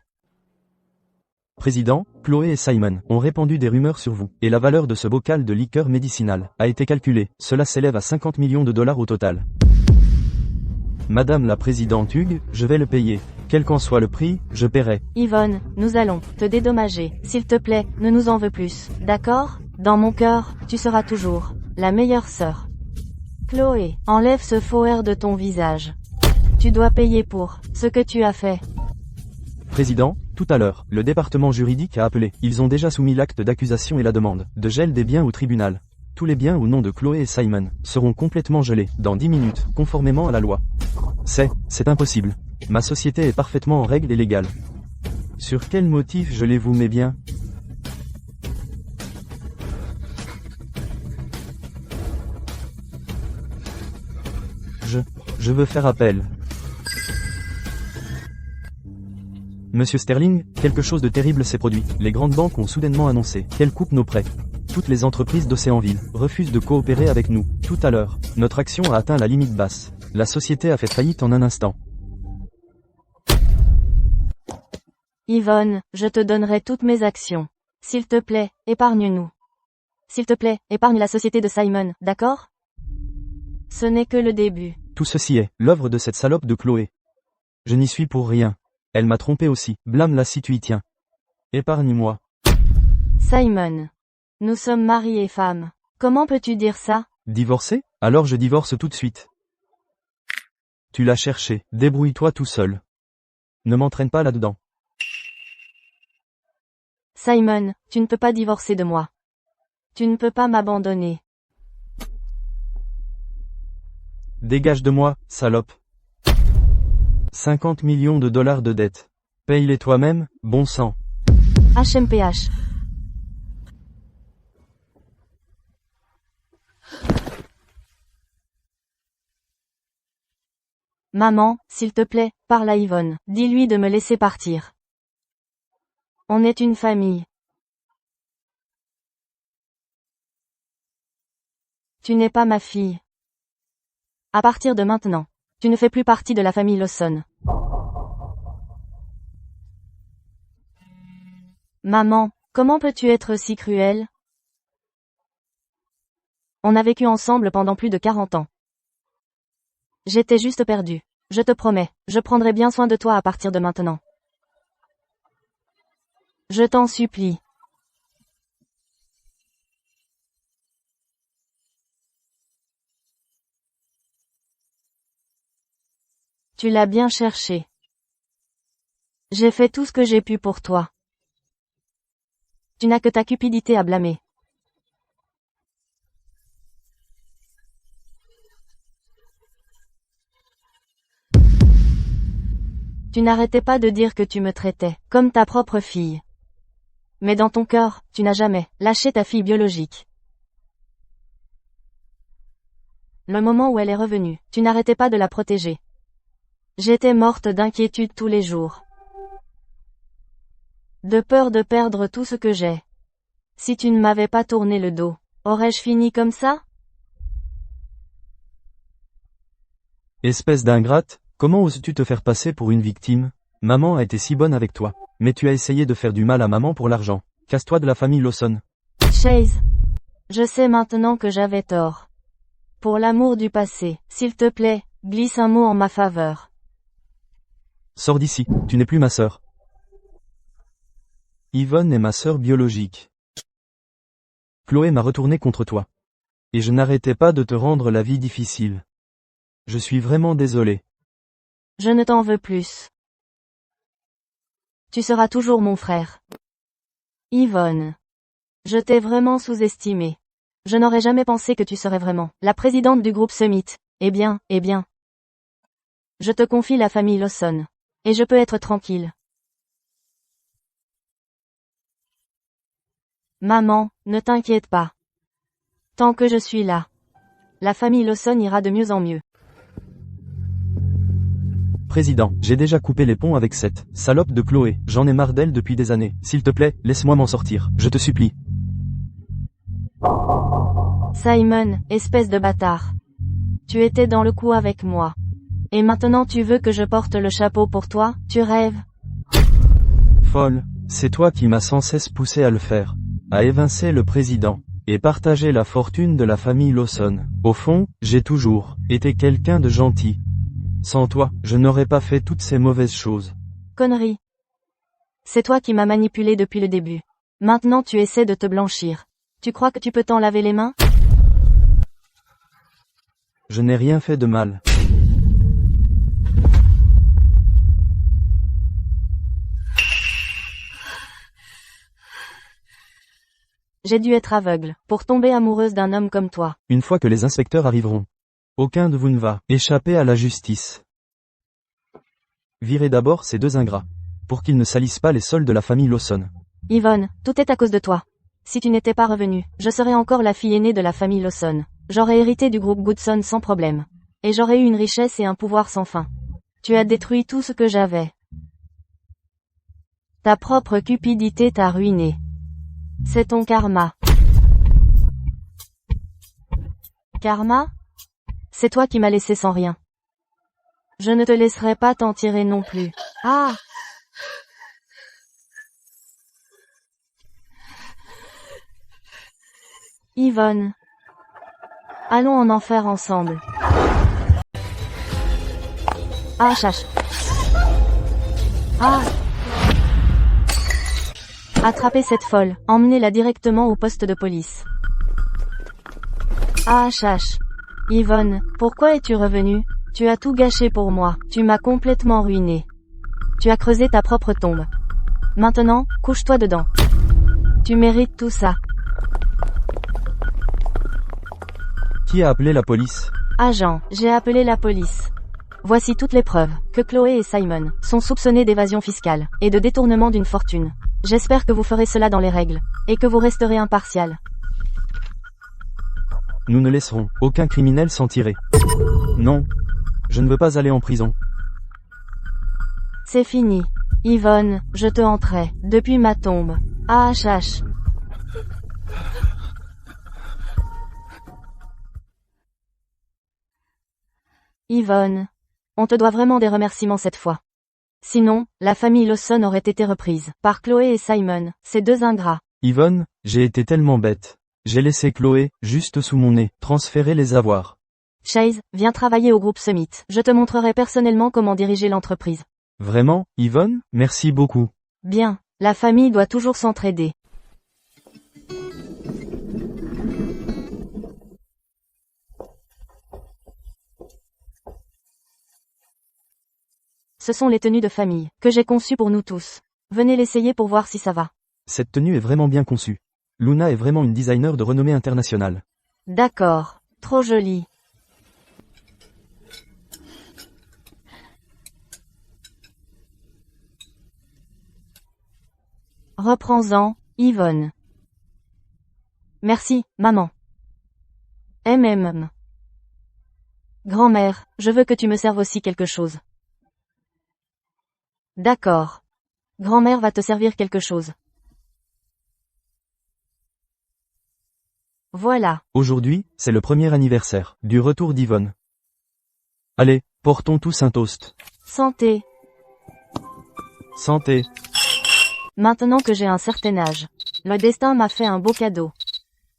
Président, Chloé et Simon ont répandu des rumeurs sur vous, et la valeur de ce bocal de liqueur médicinale a été calculée. Cela s'élève à 50 millions de dollars au total. Madame la Présidente Hugues, je vais le payer. Quel qu'en soit le prix, je paierai. Yvonne, nous allons te dédommager. S'il te plaît, ne nous en veux plus. D'accord? Dans mon cœur, tu seras toujours la meilleure sœur. Chloé, enlève ce faux air de ton visage. Tu dois payer pour ce que tu as fait. Président, tout à l'heure, le département juridique a appelé. Ils ont déjà soumis l'acte d'accusation et la demande de gel des biens au tribunal. Tous les biens au nom de Chloé et Simon seront complètement gelés dans 10 minutes, conformément à la loi. C'est impossible. Ma société est parfaitement en règle et légale. Sur quel motif je les vous mets bien? Je veux faire appel. Monsieur Sterling, quelque chose de terrible s'est produit. Les grandes banques ont soudainement annoncé qu'elles coupent nos prêts. Toutes les entreprises d'Océanville refusent de coopérer avec nous. Tout à l'heure, notre action a atteint la limite basse. La société a fait faillite en un instant. Yvonne, je te donnerai toutes mes actions. S'il te plaît, épargne-nous. S'il te plaît, épargne la société de Simon, d'accord? Ce n'est que le début. Tout ceci est l'œuvre de cette salope de Chloé. Je n'y suis pour rien. Elle m'a trompé aussi. Blâme-la si tu y tiens. Épargne-moi. Simon. Nous sommes mari et femme. Comment peux-tu dire ça? Divorcé? Alors je divorce tout de suite. Tu l'as cherché. Débrouille-toi tout seul. Ne m'entraîne pas là-dedans. Simon, tu ne peux pas divorcer de moi. Tu ne peux pas m'abandonner. Dégage de moi, salope. 50 millions de dollars de dettes. Paye-les toi-même, bon sang. HMPH. Maman, s'il te plaît, parle à Yvonne. Dis-lui de me laisser partir. On est une famille. Tu n'es pas ma fille. À partir de maintenant, tu ne fais plus partie de la famille Lawson. Maman, comment peux-tu être si cruelle? On a vécu ensemble pendant plus de 40 ans. J'étais juste perdue. Je te promets, je prendrai bien soin de toi à partir de maintenant. Je t'en supplie. Tu l'as bien cherché. J'ai fait tout ce que j'ai pu pour toi. Tu n'as que ta cupidité à blâmer. Tu n'arrêtais pas de dire que tu me traitais comme ta propre fille. Mais dans ton cœur, tu n'as jamais lâché ta fille biologique. Le moment où elle est revenue, tu n'arrêtais pas de la protéger. J'étais morte d'inquiétude tous les jours. De peur de perdre tout ce que j'ai. Si tu ne m'avais pas tourné le dos, aurais-je fini comme ça? Espèce d'ingrate, comment oses-tu te faire passer pour une victime? Maman a été si bonne avec toi. Mais tu as essayé de faire du mal à maman pour l'argent. Casse-toi de la famille Lawson. Chase. Je sais maintenant que j'avais tort. Pour l'amour du passé, s'il te plaît, glisse un mot en ma faveur. Sors d'ici, tu n'es plus ma sœur. Yvonne est ma sœur biologique. Chloé m'a retourné contre toi. Et je n'arrêtais pas de te rendre la vie difficile. Je suis vraiment désolé. Je ne t'en veux plus. Tu seras toujours mon frère. Yvonne. Je t'ai vraiment sous-estimé. Je n'aurais jamais pensé que tu serais vraiment la présidente du groupe Summit. Eh bien. Je te confie la famille Lawson. Et je peux être tranquille. Maman, ne t'inquiète pas. Tant que je suis là, la famille Lawson ira de mieux en mieux. Président, j'ai déjà coupé les ponts avec cette salope de Chloé. J'en ai marre d'elle depuis des années. S'il te plaît, laisse-moi m'en sortir. Je te supplie. Simon, espèce de bâtard. Tu étais dans le coup avec moi. Et maintenant tu veux que je porte le chapeau pour toi? Tu rêves? Folle, c'est toi qui m'as sans cesse poussé à le faire. À évincer le président. Et partager la fortune de la famille Lawson. Au fond, j'ai toujours été quelqu'un de gentil. Sans toi, je n'aurais pas fait toutes ces mauvaises choses. Connerie. C'est toi qui m'as manipulé depuis le début. Maintenant tu essaies de te blanchir. Tu crois que tu peux t'en laver les mains? Je n'ai rien fait de mal. J'ai dû être aveugle, pour tomber amoureuse d'un homme comme toi. Une fois que les inspecteurs arriveront, aucun de vous ne va échapper à la justice. Virez d'abord ces deux ingrats, pour qu'ils ne salissent pas les sols de la famille Lawson. Yvonne, tout est à cause de toi. Si tu n'étais pas revenue, je serais encore la fille aînée de la famille Lawson. J'aurais hérité du groupe Goodson sans problème. Et j'aurais eu une richesse et un pouvoir sans fin. Tu as détruit tout ce que j'avais. Ta propre cupidité t'a ruiné. C'est ton karma. Karma? C'est toi qui m'as laissé sans rien. Je ne te laisserai pas t'en tirer non plus. Ah! Yvonne. Allons en enfer ensemble. Ah, chache. Ah! Attrapez cette folle, emmenez-la directement au poste de police. Ah, chache. Yvonne, pourquoi es-tu revenue? Tu as tout gâché pour moi, tu m'as complètement ruiné. Tu as creusé ta propre tombe. Maintenant, couche-toi dedans. Tu mérites tout ça. Qui a appelé la police? Agent, j'ai appelé la police. Voici toutes les preuves que Chloé et Simon sont soupçonnés d'évasion fiscale et de détournement d'une fortune. J'espère que vous ferez cela dans les règles, et que vous resterez impartial. Nous ne laisserons aucun criminel s'en tirer. Non. Je ne veux pas aller en prison. C'est fini. Yvonne, je te hanterai, depuis ma tombe. AHH. Yvonne. On te doit vraiment des remerciements cette fois. Sinon, la famille Lawson aurait été reprise par Chloé et Simon, ces deux ingrats. Yvonne, j'ai été tellement bête. J'ai laissé Chloé, juste sous mon nez, transférer les avoirs. Chase, viens travailler au groupe Summit. Je te montrerai personnellement comment diriger l'entreprise. Vraiment, Yvonne, merci beaucoup. Bien, la famille doit toujours s'entraider. Ce sont les tenues de famille, que j'ai conçues pour nous tous. Venez l'essayer pour voir si ça va. Cette tenue est vraiment bien conçue. Luna est vraiment une designer de renommée internationale. D'accord, trop jolie. Reprends-en, Yvonne. Merci, maman. Grand-mère, je veux que tu me serves aussi quelque chose. D'accord. Grand-mère va te servir quelque chose. Voilà. Aujourd'hui, c'est le premier anniversaire du retour d'Yvonne. Allez, portons tous un toast. Santé. Santé. Maintenant que j'ai un certain âge, le destin m'a fait un beau cadeau.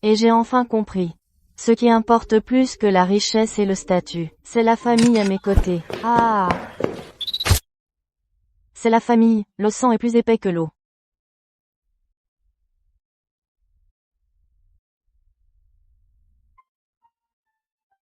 Et j'ai enfin compris. Ce qui importe plus que la richesse et le statut, c'est la famille à mes côtés. Ah! C'est la famille, le sang est plus épais que l'eau.